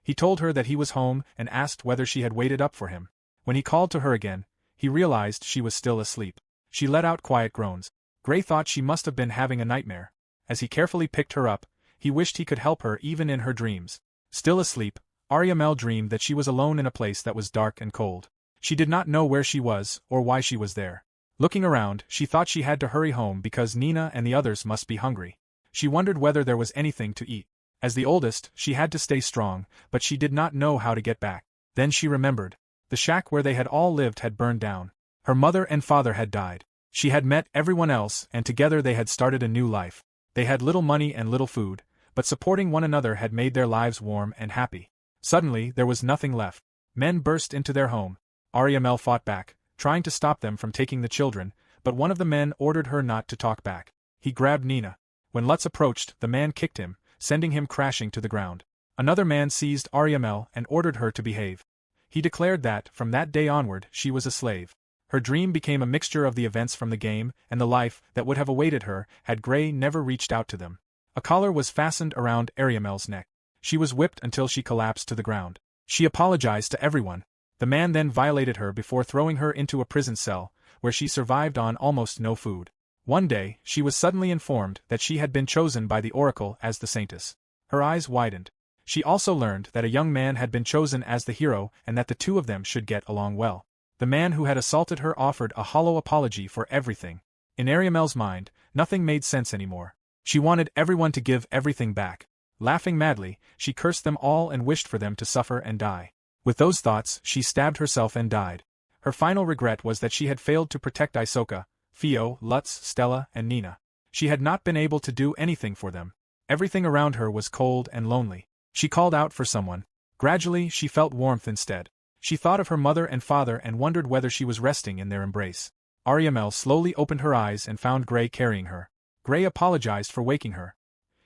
He told her that he was home and asked whether she had waited up for him. When he called to her again, he realized she was still asleep. She let out quiet groans. Gray thought she must have been having a nightmare. As he carefully picked her up, he wished he could help her even in her dreams. Still asleep, Ariamel dreamed that she was alone in a place that was dark and cold. She did not know where she was or why she was there. Looking around, she thought she had to hurry home because Nina and the others must be hungry. She wondered whether there was anything to eat. As the oldest, she had to stay strong, but she did not know how to get back. Then she remembered. The shack where they had all lived had burned down. Her mother and father had died. She had met everyone else and together they had started a new life. They had little money and little food, but supporting one another had made their lives warm and happy. Suddenly, there was nothing left. Men burst into their home. Ariamel fought back, trying to stop them from taking the children, but one of the men ordered her not to talk back. He grabbed Nina. When Lutz approached, the man kicked him, sending him crashing to the ground. Another man seized Ariamel and ordered her to behave. He declared that, from that day onward, she was a slave. Her dream became a mixture of the events from the game and the life that would have awaited her had Gray never reached out to them. A collar was fastened around Ariamel's neck. She was whipped until she collapsed to the ground. She apologized to everyone. The man then violated her before throwing her into a prison cell, where she survived on almost no food. One day, she was suddenly informed that she had been chosen by the Oracle as the Saintess. Her eyes widened. She also learned that a young man had been chosen as the hero and that the two of them should get along well. The man who had assaulted her offered a hollow apology for everything. In Ariamel's mind, nothing made sense anymore. She wanted everyone to give everything back. Laughing madly, she cursed them all and wished for them to suffer and die. With those thoughts, she stabbed herself and died. Her final regret was that she had failed to protect Isoka, Fio, Lutz, Stella, and Nina. She had not been able to do anything for them. Everything around her was cold and lonely. She called out for someone. Gradually, she felt warmth instead. She thought of her mother and father and wondered whether she was resting in their embrace. Ariamel slowly opened her eyes and found Gray carrying her. Gray apologized for waking her.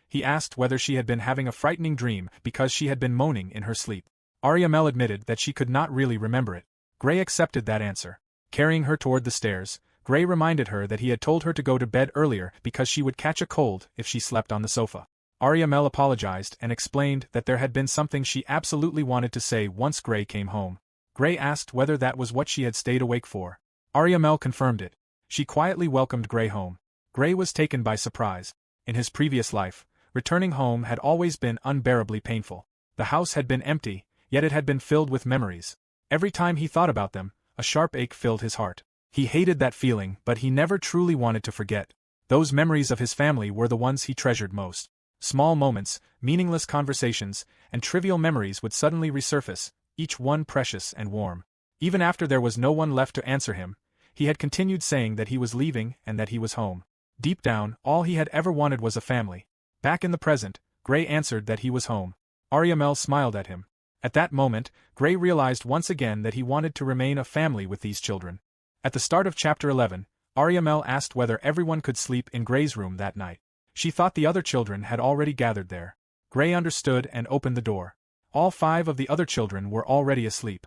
He asked whether she had been having a frightening dream because she had been moaning in her sleep. Ariamel admitted that she could not really remember it. Gray accepted that answer. Carrying her toward the stairs, Gray reminded her that he had told her to go to bed earlier because she would catch a cold if she slept on the sofa. Ariamel apologized and explained that there had been something she absolutely wanted to say once Gray came home. Gray asked whether that was what she had stayed awake for. Ariamel confirmed it. She quietly welcomed Gray home. Gray was taken by surprise. In his previous life, returning home had always been unbearably painful. The house had been empty, yet it had been filled with memories. Every time he thought about them, a sharp ache filled his heart. He hated that feeling, but he never truly wanted to forget. Those memories of his family were the ones he treasured most. Small moments, meaningless conversations, and trivial memories would suddenly resurface, each one precious and warm. Even after there was no one left to answer him, he had continued saying that he was leaving and that he was home. Deep down, all he had ever wanted was a family. Back in the present, Gray answered that he was home. Ariamel smiled at him. At that moment, Gray realized once again that he wanted to remain a family with these children. At the start of Chapter 11, Ariamel asked whether everyone could sleep in Gray's room that night. She thought the other children had already gathered there. Gray understood and opened the door. All 5 of the other children were already asleep.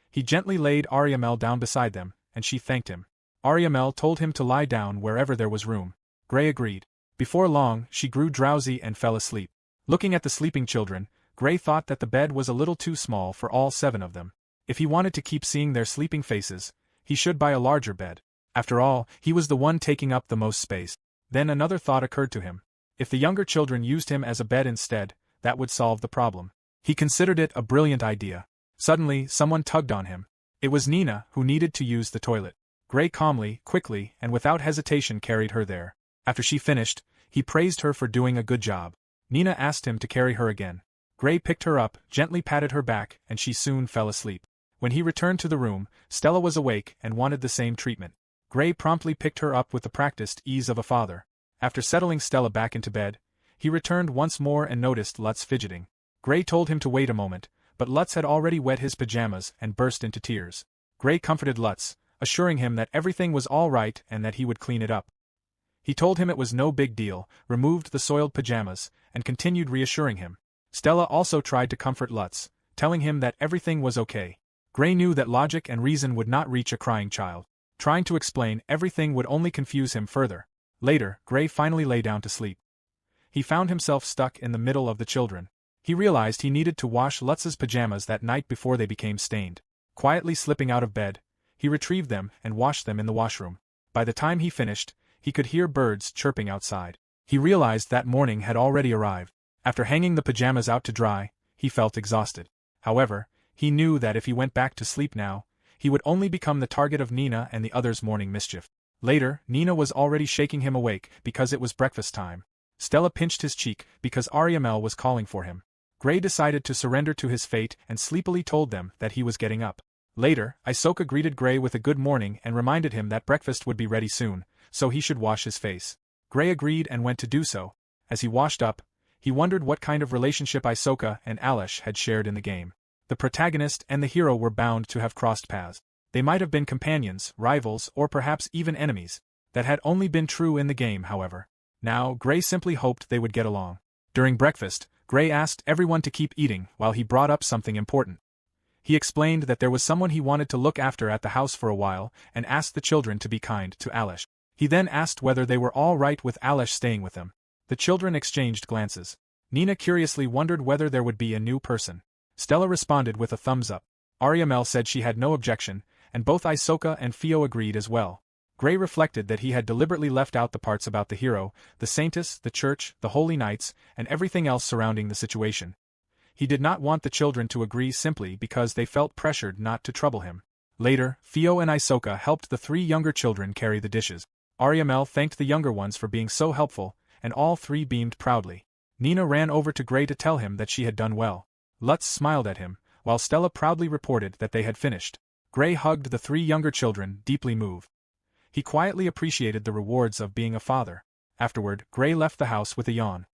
He gently laid Ariamel down beside them, and she thanked him. Ariamel told him to lie down wherever there was room. Gray agreed. Before long, she grew drowsy and fell asleep. Looking at the sleeping children, Gray thought that the bed was a little too small for all 7 of them. If he wanted to keep seeing their sleeping faces, he should buy a larger bed. After all, he was the one taking up the most space. Then another thought occurred to him. If the younger children used him as a bed instead, that would solve the problem. He considered it a brilliant idea. Suddenly, someone tugged on him. It was Nina, who needed to use the toilet. Gray calmly, quickly, and without hesitation carried her there. After she finished, he praised her for doing a good job. Nina asked him to carry her again. Gray picked her up, gently patted her back, and she soon fell asleep. When he returned to the room, Stella was awake and wanted the same treatment. Gray promptly picked her up with the practiced ease of a father. After settling Stella back into bed, he returned once more and noticed Lutz fidgeting. Gray told him to wait a moment, but Lutz had already wet his pajamas and burst into tears. Gray comforted Lutz, assuring him that everything was all right and that he would clean it up. He told him it was no big deal, removed the soiled pajamas, and continued reassuring him. Stella also tried to comfort Lutz, telling him that everything was okay. Gray knew that logic and reason would not reach a crying child. Trying to explain everything would only confuse him further. Later, Gray finally lay down to sleep. He found himself stuck in the middle of the children. He realized he needed to wash Lutz's pajamas that night before they became stained. Quietly slipping out of bed, he retrieved them and washed them in the washroom. By the time he finished, he could hear birds chirping outside. He realized that morning had already arrived. After hanging the pajamas out to dry, he felt exhausted. However, he knew that if he went back to sleep now, he would only become the target of Nina and the others' morning mischief. Later, Nina was already shaking him awake because it was breakfast time. Stella pinched his cheek because Ariamel was calling for him. Gray decided to surrender to his fate and sleepily told them that he was getting up. Later, Isoka greeted Gray with a good morning and reminded him that breakfast would be ready soon, so he should wash his face. Gray agreed and went to do so. As he washed up, he wondered what kind of relationship Isoka and Alish had shared in the game. The protagonist and the hero were bound to have crossed paths. They might have been companions, rivals, or perhaps even enemies. That had only been true in the game, however. Now, Gray simply hoped they would get along. During breakfast, Gray asked everyone to keep eating while he brought up something important. He explained that there was someone he wanted to look after at the house for a while and asked the children to be kind to Alish. He then asked whether they were all right with Alish staying with them. The children exchanged glances. Nina curiously wondered whether there would be a new person. Stella responded with a thumbs up. Ariamel said she had no objection, and both Isoka and Fio agreed as well. Gray reflected that he had deliberately left out the parts about the hero, the saintess, the church, the holy knights, and everything else surrounding the situation. He did not want the children to agree simply because they felt pressured not to trouble him. Later, Fio and Isoka helped the 3 younger children carry the dishes. Ariamel thanked the younger ones for being so helpful, and all 3 beamed proudly. Nina ran over to Gray to tell him that she had done well. Lutz smiled at him, while Stella proudly reported that they had finished. Gray hugged the 3 younger children, deeply moved. He quietly appreciated the rewards of being a father. Afterward, Gray left the house with a yawn.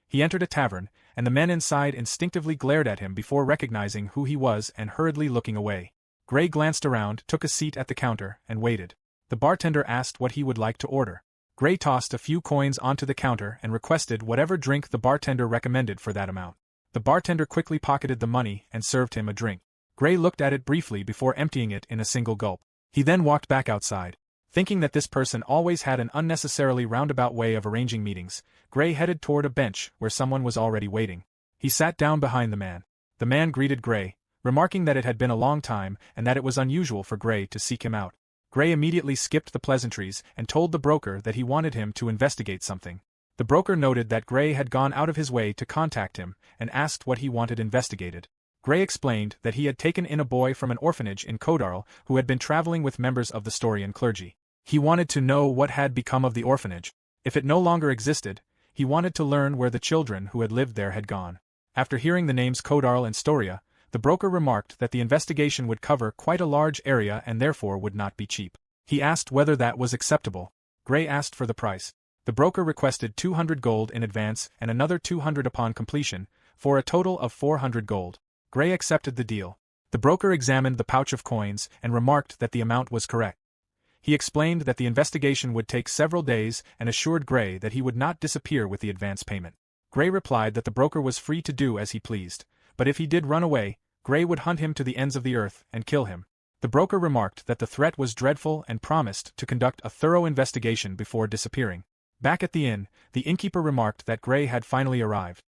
He entered a tavern, and the men inside instinctively glared at him before recognizing who he was and hurriedly looking away. Gray glanced around, took a seat at the counter, and waited. The bartender asked what he would like to order. Gray tossed a few coins onto the counter and requested whatever drink the bartender recommended for that amount. The bartender quickly pocketed the money and served him a drink. Gray looked at it briefly before emptying it in a single gulp. He then walked back outside. Thinking that this person always had an unnecessarily roundabout way of arranging meetings, Gray headed toward a bench where someone was already waiting. He sat down behind the man. The man greeted Gray, remarking that it had been a long time and that it was unusual for Gray to seek him out. Gray immediately skipped the pleasantries and told the broker that he wanted him to investigate something. The broker noted that Gray had gone out of his way to contact him and asked what he wanted investigated. Gray explained that he had taken in a boy from an orphanage in Kodarl who had been traveling with members of the Storian clergy. He wanted to know what had become of the orphanage. If it no longer existed, he wanted to learn where the children who had lived there had gone. After hearing the names Kodarl and Storia, the broker remarked that the investigation would cover quite a large area and therefore would not be cheap. He asked whether that was acceptable. Gray asked for the price. The broker requested 200 gold in advance and another 200 upon completion, for a total of 400 gold. Gray accepted the deal. The broker examined the pouch of coins and remarked that the amount was correct. He explained that the investigation would take several days and assured Gray that he would not disappear with the advance payment. Gray replied that the broker was free to do as he pleased, but if he did run away, Gray would hunt him to the ends of the earth and kill him. The broker remarked that the threat was dreadful and promised to conduct a thorough investigation before disappearing. Back at the inn, the innkeeper remarked that Gray had finally arrived.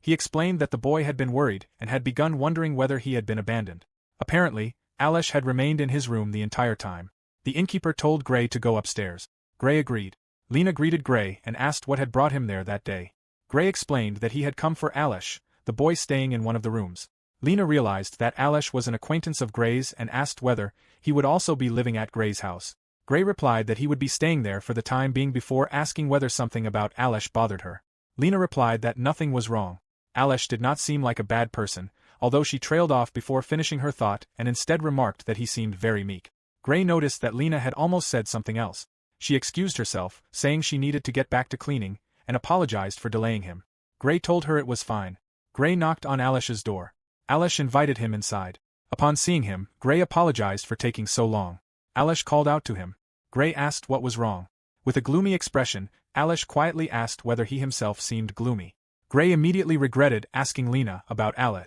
He explained that the boy had been worried and had begun wondering whether he had been abandoned. Apparently, Alish had remained in his room the entire time. The innkeeper told Gray to go upstairs. Gray agreed. Lena greeted Gray and asked what had brought him there that day. Gray explained that he had come for Alish, the boy staying in one of the rooms. Lena realized that Alish was an acquaintance of Gray's and asked whether he would also be living at Gray's house. Gray replied that he would be staying there for the time being before asking whether something about Alish bothered her. Lena replied that nothing was wrong. Alish did not seem like a bad person, although she trailed off before finishing her thought and instead remarked that he seemed very meek. Gray noticed that Lena had almost said something else. She excused herself, saying she needed to get back to cleaning, and apologized for delaying him. Gray told her it was fine. Gray knocked on Alish's door. Alesh invited him inside. Upon seeing him, Gray apologized for taking so long. Alesh called out to him. Gray asked what was wrong. With a gloomy expression, Alesh quietly asked whether he himself seemed gloomy. Gray immediately regretted asking Lena about Alesh.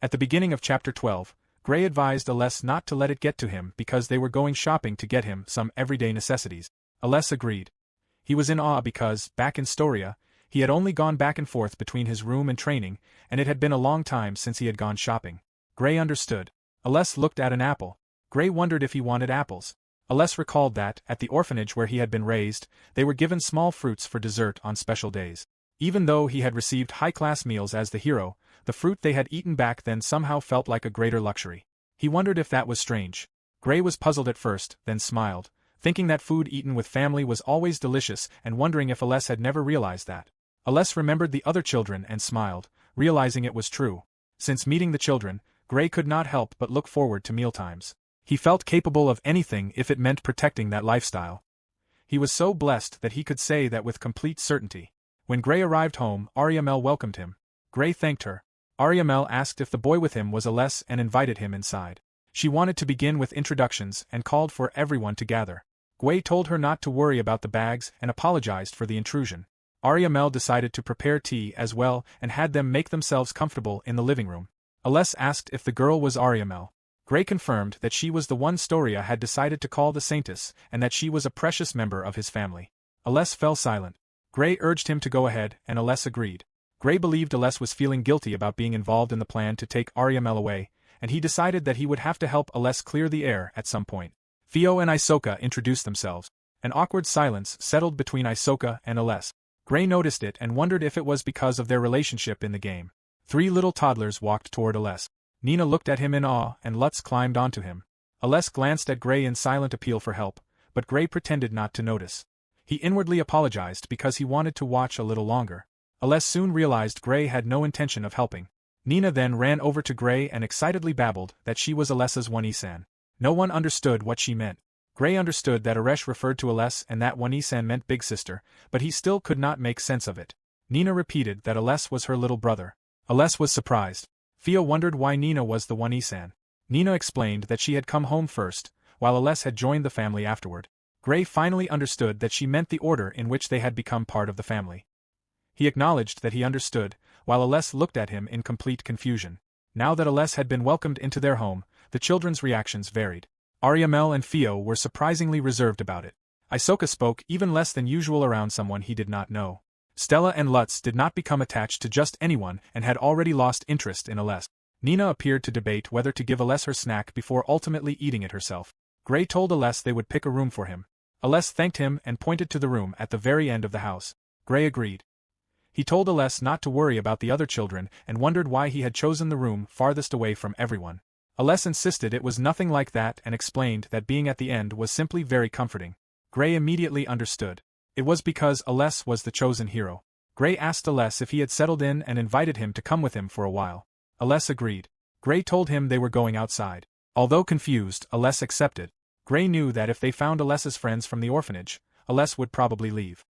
At the beginning of chapter 12, Gray advised Alesh not to let it get to him because they were going shopping to get him some everyday necessities. Alesh agreed. He was in awe because, back in Storia, he had only gone back and forth between his room and training, and it had been a long time since he had gone shopping. Gray understood. Alesh looked at an apple. Gray wondered if he wanted apples. Alesh recalled that, at the orphanage where he had been raised, they were given small fruits for dessert on special days. Even though he had received high-class meals as the hero, the fruit they had eaten back then somehow felt like a greater luxury. He wondered if that was strange. Gray was puzzled at first, then smiled, thinking that food eaten with family was always delicious and wondering if Alesh had never realized that. Alesh remembered the other children and smiled, realizing it was true. Since meeting the children, Gray could not help but look forward to mealtimes. He felt capable of anything if it meant protecting that lifestyle. He was so blessed that he could say that with complete certainty. When Gray arrived home, Ariamel welcomed him. Gray thanked her. Ariamel asked if the boy with him was Alesh and invited him inside. She wanted to begin with introductions and called for everyone to gather. Gray told her not to worry about the bags and apologized for the intrusion. Ariamel decided to prepare tea as well and had them make themselves comfortable in the living room. Alesh asked if the girl was Ariamel. Gray confirmed that she was the one Storia had decided to call the Saintess and that she was a precious member of his family. Alesh fell silent. Gray urged him to go ahead and Alesh agreed. Gray believed Alesh was feeling guilty about being involved in the plan to take Ariamel away, and he decided that he would have to help Alesh clear the air at some point. Theo and Isoka introduced themselves. An awkward silence settled between Isoka and Alesh. Gray noticed it and wondered if it was because of their relationship in the game. 3 little toddlers walked toward Alesh. Nina looked at him in awe and Lutz climbed onto him. Alesh glanced at Gray in silent appeal for help, but Gray pretended not to notice. He inwardly apologized because he wanted to watch a little longer. Alesh soon realized Gray had no intention of helping. Nina then ran over to Gray and excitedly babbled that she was Alesh's One-Isan. No one understood what she meant. Gray understood that Aresh referred to Alesh and that One-Isan meant big sister, but he still could not make sense of it. Nina repeated that Alesh was her little brother. Alesh was surprised. Theo wondered why Nina was the One-Isan. Nina explained that she had come home first, while Alesh had joined the family afterward. Gray finally understood that she meant the order in which they had become part of the family. He acknowledged that he understood, while Alesh looked at him in complete confusion. Now that Alesh had been welcomed into their home, the children's reactions varied. Ariamel and Theo were surprisingly reserved about it. Isoka spoke even less than usual around someone he did not know. Stella and Lutz did not become attached to just anyone and had already lost interest in Alesh. Nina appeared to debate whether to give Alesh her snack before ultimately eating it herself. Gray told Alesh they would pick a room for him. Alesh thanked him and pointed to the room at the very end of the house. Gray agreed. He told Alesh not to worry about the other children and wondered why he had chosen the room farthest away from everyone. Alesh insisted it was nothing like that and explained that being at the end was simply very comforting. Gray immediately understood. It was because Alesh was the chosen hero. Gray asked Alesh if he had settled in and invited him to come with him for a while. Alesh agreed. Gray told him they were going outside. Although confused, Alesh accepted. Gray knew that if they found Alesh's friends from the orphanage, Alesh would probably leave.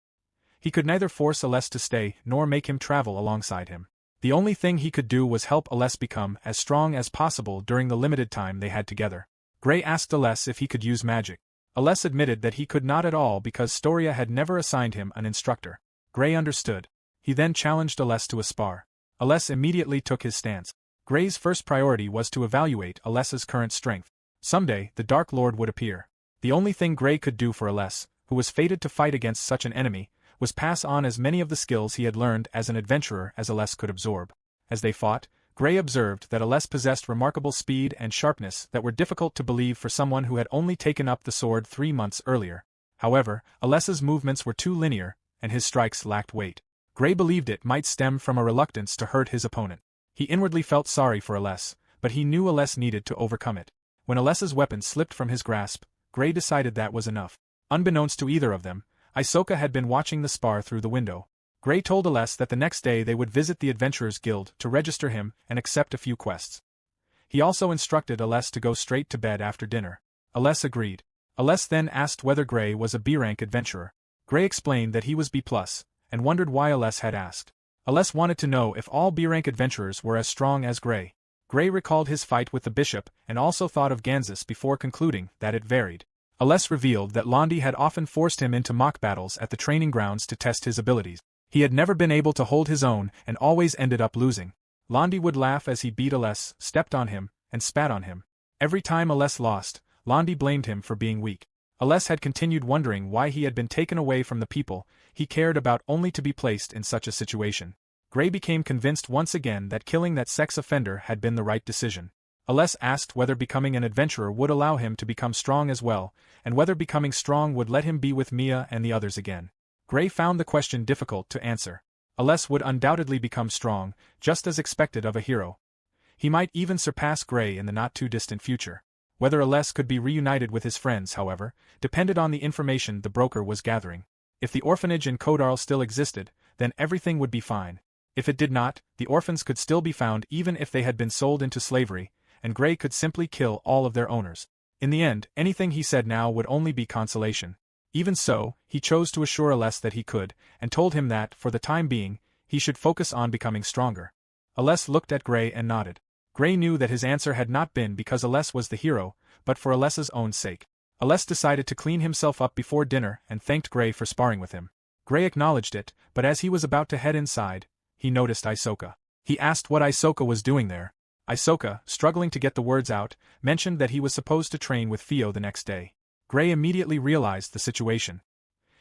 He could neither force Alesh to stay nor make him travel alongside him. The only thing he could do was help Alesh become as strong as possible during the limited time they had together. Gray asked Alesh if he could use magic. Alesh admitted that he could not at all because Storia had never assigned him an instructor. Gray understood. He then challenged Alesh to a spar. Alesh immediately took his stance. Gray's first priority was to evaluate Alesh's current strength. Someday, the Dark Lord would appear. The only thing Gray could do for Alesh, who was fated to fight against such an enemy, was pass on as many of the skills he had learned as an adventurer as Alesh could absorb. As they fought, Gray observed that Alesh possessed remarkable speed and sharpness that were difficult to believe for someone who had only taken up the sword 3 months earlier. However, Alesh's movements were too linear, and his strikes lacked weight. Gray believed it might stem from a reluctance to hurt his opponent. He inwardly felt sorry for Alesh, but he knew Alesh needed to overcome it. When Alesh's weapon slipped from his grasp, Gray decided that was enough. Unbeknownst to either of them, Isoka had been watching the spar through the window. Gray told Alesh that the next day they would visit the Adventurers Guild to register him and accept a few quests. He also instructed Alesh to go straight to bed after dinner. Alesh agreed. Alesh then asked whether Gray was a B-rank adventurer. Gray explained that he was B+, and wondered why Alesh had asked. Alesh wanted to know if all B-rank adventurers were as strong as Gray. Gray recalled his fight with the bishop and also thought of Gansus before concluding that it varied. Aless revealed that Londi had often forced him into mock battles at the training grounds to test his abilities. He had never been able to hold his own and always ended up losing. Londi would laugh as he beat Aless, stepped on him, and spat on him. Every time Aless lost, Londi blamed him for being weak. Aless had continued wondering why he had been taken away from the people he cared about only to be placed in such a situation. Gray became convinced once again that killing that sex offender had been the right decision. Aless asked whether becoming an adventurer would allow him to become strong as well, and whether becoming strong would let him be with Mia and the others again. Gray found the question difficult to answer. Aless would undoubtedly become strong, just as expected of a hero. He might even surpass Gray in the not-too-distant future. Whether Aless could be reunited with his friends, however, depended on the information the broker was gathering. If the orphanage in Kodarl still existed, then everything would be fine. If it did not, the orphans could still be found even if they had been sold into slavery, and Gray could simply kill all of their owners. In the end, anything he said now would only be consolation. Even so, he chose to assure Aless that he could, and told him that, for the time being, he should focus on becoming stronger. Aless looked at Gray and nodded. Gray knew that his answer had not been because Aless was the hero, but for Aless's own sake. Aless decided to clean himself up before dinner and thanked Gray for sparring with him. Gray acknowledged it, but as he was about to head inside, he noticed Isoka. He asked what Isoka was doing there. Isoka, struggling to get the words out, mentioned that he was supposed to train with Fio the next day. Gray immediately realized the situation.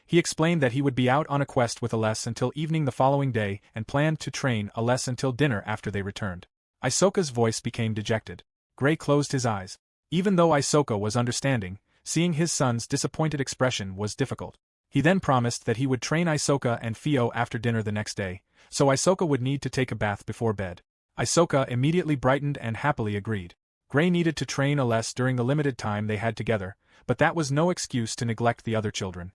He explained that he would be out on a quest with Aless until evening the following day and planned to train Aless until dinner after they returned. Isoka's voice became dejected. Gray closed his eyes. Even though Isoka was understanding, seeing his son's disappointed expression was difficult. He then promised that he would train Isoka and Fio after dinner the next day, so Isoka would need to take a bath before bed. Isoka immediately brightened and happily agreed. Gray needed to train Aless during the limited time they had together, but that was no excuse to neglect the other children.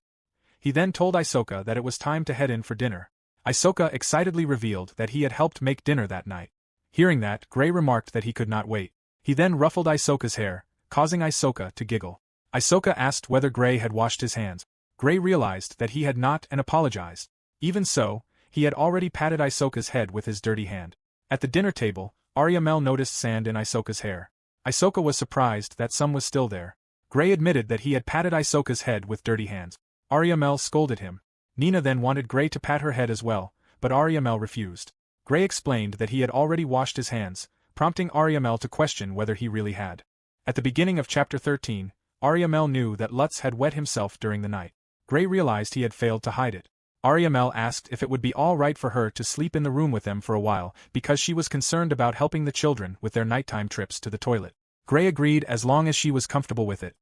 He then told Isoka that it was time to head in for dinner. Isoka excitedly revealed that he had helped make dinner that night. Hearing that, Gray remarked that he could not wait. He then ruffled Isoka's hair, causing Isoka to giggle. Isoka asked whether Gray had washed his hands. Gray realized that he had not and apologized. Even so, he had already patted Isoka's head with his dirty hand. At the dinner table, Ariamel noticed sand in Isoka's hair. Isoka was surprised that some was still there. Gray admitted that he had patted Isoka's head with dirty hands. Ariamel scolded him. Nina then wanted Gray to pat her head as well, but Ariamel refused. Gray explained that he had already washed his hands, prompting Ariamel to question whether he really had. At the beginning of chapter 13, Ariamel knew that Lutz had wet himself during the night. Gray realized he had failed to hide it. Ariamel asked if it would be all right for her to sleep in the room with them for a while because she was concerned about helping the children with their nighttime trips to the toilet. Gray agreed as long as she was comfortable with it.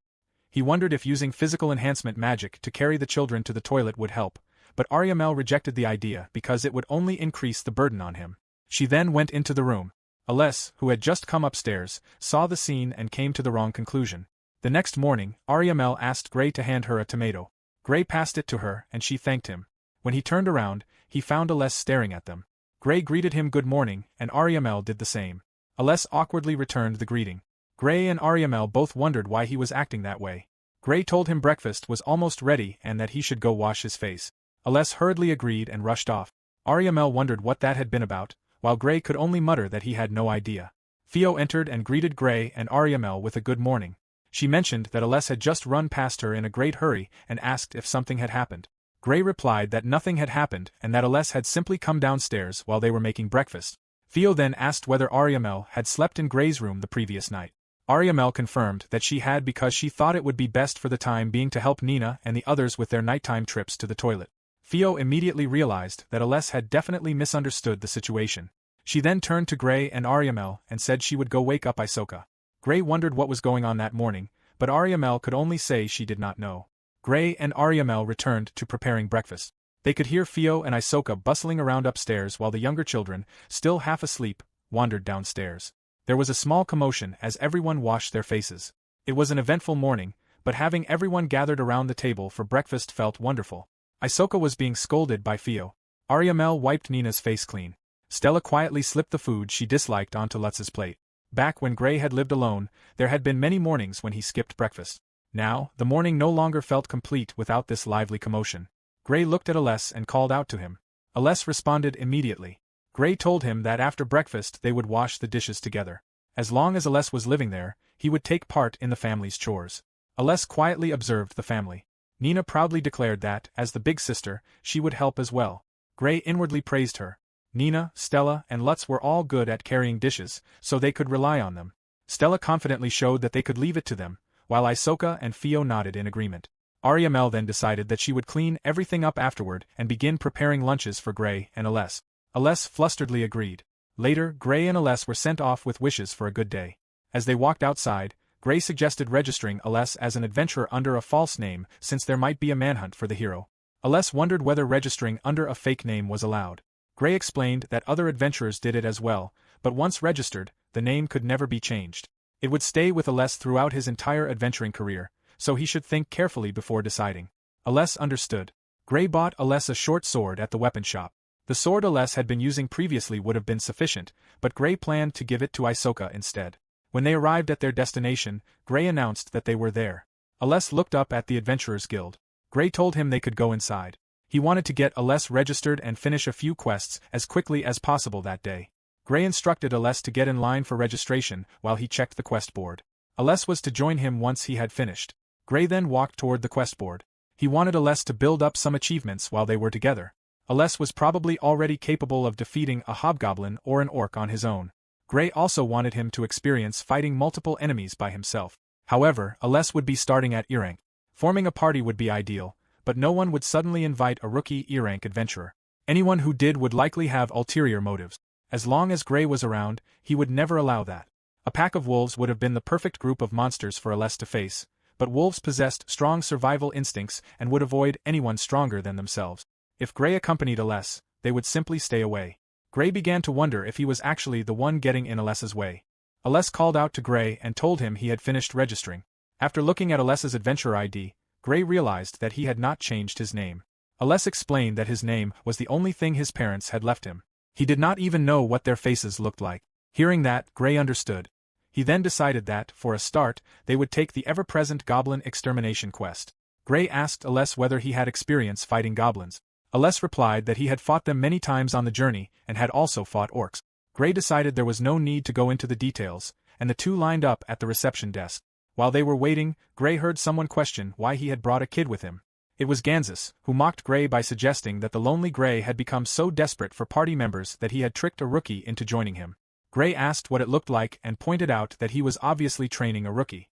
He wondered if using physical enhancement magic to carry the children to the toilet would help, but Ariamel rejected the idea because it would only increase the burden on him. She then went into the room. Aless, who had just come upstairs, saw the scene and came to the wrong conclusion. The next morning, Ariamel asked Gray to hand her a tomato. Gray passed it to her and she thanked him. When he turned around, he found Aless staring at them. Gray greeted him good morning and Ariamel did the same. Aless awkwardly returned the greeting. Gray and Ariamel both wondered why he was acting that way. Gray told him breakfast was almost ready and that he should go wash his face. Aless hurriedly agreed and rushed off. Ariamel wondered what that had been about, while Gray could only mutter that he had no idea. Fio entered and greeted Gray and Ariamel with a good morning. She mentioned that Aless had just run past her in a great hurry and asked if something had happened. Gray replied that nothing had happened and that Aless had simply come downstairs while they were making breakfast. Fio then asked whether Ariamel had slept in Gray's room the previous night. Ariamel confirmed that she had because she thought it would be best for the time being to help Nina and the others with their nighttime trips to the toilet. Fio immediately realized that Aless had definitely misunderstood the situation. She then turned to Gray and Ariamel and said she would go wake up Isoka. Gray wondered what was going on that morning, but Ariamel could only say she did not know. Gray and Ariamel returned to preparing breakfast. They could hear Fio and Isoka bustling around upstairs while the younger children, still half asleep, wandered downstairs. There was a small commotion as everyone washed their faces. It was an eventful morning, but having everyone gathered around the table for breakfast felt wonderful. Isoka was being scolded by Fio. Ariamel wiped Nina's face clean. Stella quietly slipped the food she disliked onto Lutz's plate. Back when Gray had lived alone, there had been many mornings when he skipped breakfast. Now, the morning no longer felt complete without this lively commotion. Gray looked at Aless and called out to him. Aless responded immediately. Gray told him that after breakfast they would wash the dishes together. As long as Aless was living there, he would take part in the family's chores. Aless quietly observed the family. Nina proudly declared that, as the big sister, she would help as well. Gray inwardly praised her. Nina, Stella, and Lutz were all good at carrying dishes, so they could rely on them. Stella confidently showed that they could leave it to them, while Isoka and Fio nodded in agreement. Ariamel then decided that she would clean everything up afterward and begin preparing lunches for Gray and Aless. Aless flusteredly agreed. Later, Gray and Aless were sent off with wishes for a good day. As they walked outside, Gray suggested registering Aless as an adventurer under a false name since there might be a manhunt for the hero. Aless wondered whether registering under a fake name was allowed. Gray explained that other adventurers did it as well, but once registered, the name could never be changed. It would stay with Aless throughout his entire adventuring career, so he should think carefully before deciding. Aless understood. Gray bought Aless a short sword at the weapon shop. The sword Aless had been using previously would have been sufficient, but Gray planned to give it to Isoka instead. When they arrived at their destination, Gray announced that they were there. Aless looked up at the Adventurers Guild. Gray told him they could go inside. He wanted to get Aless registered and finish a few quests as quickly as possible that day. Gray instructed Aless to get in line for registration while he checked the quest board. Aless was to join him once he had finished. Gray then walked toward the quest board. He wanted Aless to build up some achievements while they were together. Aless was probably already capable of defeating a hobgoblin or an orc on his own. Gray also wanted him to experience fighting multiple enemies by himself. However, Aless would be starting at E-rank. Forming a party would be ideal, but no one would suddenly invite a rookie E-rank adventurer. Anyone who did would likely have ulterior motives. As long as Gray was around, he would never allow that. A pack of wolves would have been the perfect group of monsters for Aless to face, but wolves possessed strong survival instincts and would avoid anyone stronger than themselves. If Gray accompanied Aless, they would simply stay away. Gray began to wonder if he was actually the one getting in Aless's way. Aless called out to Gray and told him he had finished registering. After looking at Aless's adventure ID, Gray realized that he had not changed his name. Aless explained that his name was the only thing his parents had left him. He did not even know what their faces looked like. Hearing that, Gray understood. He then decided that, for a start, they would take the ever-present goblin extermination quest. Gray asked Aless whether he had experience fighting goblins. Aless replied that he had fought them many times on the journey and had also fought orcs. Gray decided there was no need to go into the details, and the two lined up at the reception desk. While they were waiting, Gray heard someone question why he had brought a kid with him. It was Ganzus, who mocked Gray by suggesting that the lonely Gray had become so desperate for party members that he had tricked a rookie into joining him. Gray asked what it looked like and pointed out that he was obviously training a rookie.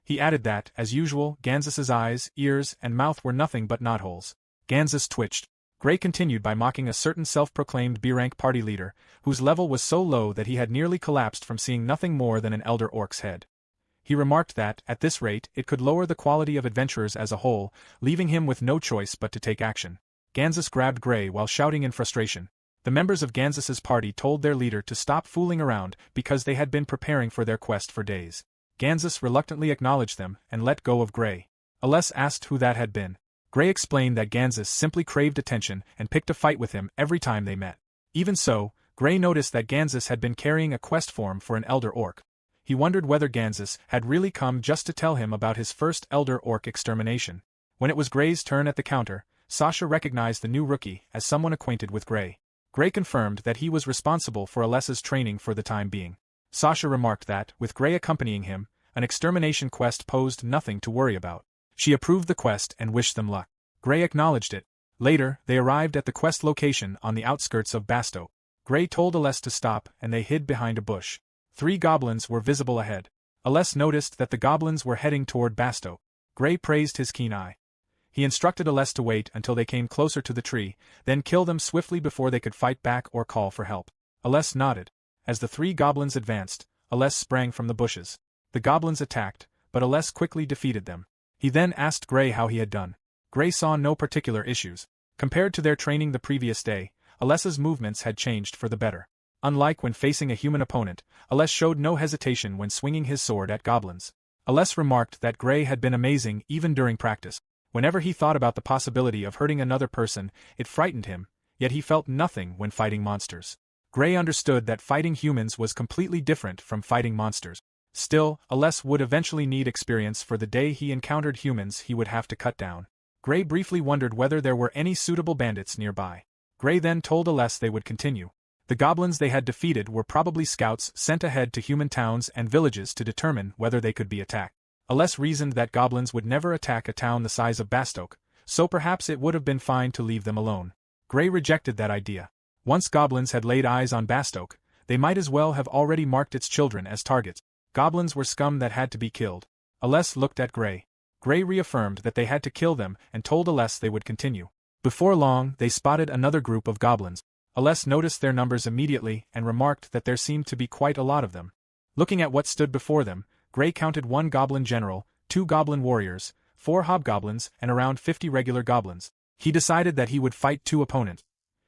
He added that, as usual, Ganzus's eyes, ears, and mouth were nothing but knotholes. Ganzus twitched. Gray continued by mocking a certain self-proclaimed B-rank party leader, whose level was so low that he had nearly collapsed from seeing nothing more than an elder orc's head. He remarked that, at this rate, it could lower the quality of adventurers as a whole, leaving him with no choice but to take action. Ganzus grabbed Gray while shouting in frustration. The members of Ganzus's party told their leader to stop fooling around because they had been preparing for their quest for days. Ganzus reluctantly acknowledged them and let go of Gray. Aless asked who that had been. Gray explained that Ganzus simply craved attention and picked a fight with him every time they met. Even so, Gray noticed that Ganzus had been carrying a quest form for an elder orc. He wondered whether Ganzus had really come just to tell him about his first elder orc extermination. When it was Gray's turn at the counter, Sasha recognized the new rookie as someone acquainted with Gray. Gray confirmed that he was responsible for Alessa's training for the time being. Sasha remarked that, with Gray accompanying him, an extermination quest posed nothing to worry about. She approved the quest and wished them luck. Gray acknowledged it. Later, they arrived at the quest location on the outskirts of Basto. Gray told Aless to stop and they hid behind a bush. 3 goblins were visible ahead. Aless noticed that the goblins were heading toward Basto. Gray praised his keen eye. He instructed Aless to wait until they came closer to the tree, then kill them swiftly before they could fight back or call for help. Aless nodded. As the 3 goblins advanced, Aless sprang from the bushes. The goblins attacked, but Aless quickly defeated them. He then asked Gray how he had done. Gray saw no particular issues. Compared to their training the previous day, Alessa's movements had changed for the better. Unlike when facing a human opponent, Aless showed no hesitation when swinging his sword at goblins. Aless remarked that Gray had been amazing even during practice. Whenever he thought about the possibility of hurting another person, it frightened him, yet he felt nothing when fighting monsters. Gray understood that fighting humans was completely different from fighting monsters. Still, Aless would eventually need experience for the day he encountered humans he would have to cut down. Gray briefly wondered whether there were any suitable bandits nearby. Gray then told Aless they would continue. The goblins they had defeated were probably scouts sent ahead to human towns and villages to determine whether they could be attacked. Aless reasoned that goblins would never attack a town the size of Bastok, so perhaps it would have been fine to leave them alone. Gray rejected that idea. Once goblins had laid eyes on Bastok, they might as well have already marked its children as targets. Goblins were scum that had to be killed. Aless looked at Gray. Gray reaffirmed that they had to kill them and told Aless they would continue. Before long, they spotted another group of goblins. Aless noticed their numbers immediately and remarked that there seemed to be quite a lot of them. Looking at what stood before them, Gray counted 1 goblin general, 2 goblin warriors, 4 hobgoblins, and around 50 regular goblins. He decided that he would fight 2 opponents.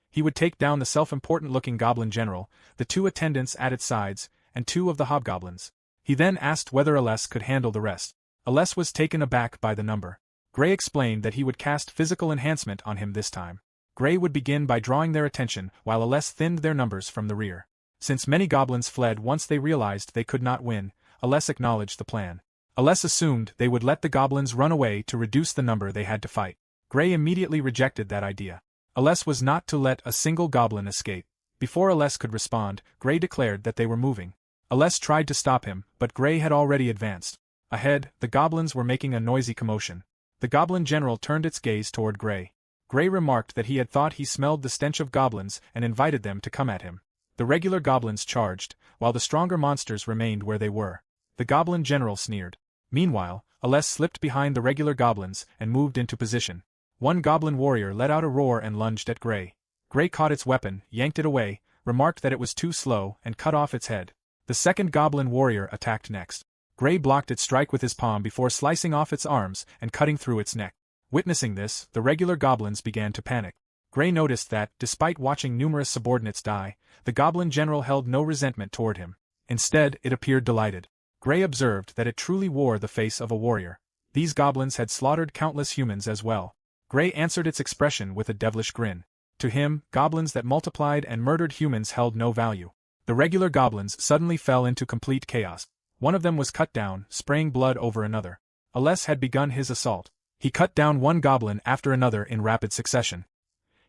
He would take down the self-important-looking goblin general, the 2 attendants at its sides, and 2 of the hobgoblins. He then asked whether Aless could handle the rest. Aless was taken aback by the number. Gray explained that he would cast physical enhancement on him this time. Gray would begin by drawing their attention while Aless thinned their numbers from the rear. Since many goblins fled once they realized they could not win, Aless acknowledged the plan. Aless assumed they would let the goblins run away to reduce the number they had to fight. Gray immediately rejected that idea. Aless was not to let a single goblin escape. Before Aless could respond, Gray declared that they were moving. Aless tried to stop him, but Gray had already advanced. Ahead, the goblins were making a noisy commotion. The goblin general turned its gaze toward Gray. Gray remarked that he had thought he smelled the stench of goblins and invited them to come at him. The regular goblins charged, while the stronger monsters remained where they were. The goblin general sneered. Meanwhile, Aless slipped behind the regular goblins and moved into position. 1 goblin warrior let out a roar and lunged at Gray. Gray caught its weapon, yanked it away, remarked that it was too slow, and cut off its head. The 2nd goblin warrior attacked next. Gray blocked its strike with his palm before slicing off its arms and cutting through its neck. Witnessing this, the regular goblins began to panic. Gray noticed that, despite watching numerous subordinates die, the goblin general held no resentment toward him. Instead, it appeared delighted. Gray observed that it truly wore the face of a warrior. These goblins had slaughtered countless humans as well. Gray answered its expression with a devilish grin. To him, goblins that multiplied and murdered humans held no value. The regular goblins suddenly fell into complete chaos. One of them was cut down, spraying blood over another. Aless had begun his assault. He cut down 1 goblin after another in rapid succession.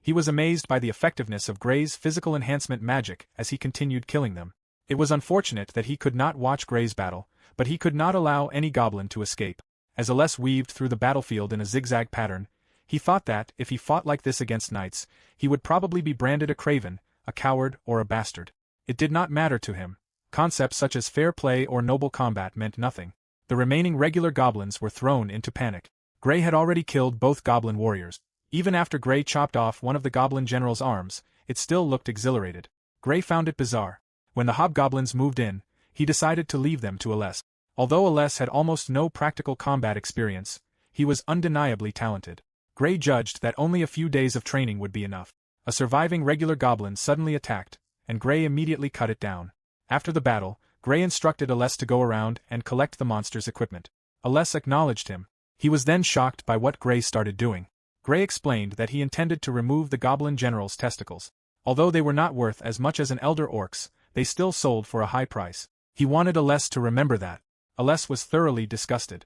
He was amazed by the effectiveness of Gray's physical enhancement magic as he continued killing them. It was unfortunate that he could not watch Gray's battle, but he could not allow any goblin to escape. As Aless weaved through the battlefield in a zigzag pattern, he thought that, if he fought like this against knights, he would probably be branded a craven, a coward, or a bastard. It did not matter to him. Concepts such as fair play or noble combat meant nothing. The remaining regular goblins were thrown into panic. Gray had already killed both goblin warriors. Even after Gray chopped off one of the goblin general's arms, it still looked exhilarated. Gray found it bizarre. When the hobgoblins moved in, he decided to leave them to Aless. Although Aless had almost no practical combat experience, he was undeniably talented. Gray judged that only a few days of training would be enough. A surviving regular goblin suddenly attacked, and Gray immediately cut it down. After the battle, Gray instructed Aless to go around and collect the monster's equipment. Aless acknowledged him. He was then shocked by what Gray started doing. Gray explained that he intended to remove the goblin general's testicles. Although they were not worth as much as an elder orc's, they still sold for a high price. He wanted Aless to remember that. Aless was thoroughly disgusted.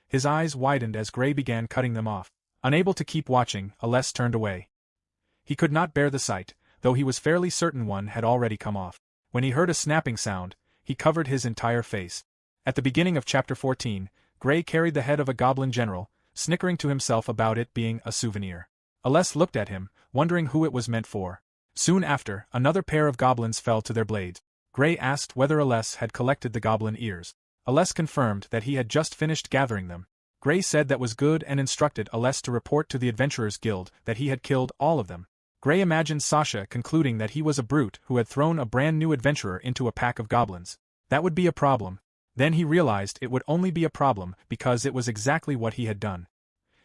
His eyes widened as Gray began cutting them off. Unable to keep watching, Aless turned away. He could not bear the sight, though he was fairly certain one had already come off. When he heard a snapping sound, he covered his entire face. At the beginning of Chapter 14, Gray carried the head of a goblin general, snickering to himself about it being a souvenir. Aless looked at him, wondering who it was meant for. Soon after, another pair of goblins fell to their blades. Gray asked whether Aless had collected the goblin ears. Aless confirmed that he had just finished gathering them. Gray said that was good and instructed Aless to report to the Adventurers Guild that he had killed all of them. Gray imagined Sasha concluding that he was a brute who had thrown a brand new adventurer into a pack of goblins. That would be a problem. Then he realized it would only be a problem because it was exactly what he had done.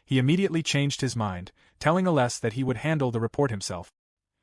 He immediately changed his mind, telling Aless that he would handle the report himself.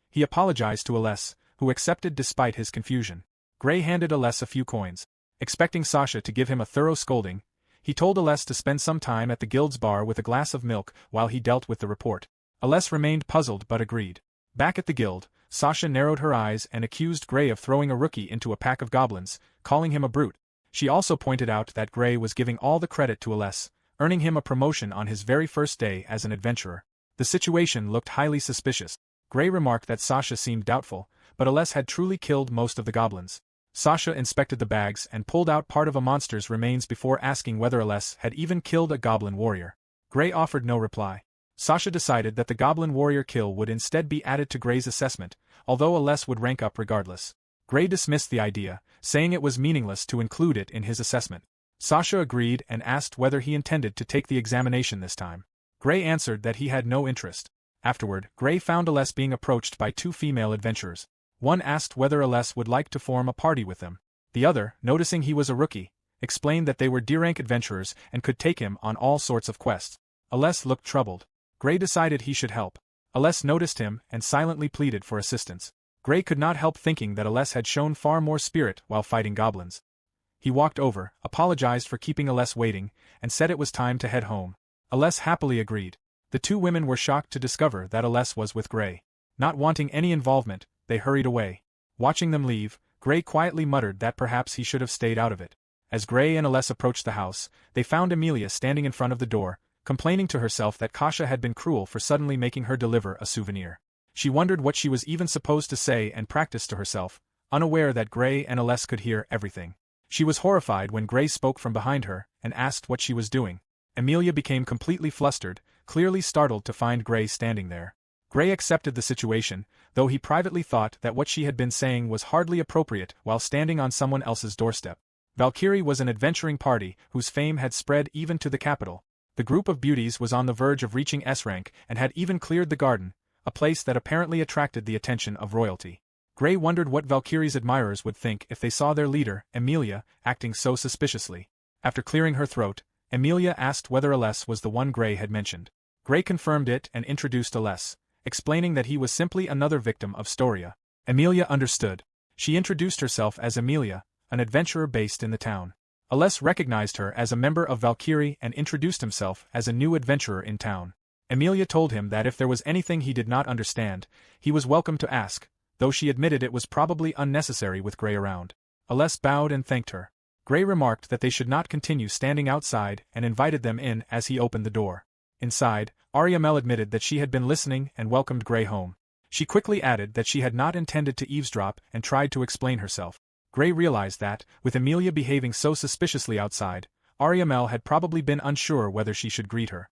He apologized to Aless, who accepted despite his confusion. Gray handed Aless a few coins. Expecting Sasha to give him a thorough scolding, he told Aless to spend some time at the guild's bar with a glass of milk while he dealt with the report. Aless remained puzzled but agreed. Back at the guild, Sasha narrowed her eyes and accused Gray of throwing a rookie into a pack of goblins, calling him a brute. She also pointed out that Gray was giving all the credit to Aless, earning him a promotion on his very first day as an adventurer. The situation looked highly suspicious. Gray remarked that Sasha seemed doubtful, but Aless had truly killed most of the goblins. Sasha inspected the bags and pulled out part of a monster's remains before asking whether Aless had even killed a goblin warrior. Gray offered no reply. Sasha decided that the goblin warrior kill would instead be added to Gray's assessment, although Aless would rank up regardless. Gray dismissed the idea, saying it was meaningless to include it in his assessment. Sasha agreed and asked whether he intended to take the examination this time. Gray answered that he had no interest. Afterward, Gray found Aless being approached by two female adventurers. One asked whether Aless would like to form a party with them. The other, noticing he was a rookie, explained that they were D-rank adventurers and could take him on all sorts of quests. Aless looked troubled. Gray decided he should help. Aless noticed him and silently pleaded for assistance. Gray could not help thinking that Aless had shown far more spirit while fighting goblins. He walked over, apologized for keeping Aless waiting, and said it was time to head home. Aless happily agreed. The two women were shocked to discover that Aless was with Gray. Not wanting any involvement, they hurried away. Watching them leave, Gray quietly muttered that perhaps he should have stayed out of it. As Gray and Aless approached the house, they found Amelia standing in front of the door, complaining to herself that Kasha had been cruel for suddenly making her deliver a souvenir. She wondered what she was even supposed to say and practiced to herself, unaware that Gray and Aless could hear everything. She was horrified when Gray spoke from behind her and asked what she was doing. Amelia became completely flustered, clearly startled to find Gray standing there. Gray accepted the situation, though he privately thought that what she had been saying was hardly appropriate while standing on someone else's doorstep. Valkyrie was an adventuring party whose fame had spread even to the capital. The group of beauties was on the verge of reaching S rank and had even cleared the garden, a place that apparently attracted the attention of royalty. Gray wondered what Valkyrie's admirers would think if they saw their leader, Amelia, acting so suspiciously. After clearing her throat, Amelia asked whether Aless was the one Gray had mentioned. Gray confirmed it and introduced Aless, explaining that he was simply another victim of Storia. Amelia understood. She introduced herself as Amelia, an adventurer based in the town. Aless recognized her as a member of Valkyrie and introduced himself as a new adventurer in town. Amelia told him that if there was anything he did not understand, he was welcome to ask, though she admitted it was probably unnecessary with Gray around. Aless bowed and thanked her. Gray remarked that they should not continue standing outside and invited them in as he opened the door. Inside, Ariamel admitted that she had been listening and welcomed Gray home. She quickly added that she had not intended to eavesdrop and tried to explain herself. Gray realized that, with Amelia behaving so suspiciously outside, Ariamel had probably been unsure whether she should greet her.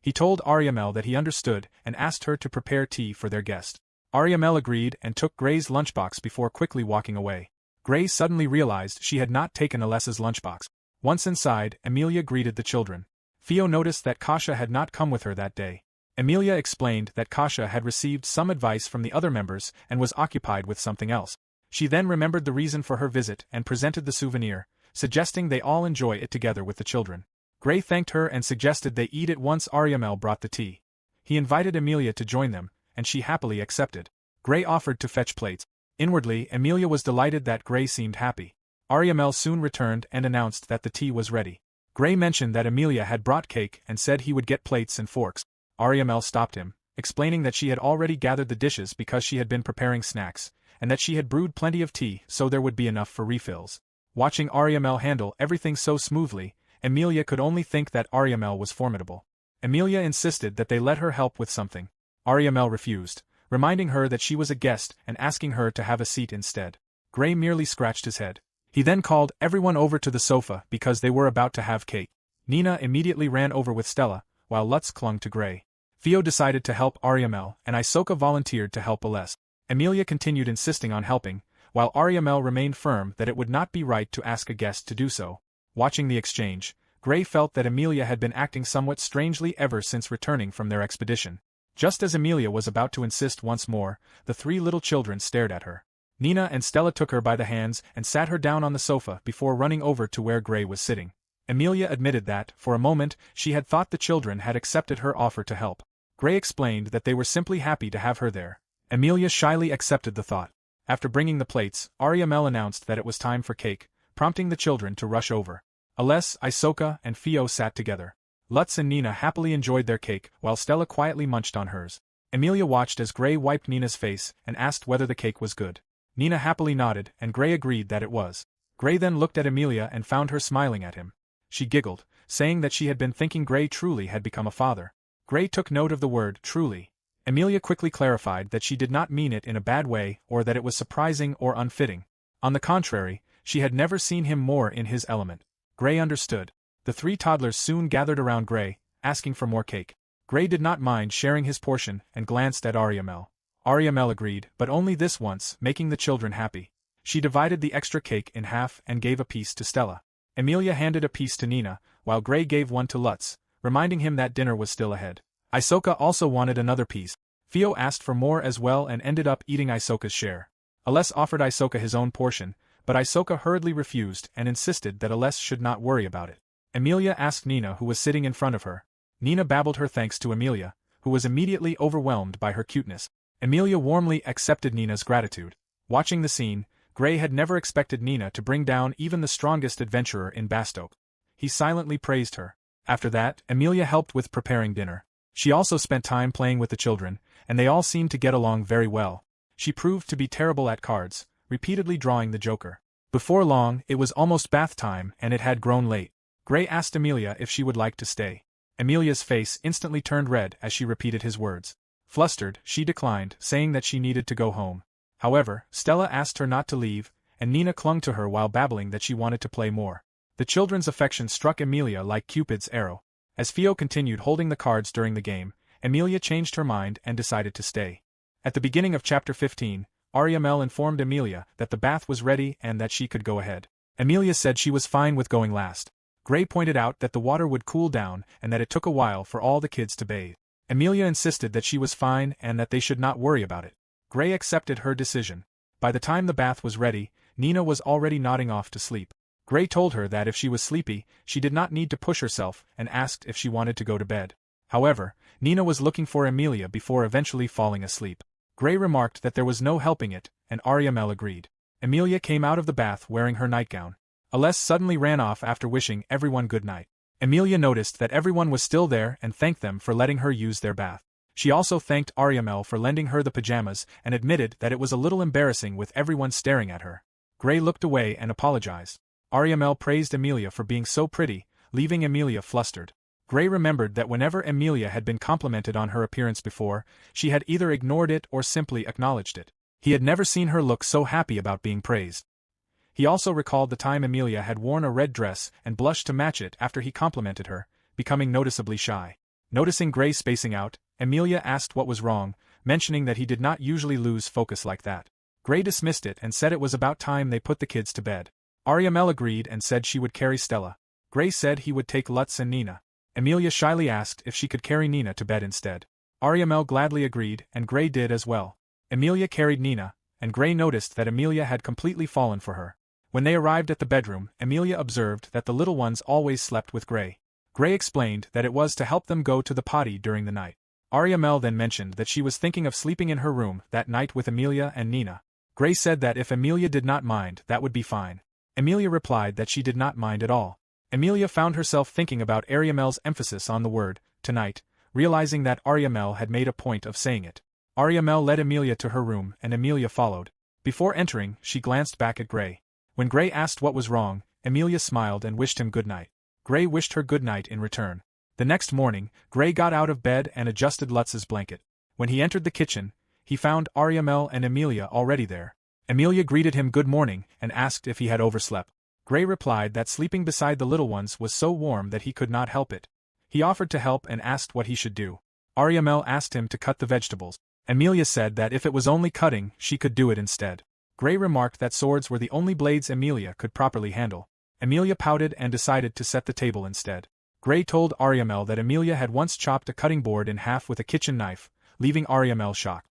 He told Ariamel that he understood and asked her to prepare tea for their guest. Ariamel agreed and took Gray's lunchbox before quickly walking away. Gray suddenly realized she had not taken Alessa's lunchbox. Once inside, Amelia greeted the children. Theo noticed that Kasha had not come with her that day. Amelia explained that Kasha had received some advice from the other members and was occupied with something else. She then remembered the reason for her visit and presented the souvenir, suggesting they all enjoy it together with the children. Gray thanked her and suggested they eat it once Ariamel brought the tea. He invited Amelia to join them, and she happily accepted. Gray offered to fetch plates. Inwardly, Amelia was delighted that Gray seemed happy. Ariamel soon returned and announced that the tea was ready. Gray mentioned that Amelia had brought cake and said he would get plates and forks. Ariamel stopped him, explaining that she had already gathered the dishes because she had been preparing snacks, and that she had brewed plenty of tea so there would be enough for refills. Watching Ariamel handle everything so smoothly, Amelia could only think that Ariamel was formidable. Amelia insisted that they let her help with something. Ariamel refused, reminding her that she was a guest and asking her to have a seat instead. Gray merely scratched his head. He then called everyone over to the sofa because they were about to have cake. Nina immediately ran over with Stella, while Lutz clung to Gray. Theo decided to help Ariamel, and Isoka volunteered to help Aless. Amelia continued insisting on helping, while Ariamel remained firm that it would not be right to ask a guest to do so. Watching the exchange, Gray felt that Amelia had been acting somewhat strangely ever since returning from their expedition. Just as Amelia was about to insist once more, the three little children stared at her. Nina and Stella took her by the hands and sat her down on the sofa before running over to where Gray was sitting. Amelia admitted that, for a moment, she had thought the children had accepted her offer to help. Gray explained that they were simply happy to have her there. Amelia shyly accepted the thought. After bringing the plates, Ariamel announced that it was time for cake, prompting the children to rush over. Aless, Isoka, and Theo sat together. Lutz and Nina happily enjoyed their cake, while Stella quietly munched on hers. Amelia watched as Gray wiped Nina's face and asked whether the cake was good. Nina happily nodded, and Gray agreed that it was. Gray then looked at Amelia and found her smiling at him. She giggled, saying that she had been thinking Gray truly had become a father. Gray took note of the word truly. Emilia quickly clarified that she did not mean it in a bad way or that it was surprising or unfitting. On the contrary, she had never seen him more in his element. Gray understood. The three toddlers soon gathered around Gray, asking for more cake. Gray did not mind sharing his portion and glanced at Ariamel. Ariamel agreed, but only this once, making the children happy. She divided the extra cake in half and gave a piece to Stella. Emilia handed a piece to Nina, while Gray gave one to Lutz, reminding him that dinner was still ahead. Isoka also wanted another piece. Theo asked for more as well and ended up eating Isoka's share. Aless offered Isoka his own portion, but Isoka hurriedly refused and insisted that Aless should not worry about it. Emilia asked Nina, who was sitting in front of her. Nina babbled her thanks to Emilia, who was immediately overwhelmed by her cuteness. Emilia warmly accepted Nina's gratitude. Watching the scene, Gray had never expected Nina to bring down even the strongest adventurer in Bastoke. He silently praised her. After that, Emilia helped with preparing dinner. She also spent time playing with the children, and they all seemed to get along very well. She proved to be terrible at cards, repeatedly drawing the joker. Before long, it was almost bath time and it had grown late. Gray asked Emilia if she would like to stay. Emilia's face instantly turned red as she repeated his words. Flustered, she declined, saying that she needed to go home. However, Stella asked her not to leave, and Nina clung to her while babbling that she wanted to play more. The children's affection struck Emilia like Cupid's arrow. As Theo continued holding the cards during the game, Emilia changed her mind and decided to stay. At the beginning of chapter 15, Ariamel informed Emilia that the bath was ready and that she could go ahead. Emilia said she was fine with going last. Gray pointed out that the water would cool down and that it took a while for all the kids to bathe. Emilia insisted that she was fine and that they should not worry about it. Gray accepted her decision. By the time the bath was ready, Nina was already nodding off to sleep. Gray told her that if she was sleepy, she did not need to push herself and asked if she wanted to go to bed. However, Nina was looking for Emilia before eventually falling asleep. Gray remarked that there was no helping it, and Ariamel agreed. Emilia came out of the bath wearing her nightgown. Aless suddenly ran off after wishing everyone good night. Emilia noticed that everyone was still there and thanked them for letting her use their bath. She also thanked Ariamel for lending her the pajamas and admitted that it was a little embarrassing with everyone staring at her. Gray looked away and apologized. Ariamel praised Emilia for being so pretty, leaving Emilia flustered. Gray remembered that whenever Emilia had been complimented on her appearance before, she had either ignored it or simply acknowledged it. He had never seen her look so happy about being praised. He also recalled the time Emilia had worn a red dress and blushed to match it after he complimented her, becoming noticeably shy. Noticing Gray spacing out, Emilia asked what was wrong, mentioning that he did not usually lose focus like that. Gray dismissed it and said it was about time they put the kids to bed. Ariamel agreed and said she would carry Stella. Gray said he would take Lutz and Nina. Emilia shyly asked if she could carry Nina to bed instead. Ariamel gladly agreed and Gray did as well. Emilia carried Nina, and Gray noticed that Emilia had completely fallen for her. When they arrived at the bedroom, Emilia observed that the little ones always slept with Gray. Gray explained that it was to help them go to the potty during the night. Ariamel then mentioned that she was thinking of sleeping in her room that night with Emilia and Nina. Gray said that if Emilia did not mind, that would be fine. Emilia replied that she did not mind at all. Emilia found herself thinking about Ariamel's emphasis on the word, tonight, realizing that Ariamel had made a point of saying it. Ariamel led Emilia to her room and Emilia followed. Before entering, she glanced back at Gray. When Gray asked what was wrong, Emilia smiled and wished him good night. Gray wished her good night in return. The next morning, Gray got out of bed and adjusted Lutz's blanket. When he entered the kitchen, he found Ariamel and Emilia already there. Emilia greeted him good morning and asked if he had overslept. Gray replied that sleeping beside the little ones was so warm that he could not help it. He offered to help and asked what he should do. Ariamel asked him to cut the vegetables. Emilia said that if it was only cutting, she could do it instead. Gray remarked that swords were the only blades Emilia could properly handle. Emilia pouted and decided to set the table instead. Gray told Ariamel that Emilia had once chopped a cutting board in half with a kitchen knife, leaving Ariamel shocked.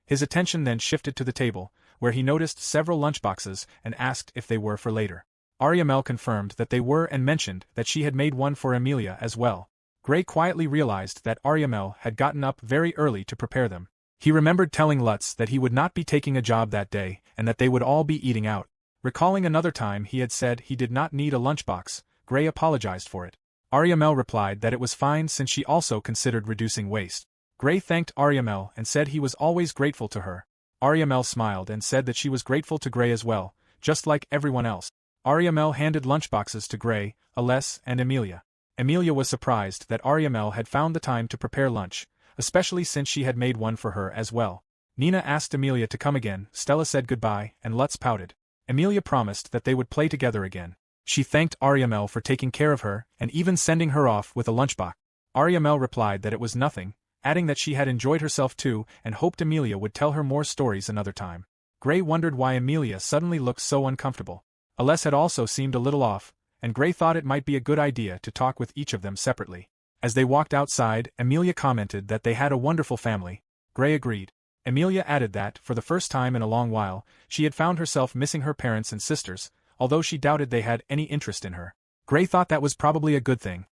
His attention then shifted to the table, where he noticed several lunchboxes and asked if they were for later. Ariamel confirmed that they were and mentioned that she had made one for Emilia as well. Gray quietly realized that Ariamel had gotten up very early to prepare them. He remembered telling Lutz that he would not be taking a job that day and that they would all be eating out. Recalling another time he had said he did not need a lunchbox, Gray apologized for it. Ariamel replied that it was fine since she also considered reducing waste. Gray thanked Ariamel and said he was always grateful to her. Ariamel smiled and said that she was grateful to Gray as well, just like everyone else. Ariamel handed lunchboxes to Gray, Aless, and Emilia. Emilia was surprised that Ariamel had found the time to prepare lunch, especially since she had made one for her as well. Nina asked Emilia to come again, Stella said goodbye, and Lutz pouted. Emilia promised that they would play together again. She thanked Ariamel for taking care of her and even sending her off with a lunchbox. Ariamel replied that it was nothing, adding that she had enjoyed herself too and hoped Emilia would tell her more stories another time. Gray wondered why Emilia suddenly looked so uncomfortable. Aless had also seemed a little off, and Gray thought it might be a good idea to talk with each of them separately. As they walked outside, Emilia commented that they had a wonderful family. Gray agreed. Emilia added that, for the first time in a long while, she had found herself missing her parents and sisters, although she doubted they had any interest in her. Gray thought that was probably a good thing.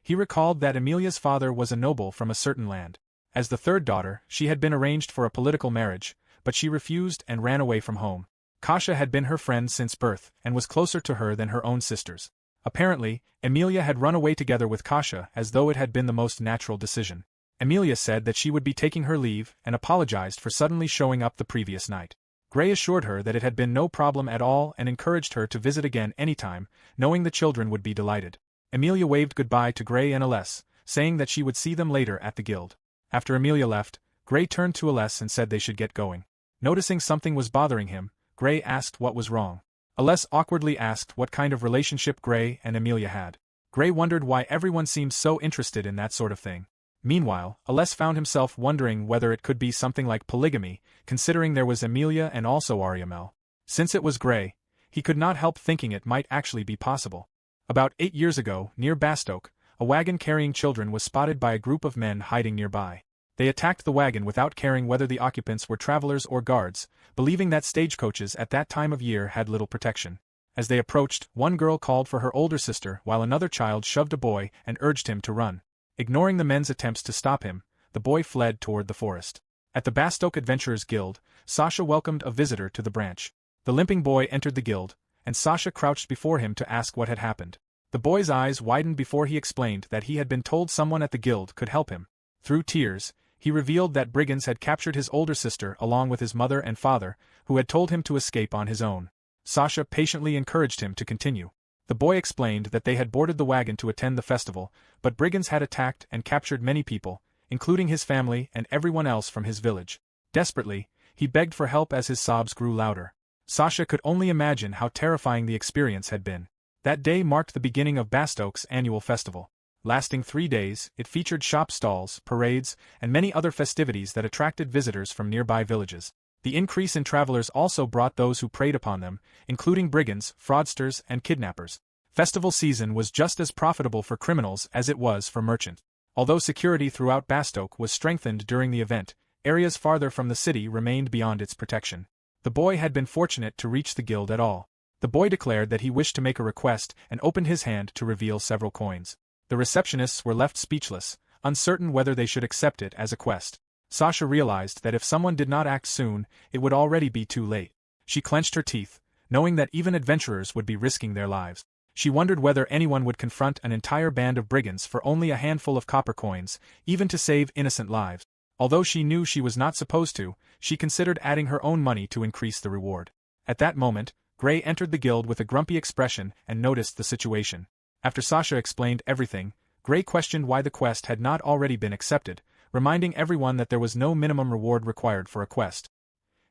He recalled that Emilia's father was a noble from a certain land. As the third daughter, she had been arranged for a political marriage, but she refused and ran away from home. Kasia had been her friend since birth and was closer to her than her own sisters. Apparently, Emilia had run away together with Kasia as though it had been the most natural decision. Emilia said that she would be taking her leave and apologized for suddenly showing up the previous night. Gray assured her that it had been no problem at all and encouraged her to visit again anytime, knowing the children would be delighted. Emilia waved goodbye to Gray and Aless, saying that she would see them later at the guild. After Emilia left, Gray turned to Aless and said they should get going. Noticing something was bothering him, Gray asked what was wrong. Aless awkwardly asked what kind of relationship Gray and Emilia had. Gray wondered why everyone seemed so interested in that sort of thing. Meanwhile, Aless found himself wondering whether it could be something like polygamy, considering there was Emilia and also Ariamel. Since it was Gray, he could not help thinking it might actually be possible. About 8 years ago, near Bastoke, a wagon carrying children was spotted by a group of men hiding nearby. They attacked the wagon without caring whether the occupants were travelers or guards, believing that stagecoaches at that time of year had little protection. As they approached, one girl called for her older sister while another child shoved a boy and urged him to run. Ignoring the men's attempts to stop him, the boy fled toward the forest. At the Bastoke Adventurers Guild, Sasha welcomed a visitor to the branch. The limping boy entered the guild, and Sasha crouched before him to ask what had happened. The boy's eyes widened before he explained that he had been told someone at the guild could help him. Through tears, he revealed that brigands had captured his older sister along with his mother and father, who had told him to escape on his own. Sasha patiently encouraged him to continue. The boy explained that they had boarded the wagon to attend the festival, but brigands had attacked and captured many people, including his family and everyone else from his village. Desperately, he begged for help as his sobs grew louder. Sasha could only imagine how terrifying the experience had been. That day marked the beginning of Bastoke's annual festival. Lasting 3 days, it featured shop stalls, parades, and many other festivities that attracted visitors from nearby villages. The increase in travelers also brought those who preyed upon them, including brigands, fraudsters, and kidnappers. Festival season was just as profitable for criminals as it was for merchants. Although security throughout Bastoke was strengthened during the event, areas farther from the city remained beyond its protection. The boy had been fortunate to reach the guild at all. The boy declared that he wished to make a request and opened his hand to reveal several coins. The receptionists were left speechless, uncertain whether they should accept it as a quest. Sasha realized that if someone did not act soon, it would already be too late. She clenched her teeth, knowing that even adventurers would be risking their lives. She wondered whether anyone would confront an entire band of brigands for only a handful of copper coins, even to save innocent lives. Although she knew she was not supposed to, she considered adding her own money to increase the reward. At that moment, Gray entered the guild with a grumpy expression and noticed the situation. After Sasha explained everything, Gray questioned why the quest had not already been accepted, reminding everyone that there was no minimum reward required for a quest.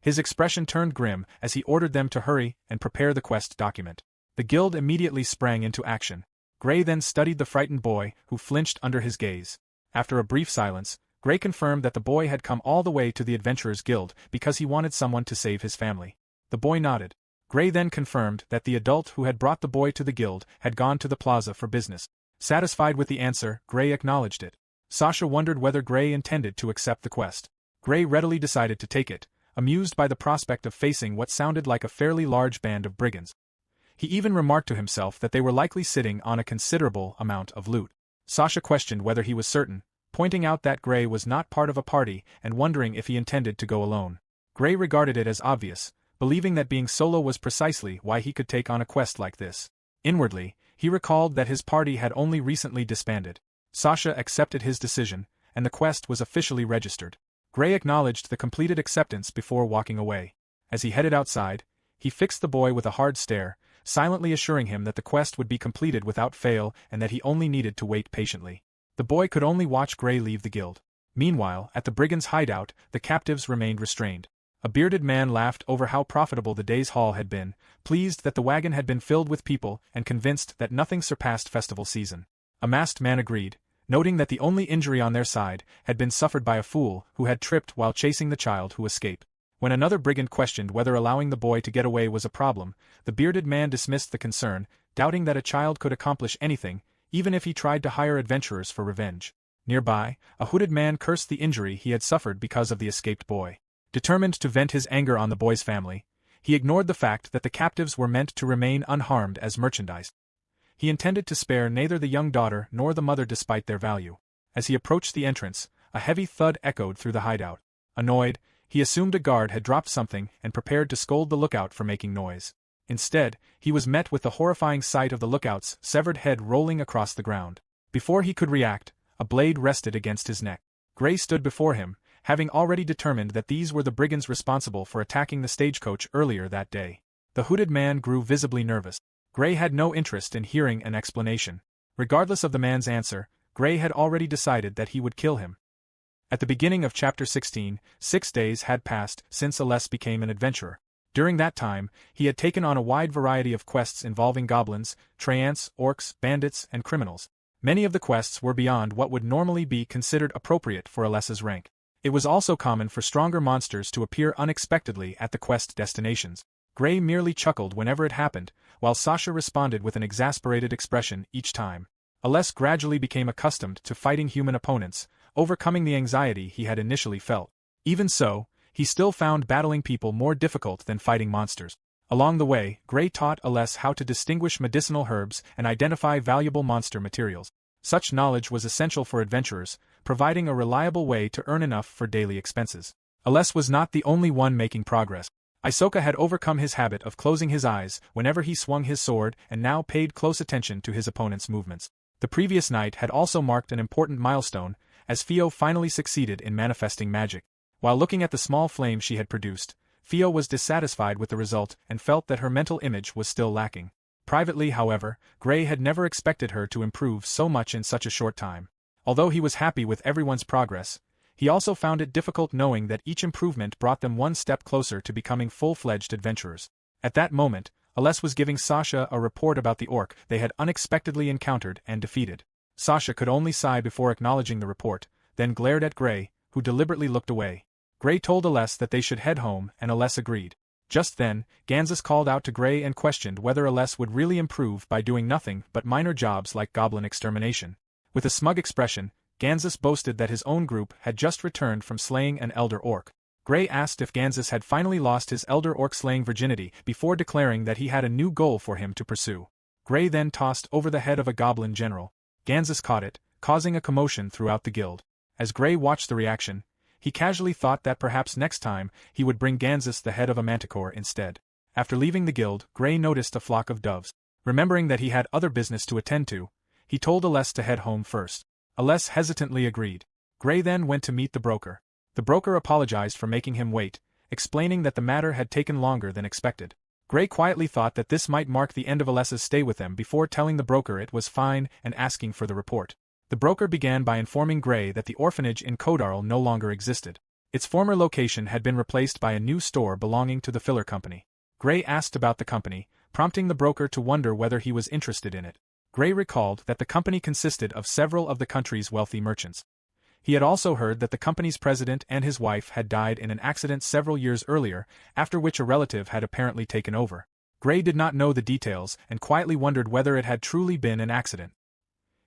His expression turned grim as he ordered them to hurry and prepare the quest document. The guild immediately sprang into action. Gray then studied the frightened boy, who flinched under his gaze. After a brief silence, Gray confirmed that the boy had come all the way to the Adventurers Guild because he wanted someone to save his family. The boy nodded. Gray then confirmed that the adult who had brought the boy to the guild had gone to the plaza for business. Satisfied with the answer, Gray acknowledged it. Sasha wondered whether Gray intended to accept the quest. Gray readily decided to take it, amused by the prospect of facing what sounded like a fairly large band of brigands. He even remarked to himself that they were likely sitting on a considerable amount of loot. Sasha questioned whether he was certain, pointing out that Gray was not part of a party and wondering if he intended to go alone. Gray regarded it as obvious, believing that being solo was precisely why he could take on a quest like this. Inwardly, he recalled that his party had only recently disbanded. Sasha accepted his decision, and the quest was officially registered. Gray acknowledged the completed acceptance before walking away. As he headed outside, he fixed the boy with a hard stare, silently assuring him that the quest would be completed without fail and that he only needed to wait patiently. The boy could only watch Gray leave the guild. Meanwhile, at the brigands' hideout, the captives remained restrained. A bearded man laughed over how profitable the day's haul had been, pleased that the wagon had been filled with people and convinced that nothing surpassed festival season. A masked man agreed, noting that the only injury on their side had been suffered by a fool who had tripped while chasing the child who escaped. When another brigand questioned whether allowing the boy to get away was a problem, the bearded man dismissed the concern, doubting that a child could accomplish anything, even if he tried to hire adventurers for revenge. Nearby, a hooded man cursed the injury he had suffered because of the escaped boy. Determined to vent his anger on the boy's family, he ignored the fact that the captives were meant to remain unharmed as merchandise. He intended to spare neither the young daughter nor the mother despite their value. As he approached the entrance, a heavy thud echoed through the hideout. Annoyed, he assumed a guard had dropped something and prepared to scold the lookout for making noise. Instead, he was met with the horrifying sight of the lookout's severed head rolling across the ground. Before he could react, a blade rested against his neck. Gray stood before him, having already determined that these were the brigands responsible for attacking the stagecoach earlier that day. The hooded man grew visibly nervous. Gray had no interest in hearing an explanation. Regardless of the man's answer, Gray had already decided that he would kill him. At the beginning of Chapter 16, 6 days had passed since Aless became an adventurer. During that time, he had taken on a wide variety of quests involving goblins, treants, orcs, bandits, and criminals. Many of the quests were beyond what would normally be considered appropriate for Aless's rank. It was also common for stronger monsters to appear unexpectedly at the quest destinations. Gray merely chuckled whenever it happened, while Sasha responded with an exasperated expression each time. Aless gradually became accustomed to fighting human opponents, overcoming the anxiety he had initially felt. Even so, he still found battling people more difficult than fighting monsters. Along the way, Gray taught Aless how to distinguish medicinal herbs and identify valuable monster materials. Such knowledge was essential for adventurers, providing a reliable way to earn enough for daily expenses. Aless was not the only one making progress. Isoka had overcome his habit of closing his eyes whenever he swung his sword and now paid close attention to his opponent's movements. The previous night had also marked an important milestone, as Fio finally succeeded in manifesting magic. While looking at the small flame she had produced, Fio was dissatisfied with the result and felt that her mental image was still lacking. Privately, however, Gray had never expected her to improve so much in such a short time. Although he was happy with everyone's progress, he also found it difficult knowing that each improvement brought them one step closer to becoming full-fledged adventurers. At that moment, Aless was giving Sasha a report about the orc they had unexpectedly encountered and defeated. Sasha could only sigh before acknowledging the report, then glared at Gray, who deliberately looked away. Gray told Aless that they should head home, and Aless agreed. Just then, Ganzus called out to Gray and questioned whether Aless would really improve by doing nothing but minor jobs like goblin extermination. With a smug expression, Ganzus boasted that his own group had just returned from slaying an elder orc. Gray asked if Ganzus had finally lost his elder orc-slaying virginity before declaring that he had a new goal for him to pursue. Gray then tossed over the head of a goblin general. Ganzus caught it, causing a commotion throughout the guild. As Gray watched the reaction, he casually thought that perhaps next time he would bring Ganzus the head of a manticore instead. After leaving the guild, Gray noticed a flock of doves. Remembering that he had other business to attend to, he told Aless to head home first. Aless hesitantly agreed. Gray then went to meet the broker. The broker apologized for making him wait, explaining that the matter had taken longer than expected. Gray quietly thought that this might mark the end of Aless's stay with them before telling the broker it was fine and asking for the report. The broker began by informing Gray that the orphanage in Kodarl no longer existed. Its former location had been replaced by a new store belonging to the filler company. Gray asked about the company, prompting the broker to wonder whether he was interested in it. Gray recalled that the company consisted of several of the country's wealthy merchants. He had also heard that the company's president and his wife had died in an accident several years earlier, after which a relative had apparently taken over. Gray did not know the details and quietly wondered whether it had truly been an accident.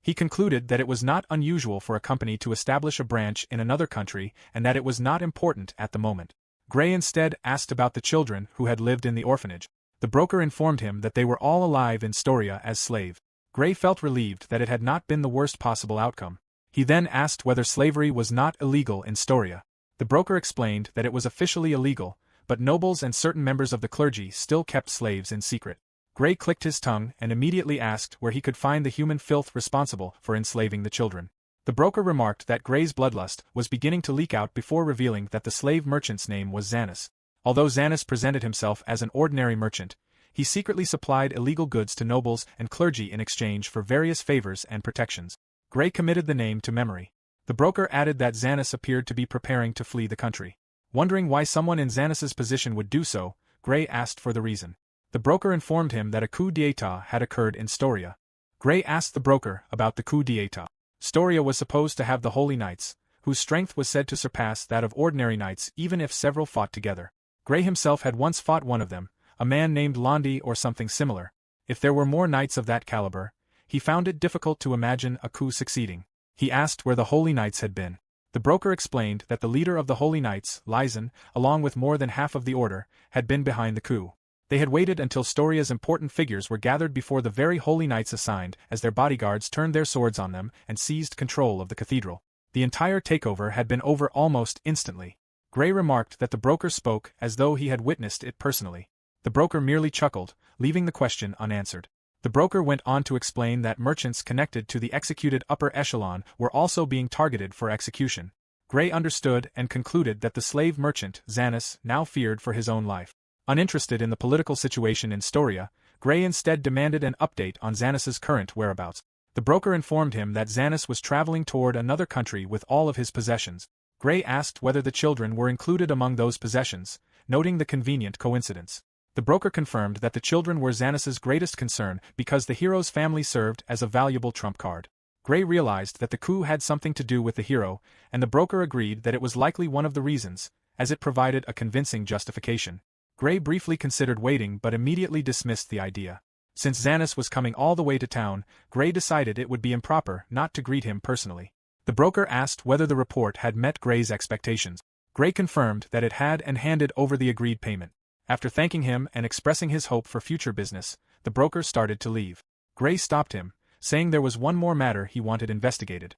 He concluded that it was not unusual for a company to establish a branch in another country and that it was not important at the moment. Gray instead asked about the children who had lived in the orphanage. The broker informed him that they were all alive in Storia as slaves. Gray felt relieved that it had not been the worst possible outcome. He then asked whether slavery was not illegal in Storia. The broker explained that it was officially illegal, but nobles and certain members of the clergy still kept slaves in secret. Gray clicked his tongue and immediately asked where he could find the human filth responsible for enslaving the children. The broker remarked that Gray's bloodlust was beginning to leak out before revealing that the slave merchant's name was Xanus. Although Xanus presented himself as an ordinary merchant, he secretly supplied illegal goods to nobles and clergy in exchange for various favors and protections. Gray committed the name to memory. The The broker added that Xanis appeared to be preparing to flee the country. Wondering why someone in Xanis's position would do so, Gray asked for the reason. The broker informed him that a coup d'état had occurred in Storia. Gray asked the broker about the coup d'état. Storia was supposed to have the Holy Knights, whose strength was said to surpass that of ordinary knights even if several fought together. Gray himself had once fought one of them, a man named Londi or something similar. If there were more knights of that caliber, he found it difficult to imagine a coup succeeding. He asked where the Holy Knights had been. The broker explained that the leader of the Holy Knights, Lysen, along with more than half of the order, had been behind the coup. They had waited until Storia's important figures were gathered before the very Holy Knights assigned, as their bodyguards turned their swords on them and seized control of the cathedral. The entire takeover had been over almost instantly. Gray remarked that the broker spoke as though he had witnessed it personally. The broker merely chuckled, leaving the question unanswered. The broker went on to explain that merchants connected to the executed upper echelon were also being targeted for execution. Gray understood and concluded that the slave merchant, Xanis, now feared for his own life. Uninterested in the political situation in Storia, Gray instead demanded an update on Xanis's current whereabouts. The broker informed him that Xanis was traveling toward another country with all of his possessions. Gray asked whether the children were included among those possessions, noting the convenient coincidence. The broker confirmed that the children were Xanis's greatest concern because the hero's family served as a valuable trump card. Gray realized that the coup had something to do with the hero, and the broker agreed that it was likely one of the reasons, as it provided a convincing justification. Gray briefly considered waiting but immediately dismissed the idea. Since Xanis was coming all the way to town, Gray decided it would be improper not to greet him personally. The broker asked whether the report had met Gray's expectations. Gray confirmed that it had and handed over the agreed payment. After thanking him and expressing his hope for future business, the broker started to leave. Gray stopped him, saying there was one more matter he wanted investigated.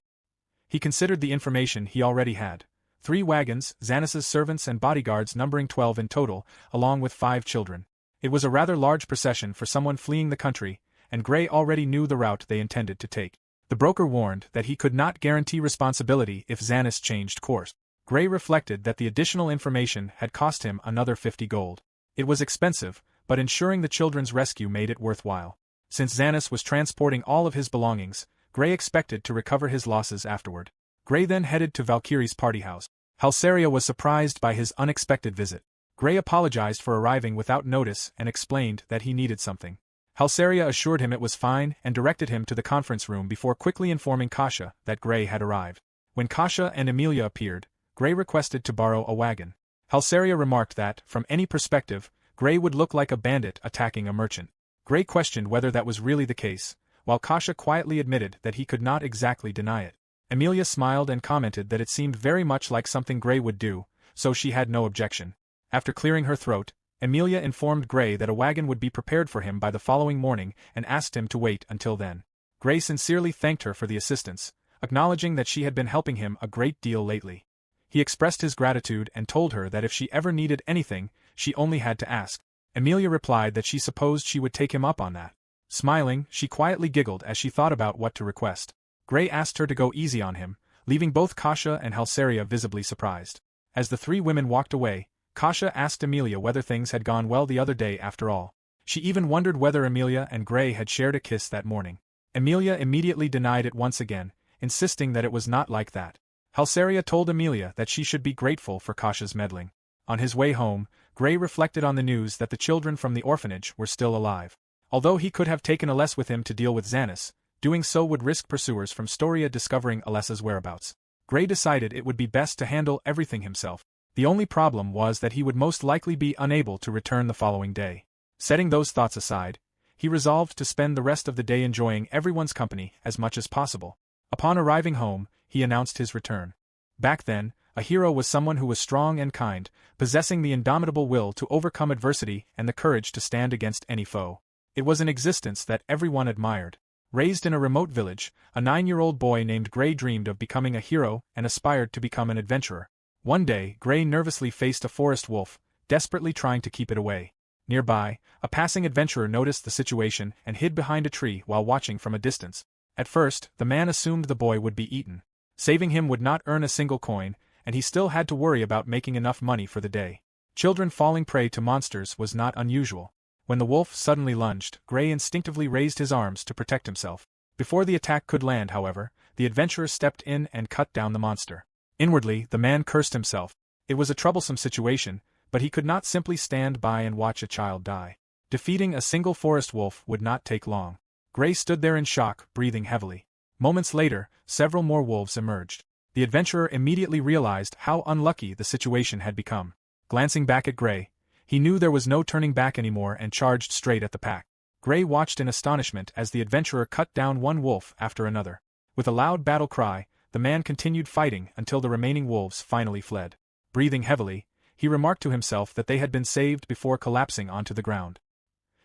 He considered the information he already had. 3 wagons, Xanis's servants and bodyguards numbering 12 in total, along with 5 children. It was a rather large procession for someone fleeing the country, and Gray already knew the route they intended to take. The broker warned that he could not guarantee responsibility if Xanis changed course. Gray reflected that the additional information had cost him another 50 gold. It was expensive, but ensuring the children's rescue made it worthwhile. Since Xanis was transporting all of his belongings, Gray expected to recover his losses afterward. Gray then headed to Valkyrie's party house. Halsaria was surprised by his unexpected visit. Gray apologized for arriving without notice and explained that he needed something. Halsaria assured him it was fine and directed him to the conference room before quickly informing Kasha that Gray had arrived. When Kasha and Emilia appeared, Gray requested to borrow a wagon. Halsaria remarked that, from any perspective, Gray would look like a bandit attacking a merchant. Gray questioned whether that was really the case, while Kasha quietly admitted that he could not exactly deny it. Emilia smiled and commented that it seemed very much like something Gray would do, so she had no objection. After clearing her throat, Emilia informed Gray that a wagon would be prepared for him by the following morning and asked him to wait until then. Gray sincerely thanked her for the assistance, acknowledging that she had been helping him a great deal lately. He expressed his gratitude and told her that if she ever needed anything, she only had to ask. Emilia replied that she supposed she would take him up on that. Smiling, she quietly giggled as she thought about what to request. Gray asked her to go easy on him, leaving both Kasha and Halsaria visibly surprised. As the 3 women walked away, Kasha asked Emilia whether things had gone well the other day after all. She even wondered whether Emilia and Gray had shared a kiss that morning. Emilia immediately denied it once again, insisting that it was not like that. Halsaria told Emilia that she should be grateful for Kasha's meddling. On his way home, Gray reflected on the news that the children from the orphanage were still alive. Although he could have taken Aless with him to deal with Xanis, doing so would risk pursuers from Storia discovering Alessa's whereabouts. Gray decided it would be best to handle everything himself. The only problem was that he would most likely be unable to return the following day. Setting those thoughts aside, he resolved to spend the rest of the day enjoying everyone's company as much as possible. Upon arriving home, he announced his return. Back then, a hero was someone who was strong and kind, possessing the indomitable will to overcome adversity and the courage to stand against any foe. It was an existence that everyone admired. Raised in a remote village, a 9-year-old boy named Gray dreamed of becoming a hero and aspired to become an adventurer. One day, Gray nervously faced a forest wolf, desperately trying to keep it away. Nearby, a passing adventurer noticed the situation and hid behind a tree while watching from a distance. At first, the man assumed the boy would be eaten. Saving him would not earn a single coin, and he still had to worry about making enough money for the day. Children falling prey to monsters was not unusual. When the wolf suddenly lunged, Gray instinctively raised his arms to protect himself. Before the attack could land, however, the adventurer stepped in and cut down the monster. Inwardly, the man cursed himself. It was a troublesome situation, but he could not simply stand by and watch a child die. Defeating a single forest wolf would not take long. Gray stood there in shock, breathing heavily. Moments later, several more wolves emerged. The adventurer immediately realized how unlucky the situation had become. Glancing back at Gray, he knew there was no turning back anymore and charged straight at the pack. Gray watched in astonishment as the adventurer cut down one wolf after another. With a loud battle cry, the man continued fighting until the remaining wolves finally fled. Breathing heavily, he remarked to himself that they had been saved before collapsing onto the ground.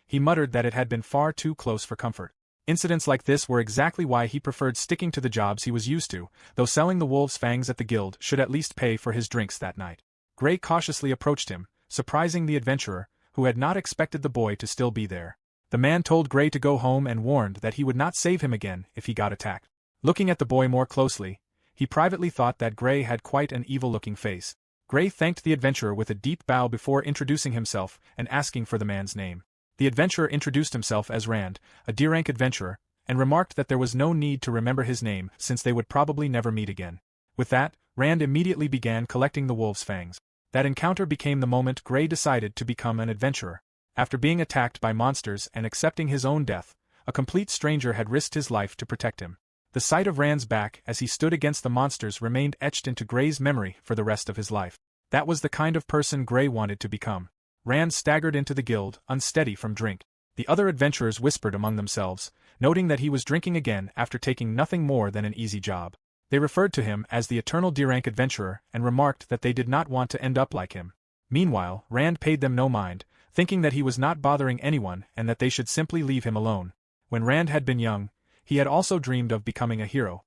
He muttered that it had been far too close for comfort. Incidents like this were exactly why he preferred sticking to the jobs he was used to, though selling the wolves' fangs at the guild should at least pay for his drinks that night. Gray cautiously approached him, surprising the adventurer, who had not expected the boy to still be there. The man told Gray to go home and warned that he would not save him again if he got attacked. Looking at the boy more closely, he privately thought that Gray had quite an evil-looking face. Gray thanked the adventurer with a deep bow before introducing himself and asking for the man's name. The adventurer introduced himself as Rand, a D-rank adventurer, and remarked that there was no need to remember his name since they would probably never meet again. With that, Rand immediately began collecting the wolves' fangs. That encounter became the moment Gray decided to become an adventurer. After being attacked by monsters and accepting his own death, a complete stranger had risked his life to protect him. The sight of Rand's back as he stood against the monsters remained etched into Gray's memory for the rest of his life. That was the kind of person Gray wanted to become. Rand staggered into the guild, unsteady from drink. The other adventurers whispered among themselves, noting that he was drinking again after taking nothing more than an easy job. They referred to him as the eternal D-rank adventurer and remarked that they did not want to end up like him. Meanwhile, Rand paid them no mind, thinking that he was not bothering anyone and that they should simply leave him alone. When Rand had been young, he had also dreamed of becoming a hero.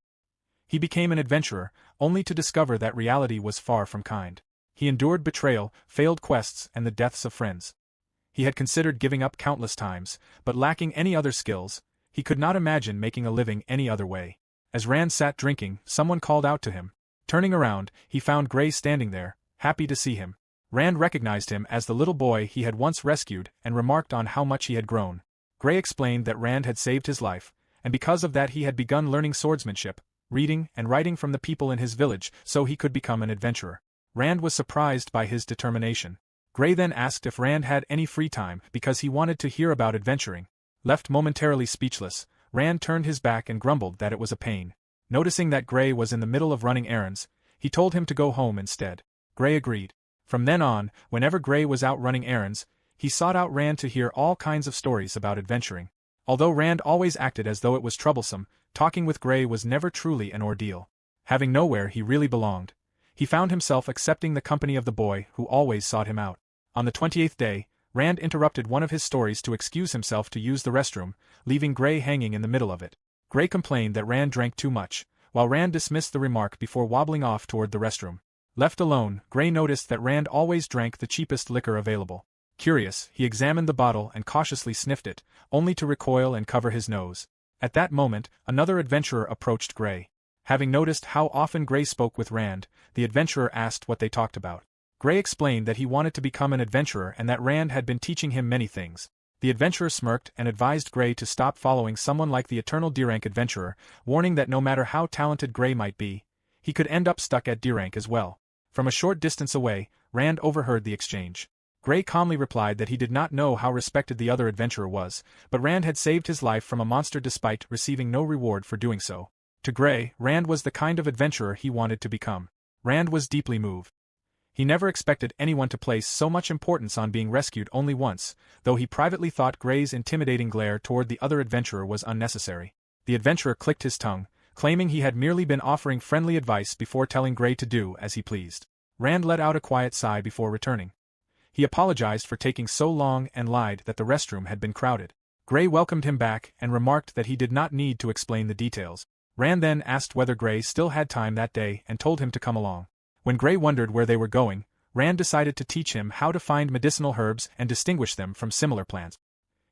He became an adventurer, only to discover that reality was far from kind. He endured betrayal, failed quests, and the deaths of friends. He had considered giving up countless times, but lacking any other skills, he could not imagine making a living any other way. As Rand sat drinking, someone called out to him. Turning around, he found Gray standing there, happy to see him. Rand recognized him as the little boy he had once rescued and remarked on how much he had grown. Gray explained that Rand had saved his life, and because of that he had begun learning swordsmanship, reading and writing from the people in his village so he could become an adventurer. Rand was surprised by his determination. Gray then asked if Rand had any free time because he wanted to hear about adventuring. Left momentarily speechless, Rand turned his back and grumbled that it was a pain. Noticing that Gray was in the middle of running errands, he told him to go home instead. Gray agreed. From then on, whenever Gray was out running errands, he sought out Rand to hear all kinds of stories about adventuring. Although Rand always acted as though it was troublesome, talking with Gray was never truly an ordeal. Having nowhere he really belonged, he found himself accepting the company of the boy who always sought him out. On the 28th day, Rand interrupted one of his stories to excuse himself to use the restroom, leaving Gray hanging in the middle of it. Gray complained that Rand drank too much, while Rand dismissed the remark before wobbling off toward the restroom. Left alone, Gray noticed that Rand always drank the cheapest liquor available. Curious, he examined the bottle and cautiously sniffed it, only to recoil and cover his nose. At that moment, another adventurer approached Gray. Having noticed how often Gray spoke with Rand, the adventurer asked what they talked about. Gray explained that he wanted to become an adventurer and that Rand had been teaching him many things. The adventurer smirked and advised Gray to stop following someone like the eternal D-rank adventurer, warning that no matter how talented Gray might be, he could end up stuck at D-rank as well. From a short distance away, Rand overheard the exchange. Gray calmly replied that he did not know how respected the other adventurer was, but Rand had saved his life from a monster despite receiving no reward for doing so. To Gray, Rand was the kind of adventurer he wanted to become. Rand was deeply moved. He never expected anyone to place so much importance on being rescued only once, though he privately thought Gray's intimidating glare toward the other adventurer was unnecessary. The adventurer clicked his tongue, claiming he had merely been offering friendly advice before telling Gray to do as he pleased. Rand let out a quiet sigh before returning. He apologized for taking so long and lied that the restroom had been crowded. Gray welcomed him back and remarked that he did not need to explain the details. Rand then asked whether Gray still had time that day and told him to come along. When Gray wondered where they were going, Rand decided to teach him how to find medicinal herbs and distinguish them from similar plants.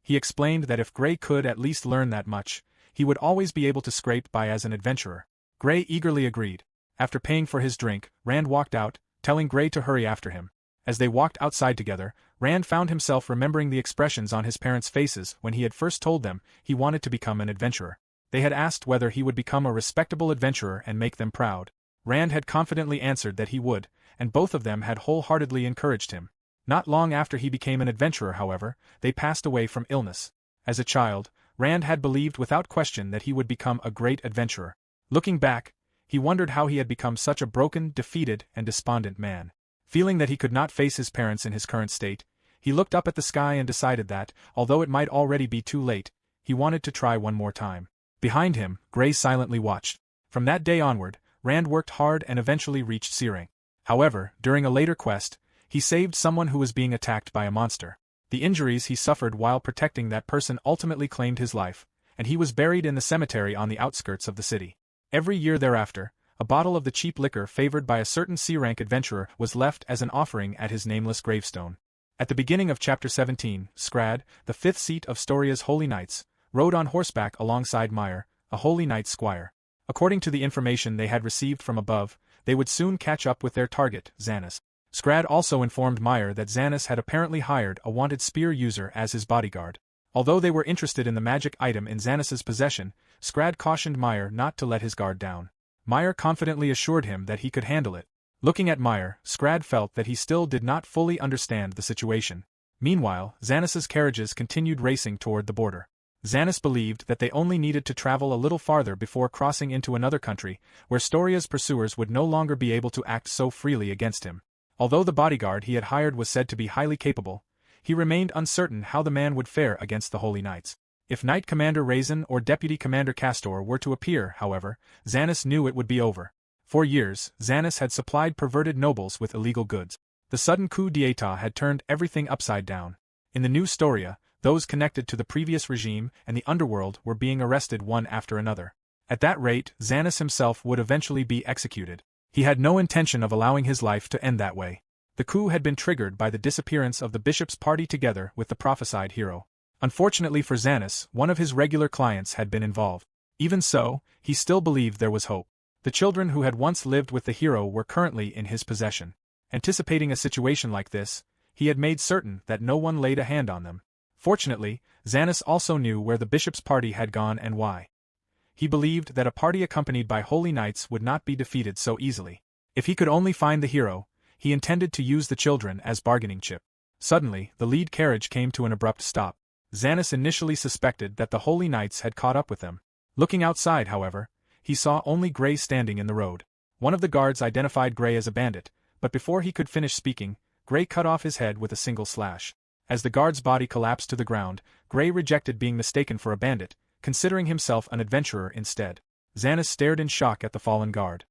He explained that if Gray could at least learn that much, he would always be able to scrape by as an adventurer. Gray eagerly agreed. After paying for his drink, Rand walked out, telling Gray to hurry after him. As they walked outside together, Rand found himself remembering the expressions on his parents' faces when he had first told them he wanted to become an adventurer. They had asked whether he would become a respectable adventurer and make them proud. Rand had confidently answered that he would, and both of them had wholeheartedly encouraged him. Not long after he became an adventurer, however, they passed away from illness. As a child, Rand had believed without question that he would become a great adventurer. Looking back, he wondered how he had become such a broken, defeated, and despondent man. Feeling that he could not face his parents in his current state, he looked up at the sky and decided that, although it might already be too late, he wanted to try one more time. Behind him, Gray silently watched. From that day onward, Rand worked hard and eventually reached C-rank. However, during a later quest, he saved someone who was being attacked by a monster. The injuries he suffered while protecting that person ultimately claimed his life, and he was buried in the cemetery on the outskirts of the city. Every year thereafter, a bottle of the cheap liquor favored by a certain C-rank adventurer was left as an offering at his nameless gravestone. At the beginning of Chapter 17, Scrad, the fifth seat of Storia's Holy Knights, rode on horseback alongside Meyer, a Holy Knight squire. According to the information they had received from above, they would soon catch up with their target, Xanas. Scrad also informed Meyer that Xanas had apparently hired a wanted spear user as his bodyguard. Although they were interested in the magic item in Xanas's possession, Scrad cautioned Meyer not to let his guard down. Meyer confidently assured him that he could handle it. Looking at Meyer, Scrad felt that he still did not fully understand the situation. Meanwhile, Xanas's carriages continued racing toward the border. Xanas believed that they only needed to travel a little farther before crossing into another country, where Storia's pursuers would no longer be able to act so freely against him. Although the bodyguard he had hired was said to be highly capable, he remained uncertain how the man would fare against the Holy Knights. If Knight Commander Raisin or Deputy Commander Castor were to appear, however, Xanas knew it would be over. For years, Xanas had supplied perverted nobles with illegal goods. The sudden coup d'état had turned everything upside down. In the new Storia, those connected to the previous regime and the underworld were being arrested one after another. At that rate, Xanas himself would eventually be executed. He had no intention of allowing his life to end that way. The coup had been triggered by the disappearance of the bishop's party together with the prophesied hero. Unfortunately for Xanas, one of his regular clients had been involved. Even so, he still believed there was hope. The children who had once lived with the hero were currently in his possession. Anticipating a situation like this, he had made certain that no one laid a hand on them. Fortunately, Xanas also knew where the bishop's party had gone and why. He believed that a party accompanied by holy knights would not be defeated so easily. If he could only find the hero, he intended to use the children as bargaining chip. Suddenly, the lead carriage came to an abrupt stop. Xanas initially suspected that the holy knights had caught up with them. Looking outside, however, he saw only Gray standing in the road. One of the guards identified Gray as a bandit, but before he could finish speaking, Gray cut off his head with a single slash. As the guard's body collapsed to the ground, Gray rejected being mistaken for a bandit, considering himself an adventurer instead. Xanas stared in shock at the fallen guard.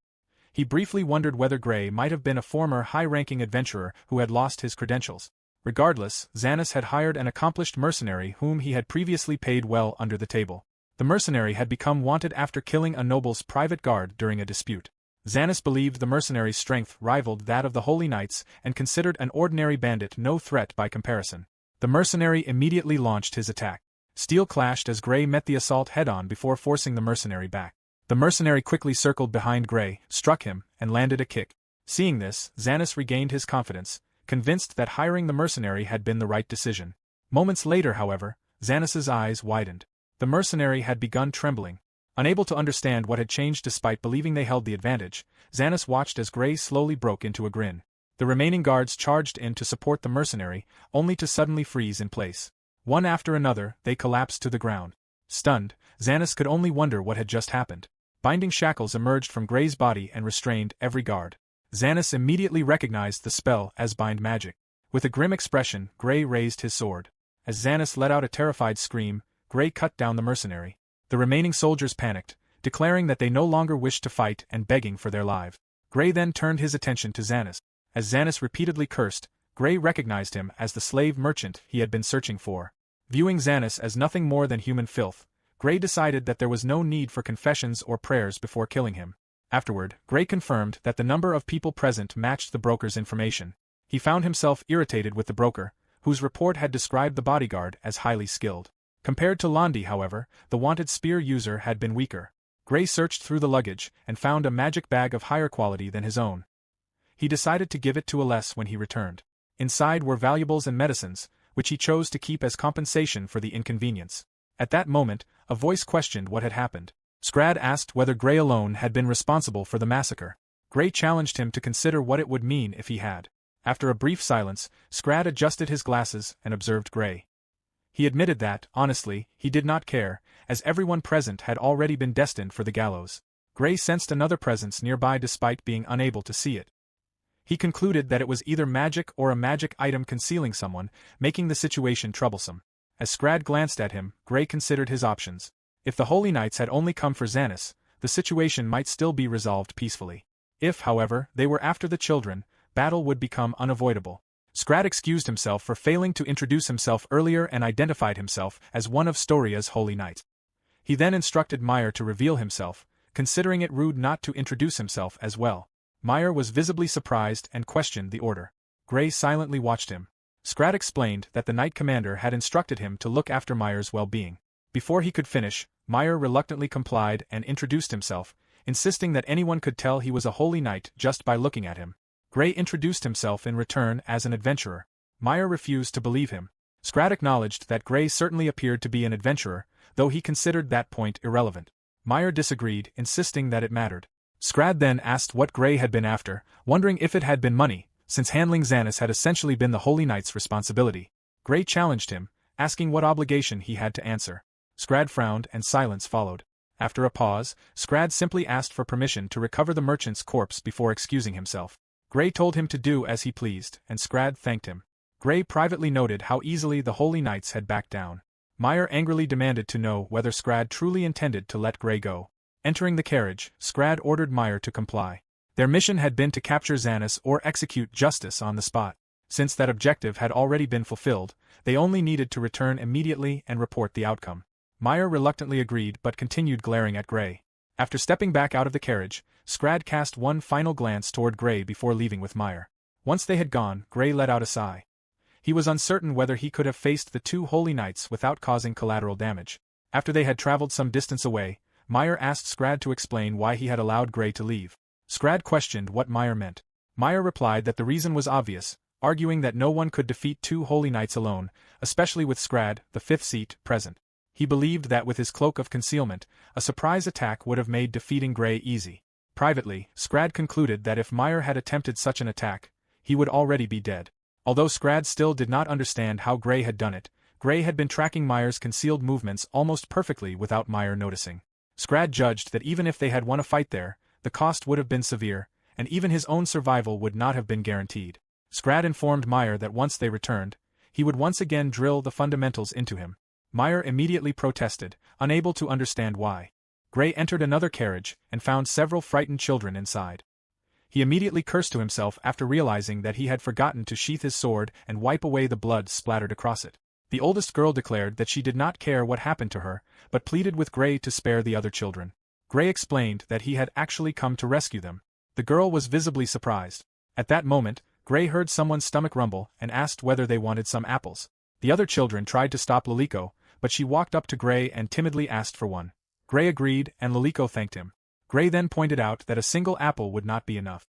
He briefly wondered whether Gray might have been a former high-ranking adventurer who had lost his credentials. Regardless, Xanas had hired an accomplished mercenary whom he had previously paid well under the table. The mercenary had become wanted after killing a noble's private guard during a dispute. Xanas believed the mercenary's strength rivaled that of the Holy Knights and considered an ordinary bandit no threat by comparison. The mercenary immediately launched his attack. Steel clashed as Gray met the assault head-on before forcing the mercenary back. The mercenary quickly circled behind Gray, struck him, and landed a kick. Seeing this, Xanas regained his confidence, convinced that hiring the mercenary had been the right decision. Moments later, however, Xanas's eyes widened. The mercenary had begun trembling. Unable to understand what had changed despite believing they held the advantage, Xanas watched as Gray slowly broke into a grin. The remaining guards charged in to support the mercenary, only to suddenly freeze in place. One after another, they collapsed to the ground. Stunned, Xanas could only wonder what had just happened. Binding shackles emerged from Gray's body and restrained every guard. Xanas immediately recognized the spell as bind magic. With a grim expression, Gray raised his sword. As Xanas let out a terrified scream, Gray cut down the mercenary. The remaining soldiers panicked, declaring that they no longer wished to fight and begging for their lives. Gray then turned his attention to Xanas. As Xanas repeatedly cursed, Gray recognized him as the slave merchant he had been searching for. Viewing Xanas as nothing more than human filth, Gray decided that there was no need for confessions or prayers before killing him. Afterward, Gray confirmed that the number of people present matched the broker's information. He found himself irritated with the broker, whose report had described the bodyguard as highly skilled. Compared to Londi, however, the wanted spear user had been weaker. Gray searched through the luggage and found a magic bag of higher quality than his own. He decided to give it to Aless when he returned. Inside were valuables and medicines, which he chose to keep as compensation for the inconvenience. At that moment, a voice questioned what had happened. Scrad asked whether Gray alone had been responsible for the massacre. Gray challenged him to consider what it would mean if he had. After a brief silence, Scrad adjusted his glasses and observed Gray. He admitted that, honestly, he did not care, as everyone present had already been destined for the gallows. Gray sensed another presence nearby despite being unable to see it. He concluded that it was either magic or a magic item concealing someone, making the situation troublesome. As Scrad glanced at him, Gray considered his options. If the Holy Knights had only come for Xanis, the situation might still be resolved peacefully. If, however, they were after the children, battle would become unavoidable. Scrad excused himself for failing to introduce himself earlier and identified himself as one of Storia's Holy Knights. He then instructed Meyer to reveal himself, considering it rude not to introduce himself as well. Meyer was visibly surprised and questioned the order. Gray silently watched him. Scrad explained that the Knight Commander had instructed him to look after Meyer's well-being. Before he could finish, Meyer reluctantly complied and introduced himself, insisting that anyone could tell he was a Holy Knight just by looking at him. Gray introduced himself in return as an adventurer. Meyer refused to believe him. Scrad acknowledged that Gray certainly appeared to be an adventurer, though he considered that point irrelevant. Meyer disagreed, insisting that it mattered. Scrad then asked what Gray had been after, wondering if it had been money, since handling Xanis had essentially been the Holy Knight's responsibility. Gray challenged him, asking what obligation he had to answer. Scrad frowned and silence followed. After a pause, Scrad simply asked for permission to recover the merchant's corpse before excusing himself. Gray told him to do as he pleased, and Scrad thanked him. Gray privately noted how easily the Holy Knights had backed down. Meyer angrily demanded to know whether Scrad truly intended to let Gray go. Entering the carriage, Scrad ordered Meyer to comply. Their mission had been to capture Xanis or execute justice on the spot. Since that objective had already been fulfilled, they only needed to return immediately and report the outcome. Meyer reluctantly agreed but continued glaring at Gray. After stepping back out of the carriage, Scrad cast one final glance toward Gray before leaving with Meyer. Once they had gone, Gray let out a sigh. He was uncertain whether he could have faced the two Holy Knights without causing collateral damage. After they had traveled some distance away, Meyer asked Scrad to explain why he had allowed Gray to leave. Scrad questioned what Meyer meant. Meyer replied that the reason was obvious, arguing that no one could defeat two Holy Knights alone, especially with Scrad, the fifth seat, present. He believed that with his cloak of concealment, a surprise attack would have made defeating Gray easy. Privately, Scrad concluded that if Meyer had attempted such an attack, he would already be dead. Although Scrad still did not understand how Gray had done it, Gray had been tracking Meyer's concealed movements almost perfectly without Meyer noticing. Scrad judged that even if they had won a fight there, the cost would have been severe, and even his own survival would not have been guaranteed. Scrad informed Meyer that once they returned, he would once again drill the fundamentals into him. Meyer immediately protested, unable to understand why. Gray entered another carriage and found several frightened children inside. He immediately cursed to himself after realizing that he had forgotten to sheath his sword and wipe away the blood splattered across it. The oldest girl declared that she did not care what happened to her, but pleaded with Gray to spare the other children. Gray explained that he had actually come to rescue them. The girl was visibly surprised. At that moment, Gray heard someone's stomach rumble and asked whether they wanted some apples. The other children tried to stop Liliko, but she walked up to Gray and timidly asked for one. Gray agreed and Liliko thanked him. Gray then pointed out that a single apple would not be enough.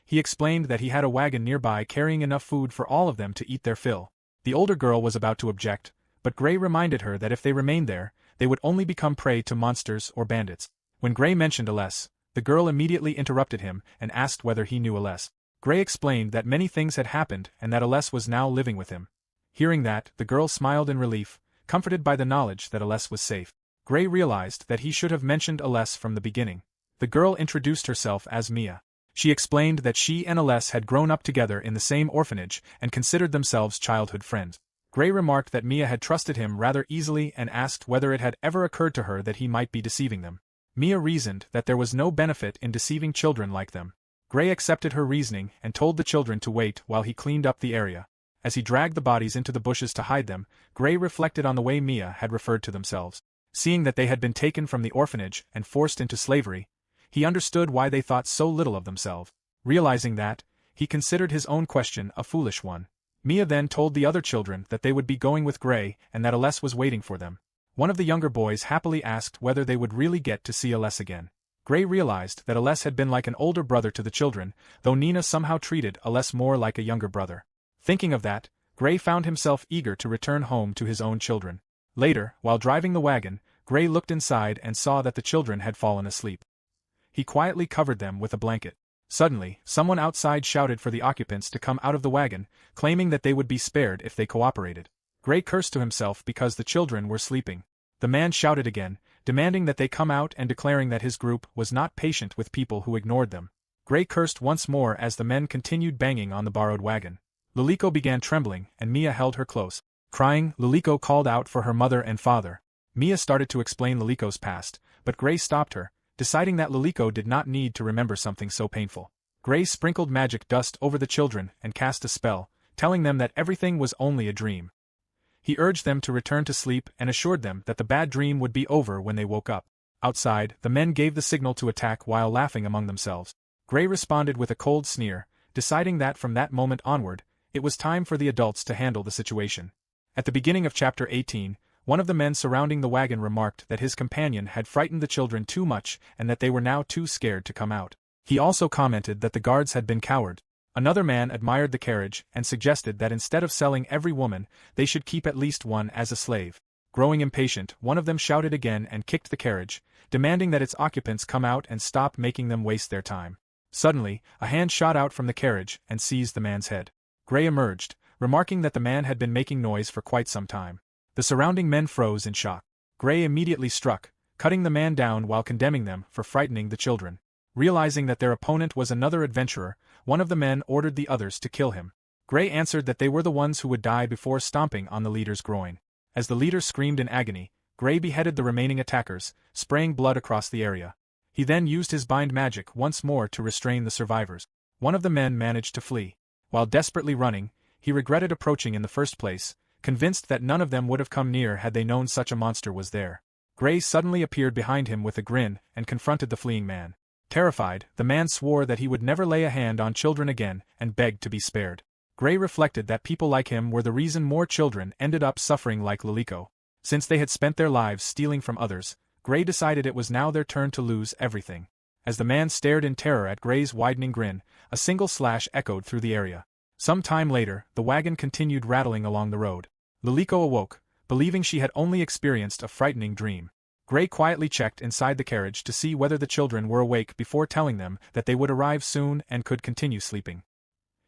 He explained that he had a wagon nearby carrying enough food for all of them to eat their fill. The older girl was about to object, but Gray reminded her that if they remained there, they would only become prey to monsters or bandits. When Gray mentioned Aless, the girl immediately interrupted him and asked whether he knew Aless. Gray explained that many things had happened and that Aless was now living with him. Hearing that, the girl smiled in relief, comforted by the knowledge that Aless was safe. Gray realized that he should have mentioned Aless from the beginning. The girl introduced herself as Mia. She explained that she and Aless had grown up together in the same orphanage and considered themselves childhood friends. Gray remarked that Mia had trusted him rather easily and asked whether it had ever occurred to her that he might be deceiving them. Mia reasoned that there was no benefit in deceiving children like them. Gray accepted her reasoning and told the children to wait while he cleaned up the area. As he dragged the bodies into the bushes to hide them, Gray reflected on the way Mia had referred to themselves. Seeing that they had been taken from the orphanage and forced into slavery, he understood why they thought so little of themselves. Realizing that, he considered his own question a foolish one. Mia then told the other children that they would be going with Gray and that Aless was waiting for them. One of the younger boys happily asked whether they would really get to see Aless again. Gray realized that Aless had been like an older brother to the children, though Nina somehow treated Aless more like a younger brother. Thinking of that, Gray found himself eager to return home to his own children. Later, while driving the wagon, Gray looked inside and saw that the children had fallen asleep. He quietly covered them with a blanket. Suddenly, someone outside shouted for the occupants to come out of the wagon, claiming that they would be spared if they cooperated. Gray cursed to himself because the children were sleeping. The man shouted again, demanding that they come out and declaring that his group was not patient with people who ignored them. Gray cursed once more as the men continued banging on the borrowed wagon. Liliko began trembling, and Mia held her close. Crying, Liliko called out for her mother and father. Mia started to explain Liliko's past, but Gray stopped her, deciding that Liliko did not need to remember something so painful. Gray sprinkled magic dust over the children and cast a spell, telling them that everything was only a dream. He urged them to return to sleep and assured them that the bad dream would be over when they woke up. Outside, the men gave the signal to attack while laughing among themselves. Gray responded with a cold sneer, deciding that from that moment onward, it was time for the adults to handle the situation. At the beginning of chapter 18, one of the men surrounding the wagon remarked that his companion had frightened the children too much and that they were now too scared to come out. He also commented that the guards had been cowards. Another man admired the carriage and suggested that instead of selling every woman, they should keep at least one as a slave. Growing impatient, one of them shouted again and kicked the carriage, demanding that its occupants come out and stop making them waste their time. Suddenly, a hand shot out from the carriage and seized the man's head. Gray emerged, remarking that the man had been making noise for quite some time. The surrounding men froze in shock. Gray immediately struck, cutting the man down while condemning them for frightening the children. Realizing that their opponent was another adventurer, one of the men ordered the others to kill him. Gray answered that they were the ones who would die before stomping on the leader's groin. As the leader screamed in agony, Gray beheaded the remaining attackers, spraying blood across the area. He then used his bind magic once more to restrain the survivors. One of the men managed to flee. While desperately running, he regretted approaching in the first place, convinced that none of them would have come near had they known such a monster was there. Gray suddenly appeared behind him with a grin and confronted the fleeing man. Terrified, the man swore that he would never lay a hand on children again and begged to be spared. Gray reflected that people like him were the reason more children ended up suffering like Liliko. Since they had spent their lives stealing from others, Gray decided it was now their turn to lose everything. As the man stared in terror at Gray's widening grin, a single slash echoed through the area. Some time later, the wagon continued rattling along the road. Liliko awoke, believing she had only experienced a frightening dream. Gray quietly checked inside the carriage to see whether the children were awake before telling them that they would arrive soon and could continue sleeping.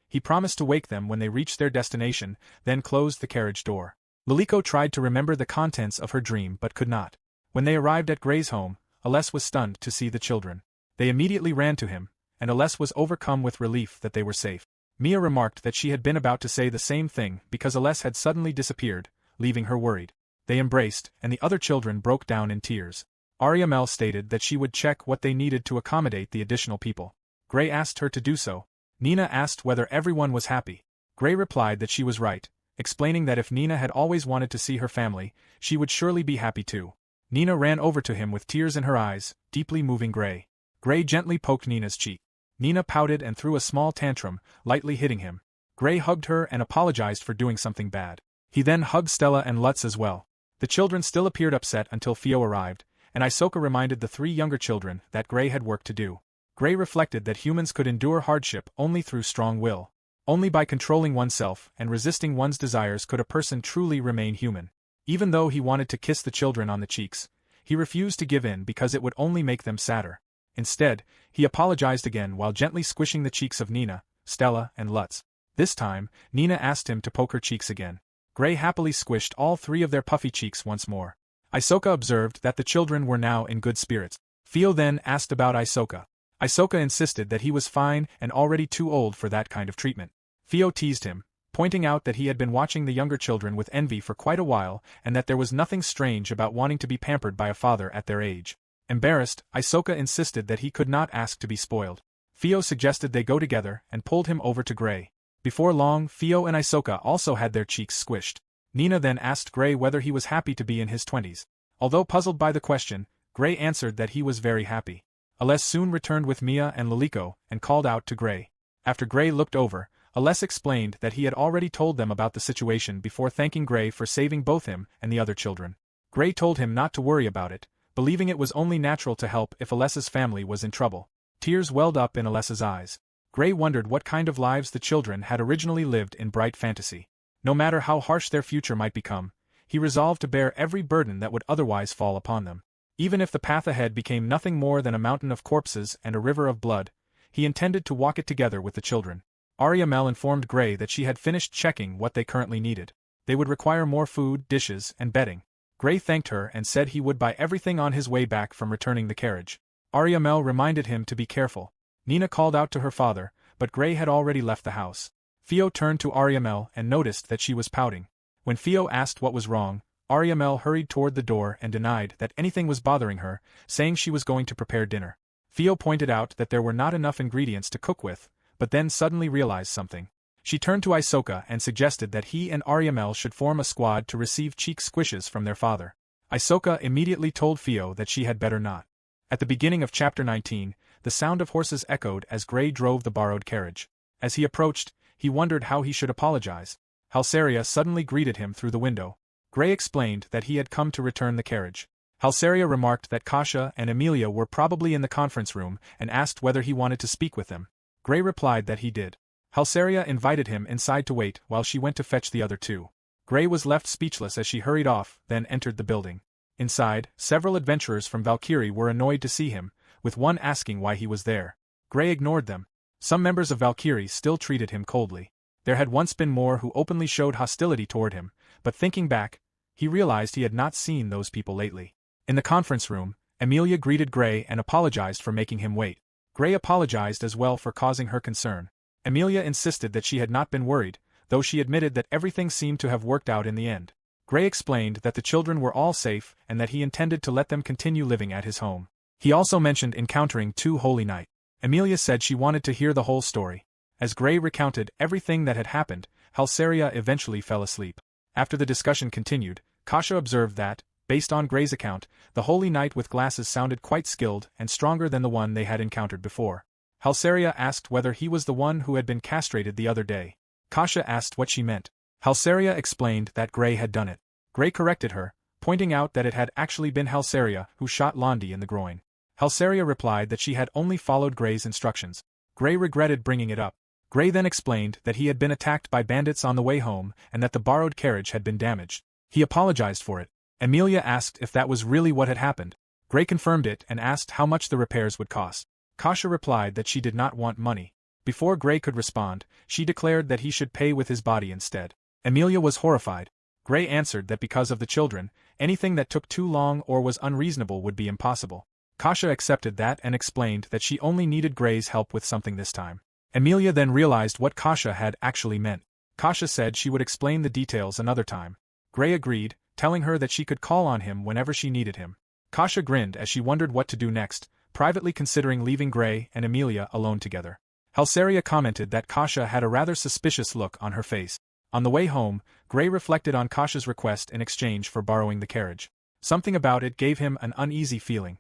He promised to wake them when they reached their destination, then closed the carriage door. Liliko tried to remember the contents of her dream but could not. When they arrived at Gray's home, Aless was stunned to see the children. They immediately ran to him, and Aless was overcome with relief that they were safe. Mia remarked that she had been about to say the same thing because Aless had suddenly disappeared, leaving her worried. They embraced, and the other children broke down in tears. Ariamel stated that she would check what they needed to accommodate the additional people. Gray asked her to do so. Nina asked whether everyone was happy. Gray replied that she was right, explaining that if Nina had always wanted to see her family, she would surely be happy too. Nina ran over to him with tears in her eyes, deeply moving Gray. Gray gently poked Nina's cheek. Nina pouted and threw a small tantrum, lightly hitting him. Gray hugged her and apologized for doing something bad. He then hugged Stella and Lutz as well. The children still appeared upset until Fio arrived, and Isoka reminded the three younger children that Gray had work to do. Gray reflected that humans could endure hardship only through strong will. Only by controlling oneself and resisting one's desires could a person truly remain human. Even though he wanted to kiss the children on the cheeks, he refused to give in because it would only make them sadder. Instead, he apologized again while gently squishing the cheeks of Nina, Stella, and Lutz. This time, Nina asked him to poke her cheeks again. Gray happily squished all three of their puffy cheeks once more. Isoka observed that the children were now in good spirits. Fio then asked about Isoka. Isoka insisted that he was fine and already too old for that kind of treatment. Fio teased him, pointing out that he had been watching the younger children with envy for quite a while and that there was nothing strange about wanting to be pampered by a father at their age. Embarrassed, Isoka insisted that he could not ask to be spoiled. Fio suggested they go together and pulled him over to Gray. Before long, Fio and Isoka also had their cheeks squished. Nina then asked Gray whether he was happy to be in his 20s. Although puzzled by the question, Gray answered that he was very happy. Aless soon returned with Mia and Liliko and called out to Gray. After Gray looked over, Aless explained that he had already told them about the situation before thanking Gray for saving both him and the other children. Gray told him not to worry about it, believing it was only natural to help if Aless's family was in trouble. Tears welled up in Aless's eyes. Gray wondered what kind of lives the children had originally lived in bright fantasy. No matter how harsh their future might become, he resolved to bear every burden that would otherwise fall upon them. Even if the path ahead became nothing more than a mountain of corpses and a river of blood, he intended to walk it together with the children. Ariamel informed Gray that she had finished checking what they currently needed. They would require more food, dishes, and bedding. Gray thanked her and said he would buy everything on his way back from returning the carriage. Ariamel reminded him to be careful. Nina called out to her father, but Gray had already left the house. Theo turned to Ariamel and noticed that she was pouting. When Theo asked what was wrong, Ariamel hurried toward the door and denied that anything was bothering her, saying she was going to prepare dinner. Theo pointed out that there were not enough ingredients to cook with, but then suddenly realized something. She turned to Isoka and suggested that he and Ariamel should form a squad to receive cheek squishes from their father. Isoka immediately told Theo that she had better not. At the beginning of Chapter 19, the sound of horses echoed as Gray drove the borrowed carriage. As he approached, he wondered how he should apologize. Halsaria suddenly greeted him through the window. Gray explained that he had come to return the carriage. Halsaria remarked that Kasha and Emilia were probably in the conference room and asked whether he wanted to speak with them. Gray replied that he did. Halsaria invited him inside to wait while she went to fetch the other two. Gray was left speechless as she hurried off, then entered the building. Inside, several adventurers from Valkyrie were annoyed to see him, with one asking why he was there. Gray ignored them. Some members of Valkyrie still treated him coldly. There had once been more who openly showed hostility toward him, but thinking back, he realized he had not seen those people lately. In the conference room, Emilia greeted Gray and apologized for making him wait. Gray apologized as well for causing her concern. Emilia insisted that she had not been worried, though she admitted that everything seemed to have worked out in the end. Gray explained that the children were all safe and that he intended to let them continue living at his home. He also mentioned encountering two holy knights. Emilia said she wanted to hear the whole story. As Gray recounted everything that had happened, Halsaria eventually fell asleep. After the discussion continued, Kasha observed that, based on Gray's account, the holy knight with glasses sounded quite skilled and stronger than the one they had encountered before. Halsaria asked whether he was the one who had been castrated the other day. Kasha asked what she meant. Halsaria explained that Gray had done it. Gray corrected her, pointing out that it had actually been Halsaria who shot Londi in the groin. Halsaria replied that she had only followed Gray's instructions. Gray regretted bringing it up. Gray then explained that he had been attacked by bandits on the way home and that the borrowed carriage had been damaged. He apologized for it. Emilia asked if that was really what had happened. Gray confirmed it and asked how much the repairs would cost. Kasha replied that she did not want money. Before Gray could respond, she declared that he should pay with his body instead. Emilia was horrified. Gray answered that because of the children, anything that took too long or was unreasonable would be impossible. Kasha accepted that and explained that she only needed Gray's help with something this time. Emilia then realized what Kasha had actually meant. Kasha said she would explain the details another time. Gray agreed, telling her that she could call on him whenever she needed him. Kasha grinned as she wondered what to do next, privately considering leaving Gray and Emilia alone together. Halsaria commented that Kasha had a rather suspicious look on her face. On the way home, Gray reflected on Kasha's request in exchange for borrowing the carriage. Something about it gave him an uneasy feeling.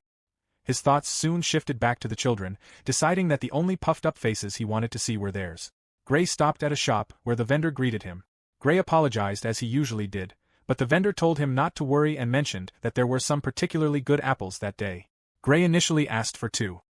His thoughts soon shifted back to the children, deciding that the only puffed-up faces he wanted to see were theirs. Gray stopped at a shop where the vendor greeted him. Gray apologized as he usually did, but the vendor told him not to worry and mentioned that there were some particularly good apples that day. Gray initially asked for 2.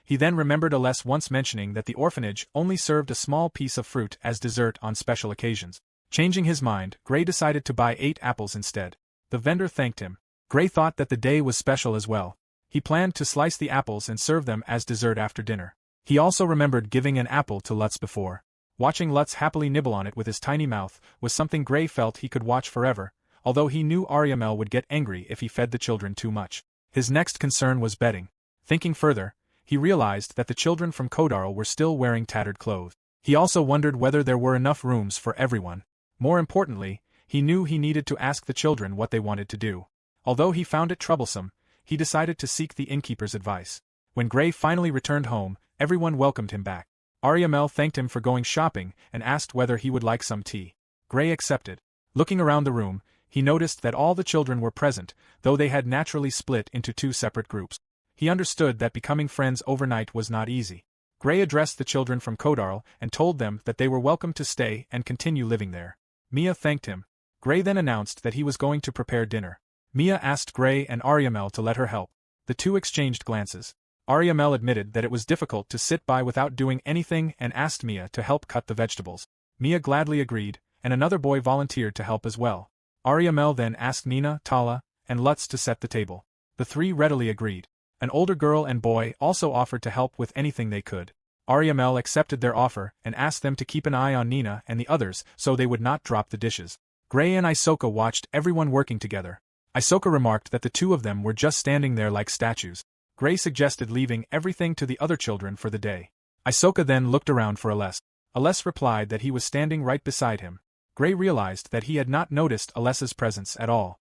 He then remembered Aless once mentioning that the orphanage only served a small piece of fruit as dessert on special occasions. Changing his mind, Gray decided to buy 8 apples instead. The vendor thanked him. Gray thought that the day was special as well. He planned to slice the apples and serve them as dessert after dinner. He also remembered giving an apple to Lutz before. Watching Lutz happily nibble on it with his tiny mouth was something Gray felt he could watch forever, although he knew Ariamel would get angry if he fed the children too much. His next concern was bedding. Thinking further, he realized that the children from Kodarl were still wearing tattered clothes. He also wondered whether there were enough rooms for everyone. More importantly, he knew he needed to ask the children what they wanted to do. Although he found it troublesome, he decided to seek the innkeeper's advice. When Gray finally returned home, everyone welcomed him back. Ariamel thanked him for going shopping and asked whether he would like some tea. Gray accepted. Looking around the room, he noticed that all the children were present, though they had naturally split into 2 separate groups. He understood that becoming friends overnight was not easy. Gray addressed the children from Kodarl and told them that they were welcome to stay and continue living there. Mia thanked him. Gray then announced that he was going to prepare dinner. Mia asked Gray and Ariamel to let her help. The two exchanged glances. Ariamel admitted that it was difficult to sit by without doing anything and asked Mia to help cut the vegetables. Mia gladly agreed, and another boy volunteered to help as well. Ariamel then asked Nina, Tala, and Lutz to set the table. The three readily agreed. An older girl and boy also offered to help with anything they could. Ariamel accepted their offer and asked them to keep an eye on Nina and the others so they would not drop the dishes. Gray and Isoka watched everyone working together. Isoka remarked that the two of them were just standing there like statues. Gray suggested leaving everything to the other children for the day. Isoka then looked around for Aless. Aless replied that he was standing right beside him. Gray realized that he had not noticed Alessa's presence at all.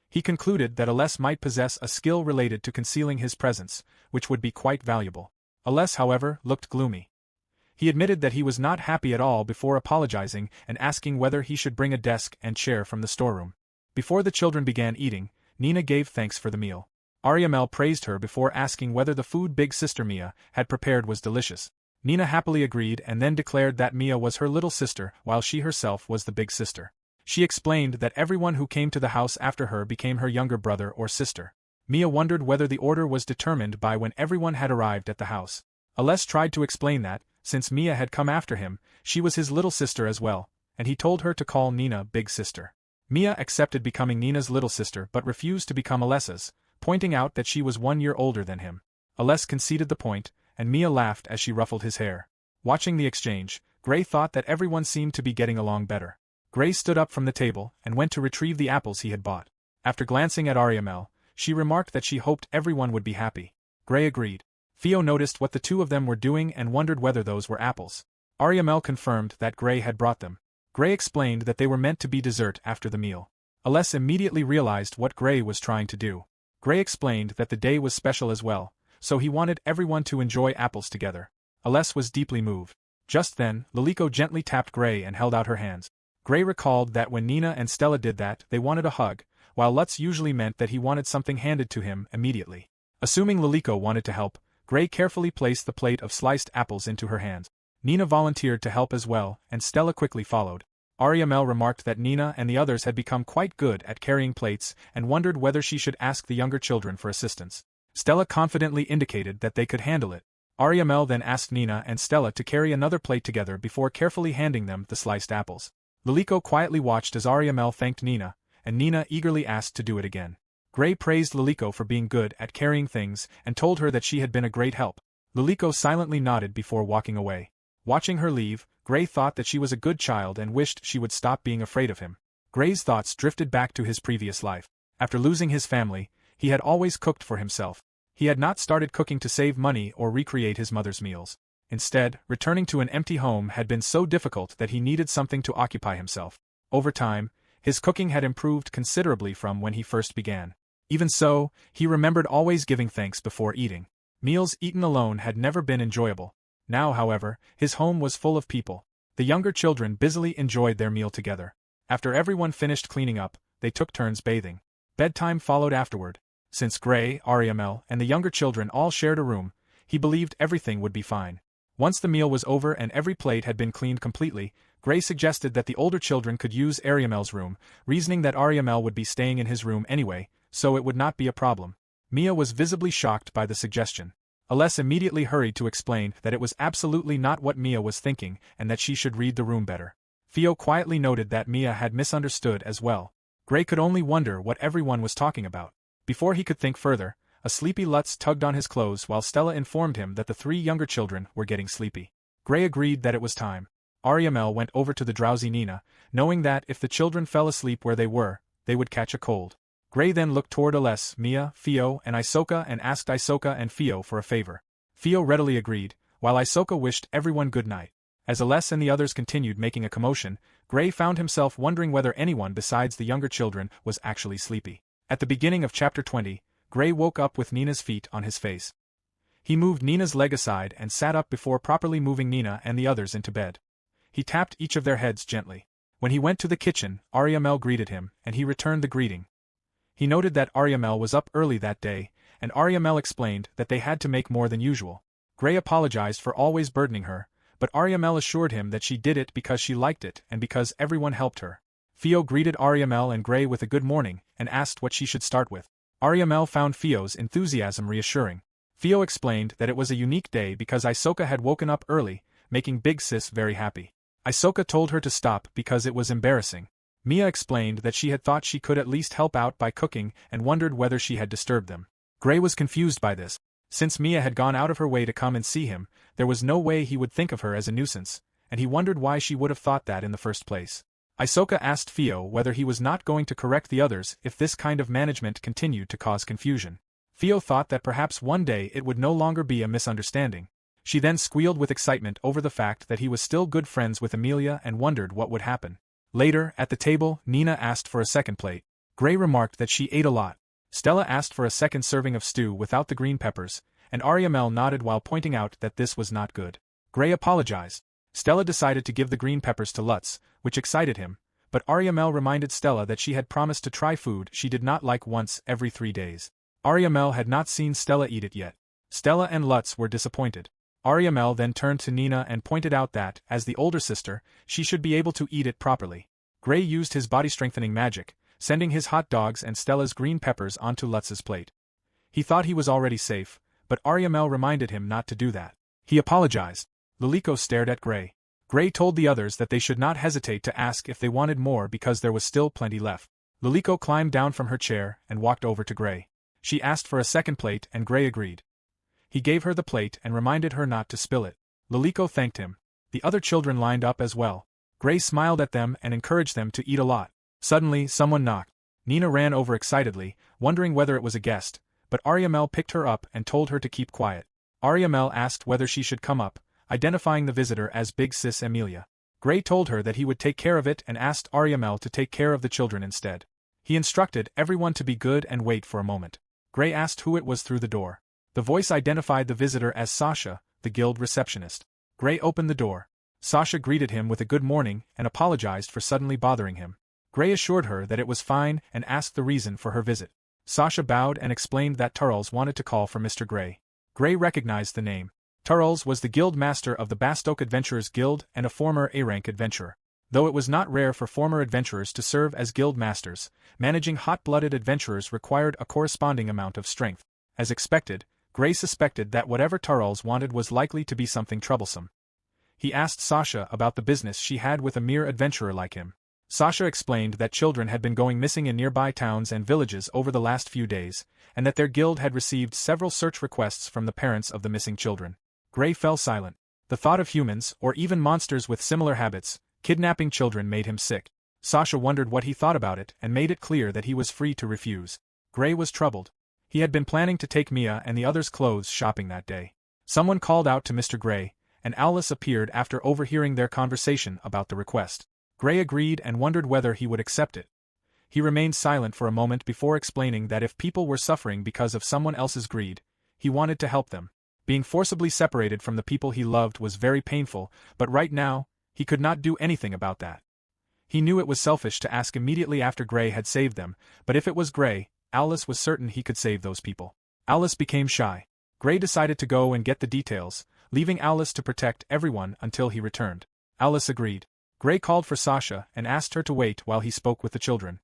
He concluded that Aless might possess a skill related to concealing his presence, which would be quite valuable. Aless, however, looked gloomy. He admitted that he was not happy at all before apologizing and asking whether he should bring a desk and chair from the storeroom. Before the children began eating, Nina gave thanks for the meal. Ariamel praised her before asking whether the food big sister Mia had prepared was delicious. Nina happily agreed and then declared that Mia was her little sister while she herself was the big sister. She explained that everyone who came to the house after her became her younger brother or sister. Mia wondered whether the order was determined by when everyone had arrived at the house. Aless tried to explain that, since Mia had come after him, she was his little sister as well, and he told her to call Nina big sister. Mia accepted becoming Nina's little sister but refused to become Alessa's, pointing out that she was 1 year older than him. Aless conceded the point, and Mia laughed as she ruffled his hair. Watching the exchange, Gray thought that everyone seemed to be getting along better. Gray stood up from the table and went to retrieve the apples he had bought. After glancing at Ariamel, she remarked that she hoped everyone would be happy. Gray agreed. Theo noticed what the two of them were doing and wondered whether those were apples. Ariamel confirmed that Gray had brought them. Gray explained that they were meant to be dessert after the meal. Aless immediately realized what Gray was trying to do. Gray explained that the day was special as well, so he wanted everyone to enjoy apples together. Aless was deeply moved. Just then, Liliko gently tapped Gray and held out her hands. Gray recalled that when Nina and Stella did that, they wanted a hug, while Lutz usually meant that he wanted something handed to him immediately. Assuming Liliko wanted to help, Gray carefully placed the plate of sliced apples into her hands. Nina volunteered to help as well, and Stella quickly followed. Ariamel remarked that Nina and the others had become quite good at carrying plates and wondered whether she should ask the younger children for assistance. Stella confidently indicated that they could handle it. Ariamel then asked Nina and Stella to carry another plate together before carefully handing them the sliced apples. Liliko quietly watched as Ariamel thanked Nina, and Nina eagerly asked to do it again. Gray praised Liliko for being good at carrying things and told her that she had been a great help. Liliko silently nodded before walking away. Watching her leave, Gray thought that she was a good child and wished she would stop being afraid of him. Gray's thoughts drifted back to his previous life. After losing his family, he had always cooked for himself. He had not started cooking to save money or recreate his mother's meals. Instead, returning to an empty home had been so difficult that he needed something to occupy himself. Over time, his cooking had improved considerably from when he first began. Even so, he remembered always giving thanks before eating. Meals eaten alone had never been enjoyable. Now, however, his home was full of people. The younger children busily enjoyed their meal together. After everyone finished cleaning up, they took turns bathing. Bedtime followed afterward. Since Gray, Ariamel, and the younger children all shared a room, he believed everything would be fine. Once the meal was over and every plate had been cleaned completely, Gray suggested that the older children could use Ariamel's room, reasoning that Ariamel would be staying in his room anyway, so it would not be a problem. Mia was visibly shocked by the suggestion. Aless immediately hurried to explain that it was absolutely not what Mia was thinking and that she should read the room better. Theo quietly noted that Mia had misunderstood as well. Gray could only wonder what everyone was talking about. Before he could think further, a sleepy Lutz tugged on his clothes while Stella informed him that the three younger children were getting sleepy. Gray agreed that it was time. Ariamel went over to the drowsy Nina, knowing that if the children fell asleep where they were, they would catch a cold. Gray then looked toward Aless, Mia, Theo, and Isoka and asked Isoka and Theo for a favor. Theo readily agreed, while Isoka wished everyone good night. As Aless and the others continued making a commotion, Gray found himself wondering whether anyone besides the younger children was actually sleepy. At the beginning of chapter 20, Gray woke up with Nina's feet on his face. He moved Nina's leg aside and sat up before properly moving Nina and the others into bed. He tapped each of their heads gently. When he went to the kitchen, Ariamel greeted him, and he returned the greeting. He noted that Ariamel was up early that day, and Ariamel explained that they had to make more than usual. Gray apologized for always burdening her, but Ariamel assured him that she did it because she liked it and because everyone helped her. Theo greeted Ariamel and Gray with a good morning and asked what she should start with. Ariamel found Theo's enthusiasm reassuring. Theo explained that it was a unique day because Isoka had woken up early, making Big Sis very happy. Isoka told her to stop because it was embarrassing. Mia explained that she had thought she could at least help out by cooking and wondered whether she had disturbed them. Gray was confused by this. Since Mia had gone out of her way to come and see him, there was no way he would think of her as a nuisance, and he wondered why she would have thought that in the first place. Isoka asked Fio whether he was not going to correct the others if this kind of management continued to cause confusion. Fio thought that perhaps one day it would no longer be a misunderstanding. She then squealed with excitement over the fact that he was still good friends with Amelia and wondered what would happen. Later, at the table, Nina asked for a second plate. Gray remarked that she ate a lot. Stella asked for a second serving of stew without the green peppers, and Ariamel nodded while pointing out that this was not good. Gray apologized. Stella decided to give the green peppers to Lutz, which excited him, but Ariamel reminded Stella that she had promised to try food she did not like once every 3 days. Ariamel had not seen Stella eat it yet. Stella and Lutz were disappointed. Ariamel then turned to Nina and pointed out that, as the older sister, she should be able to eat it properly. Gray used his body-strengthening magic, sending his hot dogs and Stella's green peppers onto Lutz's plate. He thought he was already safe, but Ariamel reminded him not to do that. He apologized. Liliko stared at Gray. Gray told the others that they should not hesitate to ask if they wanted more because there was still plenty left. Liliko climbed down from her chair and walked over to Gray. She asked for a second plate and Gray agreed. He gave her the plate and reminded her not to spill it. Liliko thanked him. The other children lined up as well. Gray smiled at them and encouraged them to eat a lot. Suddenly, someone knocked. Nina ran over excitedly, wondering whether it was a guest, but Ariamel picked her up and told her to keep quiet. Ariamel asked whether she should come up, identifying the visitor as Big Sis Amelia. Gray told her that he would take care of it and asked Ariamel to take care of the children instead. He instructed everyone to be good and wait for a moment. Gray asked who it was through the door. The voice identified the visitor as Sasha, the guild receptionist. Gray opened the door. Sasha greeted him with a good morning and apologized for suddenly bothering him. Gray assured her that it was fine and asked the reason for her visit. Sasha bowed and explained that Turles wanted to call for Mr. Gray. Gray recognized the name. Turles was the guild master of the Bastoke Adventurers Guild and a former A-rank adventurer. Though it was not rare for former adventurers to serve as guild masters, managing hot-blooded adventurers required a corresponding amount of strength. As expected, Gray suspected that whatever Turles wanted was likely to be something troublesome. He asked Sasha about the business she had with a mere adventurer like him. Sasha explained that children had been going missing in nearby towns and villages over the last few days, and that their guild had received several search requests from the parents of the missing children. Gray fell silent. The thought of humans, or even monsters with similar habits, kidnapping children made him sick. Sasha wondered what he thought about it and made it clear that he was free to refuse. Gray was troubled. He had been planning to take Mia and the others clothes shopping that day. Someone called out to Mr. Gray, and Alice appeared after overhearing their conversation about the request. Gray agreed and wondered whether he would accept it. He remained silent for a moment before explaining that if people were suffering because of someone else's greed, he wanted to help them. Being forcibly separated from the people he loved was very painful, but right now, he could not do anything about that. He knew it was selfish to ask immediately after Gray had saved them, but if it was Gray, Alice was certain he could save those people. Alice became shy. Gray decided to go and get the details, leaving Alice to protect everyone until he returned. Alice agreed. Gray called for Sasha and asked her to wait while he spoke with the children.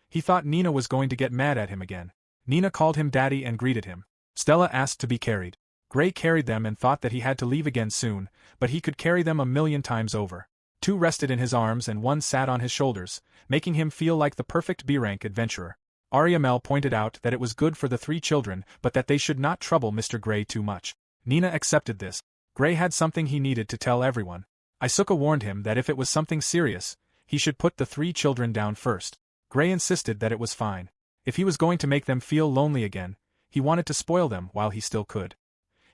He thought Nina was going to get mad at him again. Nina called him daddy and greeted him. Stella asked to be carried. Gray carried them and thought that he had to leave again soon, but he could carry them 1,000,000 times over. 2 rested in his arms and 1 sat on his shoulders, making him feel like the perfect B-rank adventurer. Ariamel pointed out that it was good for the 3 children but that they should not trouble Mr. Gray too much. Nina accepted this. Gray had something he needed to tell everyone. Isuka warned him that if it was something serious, he should put the 3 children down first. Gray insisted that it was fine. If he was going to make them feel lonely again, he wanted to spoil them while he still could.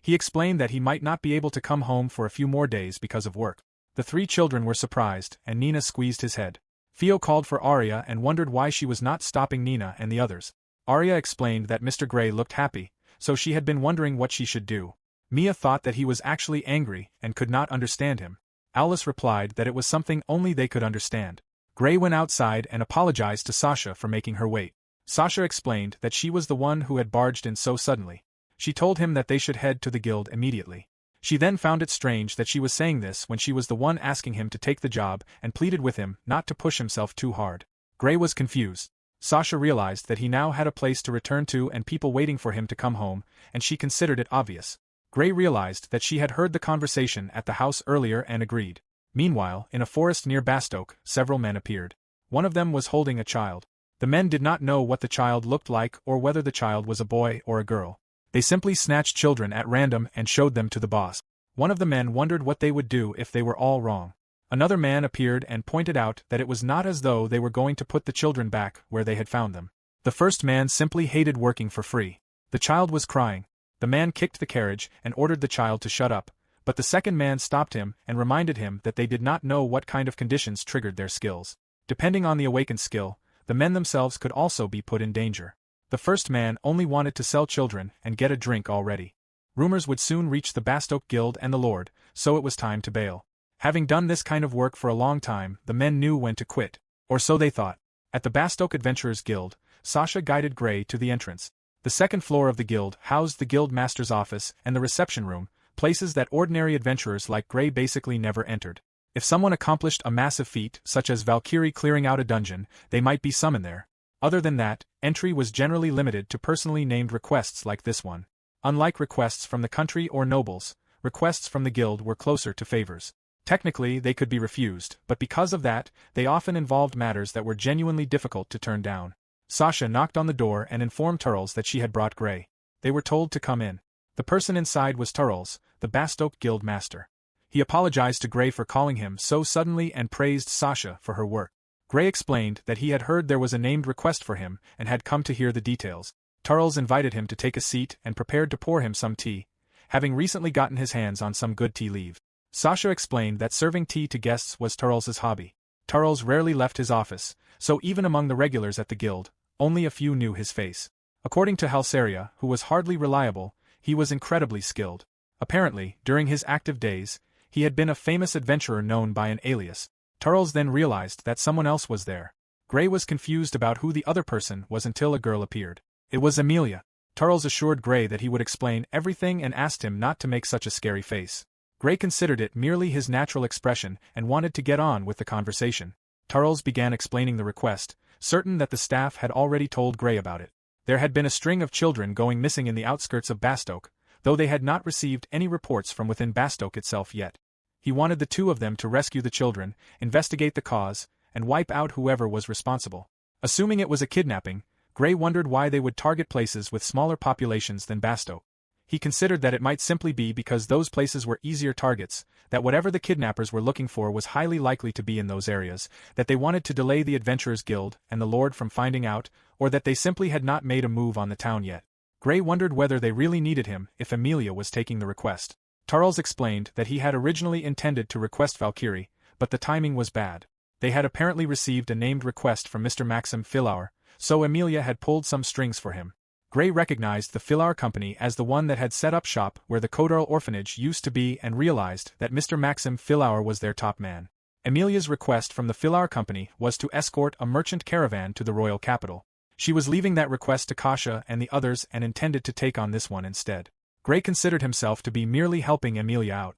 He explained that he might not be able to come home for a few more days because of work. The 3 children were surprised, and Nina squeezed his head. Theo called for Arya and wondered why she was not stopping Nina and the others. Arya explained that Mr. Gray looked happy, so she had been wondering what she should do. Mia thought that he was actually angry and could not understand him. Alice replied that it was something only they could understand. Gray went outside and apologized to Sasha for making her wait. Sasha explained that she was the one who had barged in so suddenly. She told him that they should head to the guild immediately. She then found it strange that she was saying this when she was the one asking him to take the job and pleaded with him not to push himself too hard. Gray was confused. Sasha realized that he now had a place to return to and people waiting for him to come home, and she considered it obvious. Gray realized that she had heard the conversation at the house earlier and agreed. Meanwhile, in a forest near Bastoke, several men appeared. One of them was holding a child. The men did not know what the child looked like or whether the child was a boy or a girl. They simply snatched children at random and showed them to the boss. One of the men wondered what they would do if they were all wrong. Another man appeared and pointed out that it was not as though they were going to put the children back where they had found them. The first man simply hated working for free. The child was crying. The man kicked the carriage and ordered the child to shut up, but the second man stopped him and reminded him that they did not know what kind of conditions triggered their skills. Depending on the awakened skill, the men themselves could also be put in danger. The first man only wanted to sell children and get a drink already. Rumors would soon reach the Bastoke Guild and the Lord, so it was time to bail. Having done this kind of work for a long time, the men knew when to quit. Or so they thought. At the Bastoke Adventurers Guild, Sasha guided Gray to the entrance. The second floor of the guild housed the guild master's office and the reception room, places that ordinary adventurers like Gray basically never entered. If someone accomplished a massive feat, such as Valkyrie clearing out a dungeon, they might be summoned there. Other than that, entry was generally limited to personally named requests like this one. Unlike requests from the country or nobles, requests from the guild were closer to favors. Technically, they could be refused, but because of that, they often involved matters that were genuinely difficult to turn down. Sasha knocked on the door and informed Turles that she had brought Gray. They were told to come in. The person inside was Turles, the Bastoke Guild master. He apologized to Gray for calling him so suddenly and praised Sasha for her work. Gray explained that he had heard there was a named request for him and had come to hear the details. Turles invited him to take a seat and prepared to pour him some tea, having recently gotten his hands on some good tea leaves. Sasha explained that serving tea to guests was Turles' hobby. Turles rarely left his office, so even among the regulars at the guild, only a few knew his face. According to Halsaria, who was hardly reliable, he was incredibly skilled. Apparently, during his active days, he had been a famous adventurer known by an alias. Turles then realized that someone else was there. Gray was confused about who the other person was until a girl appeared. It was Amelia. Turles assured Gray that he would explain everything and asked him not to make such a scary face. Gray considered it merely his natural expression and wanted to get on with the conversation. Turles began explaining the request, certain that the staff had already told Gray about it. There had been a string of children going missing in the outskirts of Bastoke, though they had not received any reports from within Bastoke itself yet. He wanted the two of them to rescue the children, investigate the cause, and wipe out whoever was responsible. Assuming it was a kidnapping, Gray wondered why they would target places with smaller populations than Bastoke. He considered that it might simply be because those places were easier targets, that whatever the kidnappers were looking for was highly likely to be in those areas, that they wanted to delay the Adventurers Guild and the Lord from finding out, or that they simply had not made a move on the town yet. Gray wondered whether they really needed him if Amelia was taking the request. Turles explained that he had originally intended to request Valkyrie, but the timing was bad. They had apparently received a named request from Mr. Maxim Philauer, so Amelia had pulled some strings for him. Gray recognized the Philauer company as the one that had set up shop where the Codarl orphanage used to be and realized that Mr. Maxim Philauer was their top man. Amelia's request from the Philauer company was to escort a merchant caravan to the royal capital. She was leaving that request to Kasha and the others and intended to take on this one instead. Gray considered himself to be merely helping Amelia out.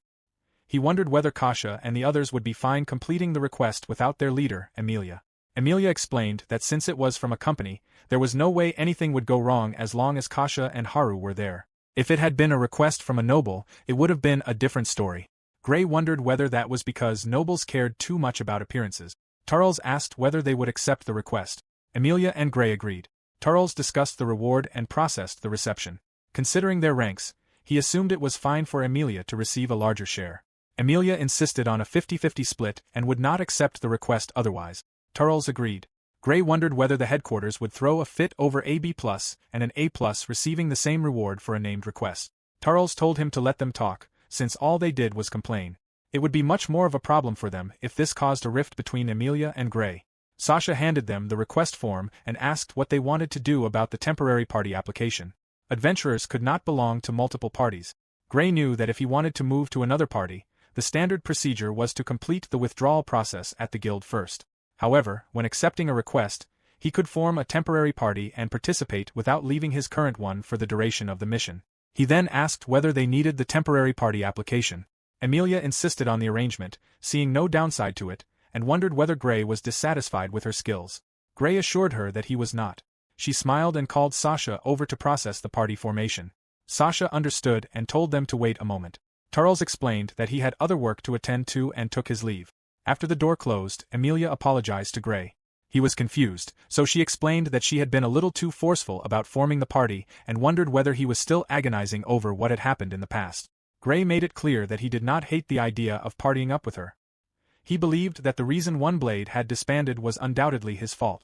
He wondered whether Kasha and the others would be fine completing the request without their leader, Amelia. Amelia explained that since it was from a company, there was no way anything would go wrong as long as Kasha and Haru were there. If it had been a request from a noble, it would have been a different story. Gray wondered whether that was because nobles cared too much about appearances. Turles asked whether they would accept the request. Amelia and Gray agreed. Turles discussed the reward and processed the reception. Considering their ranks, he assumed it was fine for Amelia to receive a larger share. Amelia insisted on a 50-50 split and would not accept the request otherwise. Turles agreed. Gray wondered whether the headquarters would throw a fit over a B+ and an A+ receiving the same reward for a named request. Turles told him to let them talk, since all they did was complain. It would be much more of a problem for them if this caused a rift between Amelia and Gray. Sasha handed them the request form and asked what they wanted to do about the temporary party application. Adventurers could not belong to multiple parties. Gray knew that if he wanted to move to another party, the standard procedure was to complete the withdrawal process at the guild first. However, when accepting a request, he could form a temporary party and participate without leaving his current one for the duration of the mission. He then asked whether they needed the temporary party application. Amelia insisted on the arrangement, seeing no downside to it, and wondered whether Gray was dissatisfied with her skills. Gray assured her that he was not. She smiled and called Sasha over to process the party formation. Sasha understood and told them to wait a moment. Turles explained that he had other work to attend to and took his leave. After the door closed, Amelia apologized to Gray. He was confused, so she explained that she had been a little too forceful about forming the party and wondered whether he was still agonizing over what had happened in the past. Gray made it clear that he did not hate the idea of partying up with her. He believed that the reason One Blade had disbanded was undoubtedly his fault.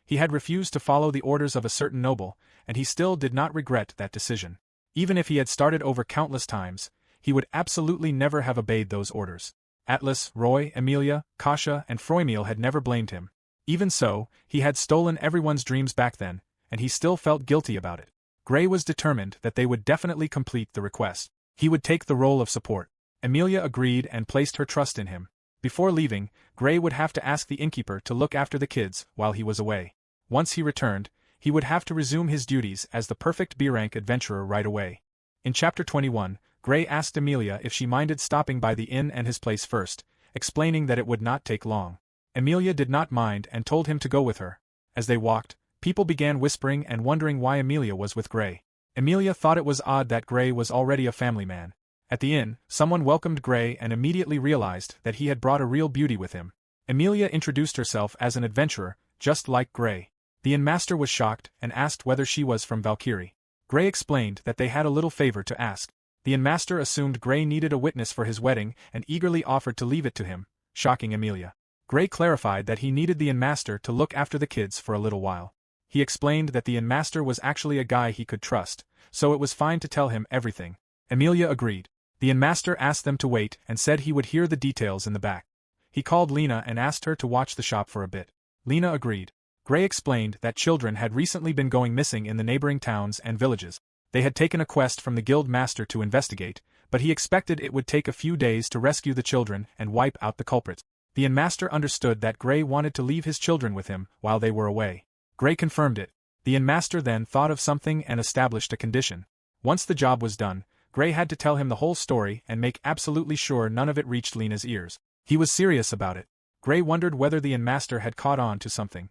He had refused to follow the orders of a certain noble, and he still did not regret that decision. Even if he had started over countless times, he would absolutely never have obeyed those orders. Atlas, Roy, Emilia, Kasha, and Froymeel had never blamed him. Even so, he had stolen everyone's dreams back then, and he still felt guilty about it. Gray was determined that they would definitely complete the request. He would take the role of support. Emilia agreed and placed her trust in him. Before leaving, Gray would have to ask the innkeeper to look after the kids while he was away. Once he returned, he would have to resume his duties as the perfect B-rank adventurer right away. In Chapter 21, Gray asked Emilia if she minded stopping by the inn and his place first, explaining that it would not take long. Emilia did not mind and told him to go with her. As they walked, people began whispering and wondering why Emilia was with Gray. Emilia thought it was odd that Gray was already a family man. At the inn, someone welcomed Gray and immediately realized that he had brought a real beauty with him. Emilia introduced herself as an adventurer, just like Gray. The inn-master was shocked and asked whether she was from Valkyrie. Gray explained that they had a little favor to ask. The inn-master assumed Gray needed a witness for his wedding and eagerly offered to leave it to him, shocking Emilia. Gray clarified that he needed the inn-master to look after the kids for a little while. He explained that the inn-master was actually a guy he could trust, so it was fine to tell him everything. Emilia agreed. The inn-master asked them to wait and said he would hear the details in the back. He called Lena and asked her to watch the shop for a bit. Lena agreed. Gray explained that children had recently been going missing in the neighboring towns and villages. They had taken a quest from the guild master to investigate, but he expected it would take a few days to rescue the children and wipe out the culprits. The inn-master understood that Gray wanted to leave his children with him while they were away. Gray confirmed it. The inn-master then thought of something and established a condition. Once the job was done, Gray had to tell him the whole story and make absolutely sure none of it reached Lena's ears. He was serious about it. Gray wondered whether the inn-master had caught on to something.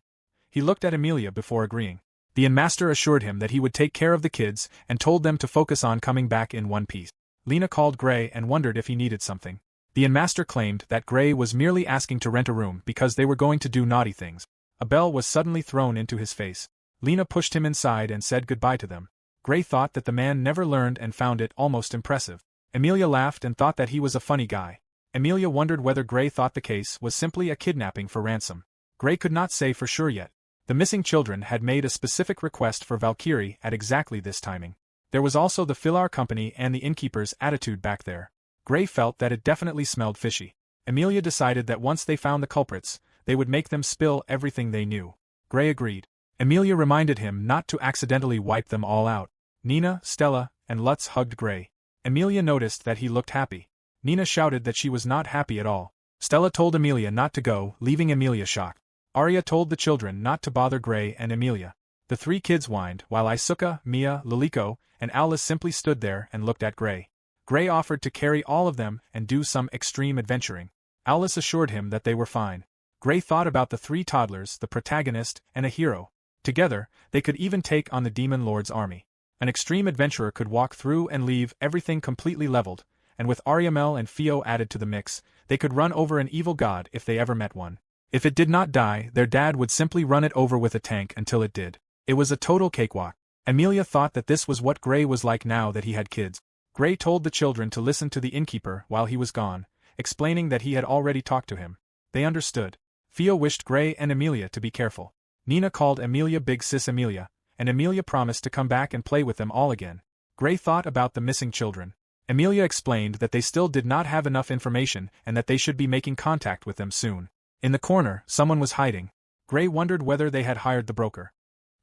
He looked at Emilia before agreeing. The inn-master assured him that he would take care of the kids and told them to focus on coming back in one piece. Lena called Gray and wondered if he needed something. The inn-master claimed that Gray was merely asking to rent a room because they were going to do naughty things. A bell was suddenly thrown into his face. Lena pushed him inside and said goodbye to them. Gray thought that the man never learned and found it almost impressive. Emilia laughed and thought that he was a funny guy. Emilia wondered whether Gray thought the case was simply a kidnapping for ransom. Gray could not say for sure yet. The missing children had made a specific request for Valkyrie at exactly this timing. There was also the Filar company and the innkeeper's attitude back there. Gray felt that it definitely smelled fishy. Emilia decided that once they found the culprits, they would make them spill everything they knew. Gray agreed. Emilia reminded him not to accidentally wipe them all out. Nina, Stella, and Lutz hugged Gray. Emilia noticed that he looked happy. Nina shouted that she was not happy at all. Stella told Emilia not to go, leaving Emilia shocked. Arya told the children not to bother Gray and Emilia. The three kids whined, while Isuka, Mia, Liliko, and Alice simply stood there and looked at Gray. Gray offered to carry all of them and do some extreme adventuring. Alice assured him that they were fine. Gray thought about the three toddlers, the protagonist, and a hero. Together, they could even take on the Demon Lord's army. An extreme adventurer could walk through and leave everything completely leveled, and with Ariamel and Fio added to the mix, they could run over an evil god if they ever met one. If it did not die, their dad would simply run it over with a tank until it did. It was a total cakewalk. Emilia thought that this was what Gray was like now that he had kids. Gray told the children to listen to the innkeeper while he was gone, explaining that he had already talked to him. They understood. Fio wished Gray and Emilia to be careful. Nina called Emilia Big Sis Emilia, and Emilia promised to come back and play with them all again. Gray thought about the missing children. Emilia explained that they still did not have enough information and that they should be making contact with them soon. In the corner, someone was hiding. Gray wondered whether they had hired the broker.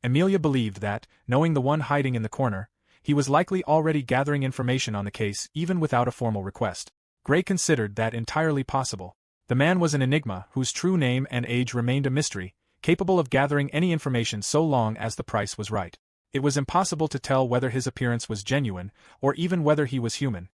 Emilia believed that, knowing the one hiding in the corner, he was likely already gathering information on the case even without a formal request. Gray considered that entirely possible. The man was an enigma whose true name and age remained a mystery, capable of gathering any information so long as the price was right. It was impossible to tell whether his appearance was genuine, or even whether he was human.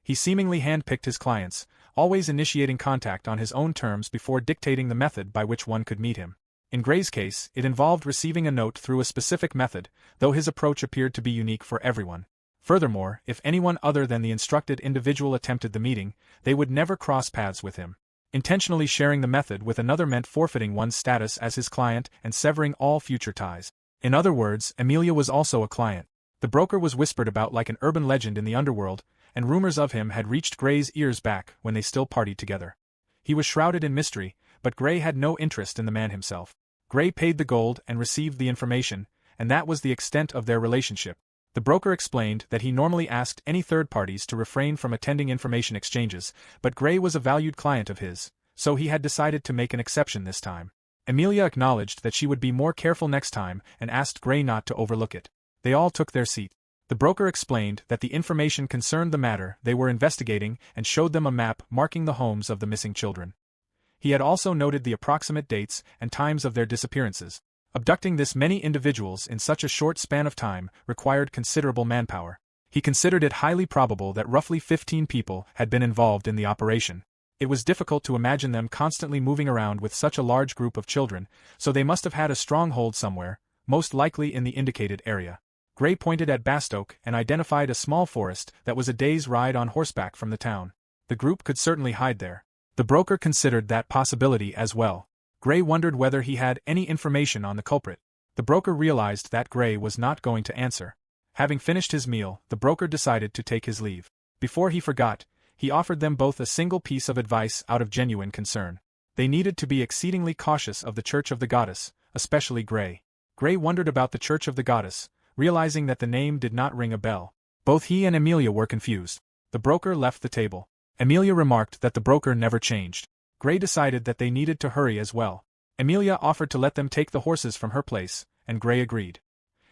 He seemingly handpicked his clients, always initiating contact on his own terms before dictating the method by which one could meet him. In Gray's case, it involved receiving a note through a specific method, though his approach appeared to be unique for everyone. Furthermore, if anyone other than the instructed individual attempted the meeting, they would never cross paths with him. Intentionally sharing the method with another meant forfeiting one's status as his client and severing all future ties. In other words, Emilia was also a client. The broker was whispered about like an urban legend in the underworld, and rumors of him had reached Gray's ears back when they still partied together. He was shrouded in mystery, but Gray had no interest in the man himself. Gray paid the gold and received the information, and that was the extent of their relationship. The broker explained that he normally asked any third parties to refrain from attending information exchanges, but Gray was a valued client of his, so he had decided to make an exception this time. Emilia acknowledged that she would be more careful next time and asked Gray not to overlook it. They all took their seat. The broker explained that the information concerned the matter they were investigating and showed them a map marking the homes of the missing children. He had also noted the approximate dates and times of their disappearances. Abducting this many individuals in such a short span of time required considerable manpower. He considered it highly probable that roughly 15 people had been involved in the operation. It was difficult to imagine them constantly moving around with such a large group of children, so they must have had a stronghold somewhere, most likely in the indicated area. Gray pointed at Bastoke and identified a small forest that was a day's ride on horseback from the town. The group could certainly hide there. The broker considered that possibility as well. Gray wondered whether he had any information on the culprit. The broker realized that Gray was not going to answer. Having finished his meal, the broker decided to take his leave. Before he forgot, he offered them both a single piece of advice out of genuine concern. They needed to be exceedingly cautious of the Church of the Goddess, especially Gray. Gray wondered about the Church of the Goddess, realizing that the name did not ring a bell. Both he and Emilia were confused. The broker left the table. Emilia remarked that the broker never changed. Gray decided that they needed to hurry as well. Emilia offered to let them take the horses from her place, and Gray agreed.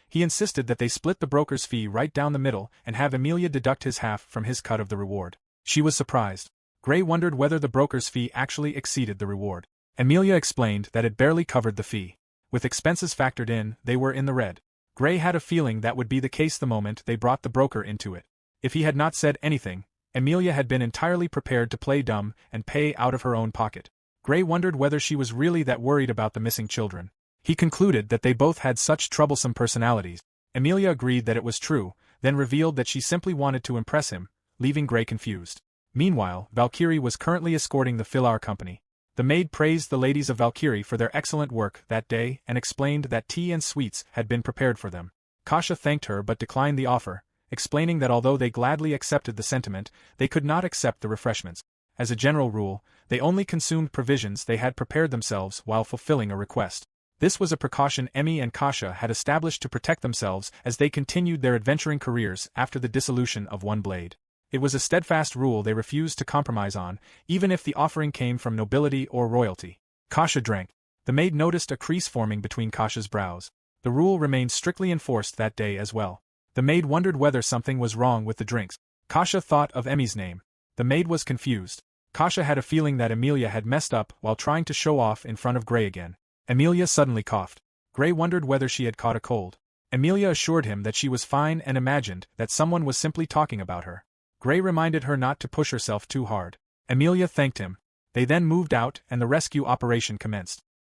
He insisted that they split the broker's fee right down the middle and have Emilia deduct his half from his cut of the reward. She was surprised. Gray wondered whether the broker's fee actually exceeded the reward. Emilia explained that it barely covered the fee. With expenses factored in, they were in the red. Gray had a feeling that would be the case the moment they brought the broker into it. If he had not said anything, Emilia had been entirely prepared to play dumb and pay out of her own pocket. Gray wondered whether she was really that worried about the missing children. He concluded that they both had such troublesome personalities. Emilia agreed that it was true, then revealed that she simply wanted to impress him, leaving Gray confused. Meanwhile, Valkyrie was currently escorting the Filar company. The maid praised the ladies of Valkyrie for their excellent work that day and explained that tea and sweets had been prepared for them. Kasha thanked her but declined the offer, explaining that although they gladly accepted the sentiment, they could not accept the refreshments. As a general rule, they only consumed provisions they had prepared themselves while fulfilling a request. This was a precaution Emmy and Kasha had established to protect themselves as they continued their adventuring careers after the dissolution of One Blade. It was a steadfast rule they refused to compromise on, even if the offering came from nobility or royalty. Kasha drank. The maid noticed a crease forming between Kasha's brows. The rule remained strictly enforced that day as well. The maid wondered whether something was wrong with the drinks. Kasha thought of Emmy's name. The maid was confused. Kasha had a feeling that Emilia had messed up while trying to show off in front of Gray again. Emilia suddenly coughed. Gray wondered whether she had caught a cold. Emilia assured him that she was fine and imagined that someone was simply talking about her. Gray reminded her not to push herself too hard. Emilia thanked him. They then moved out and the rescue operation commenced.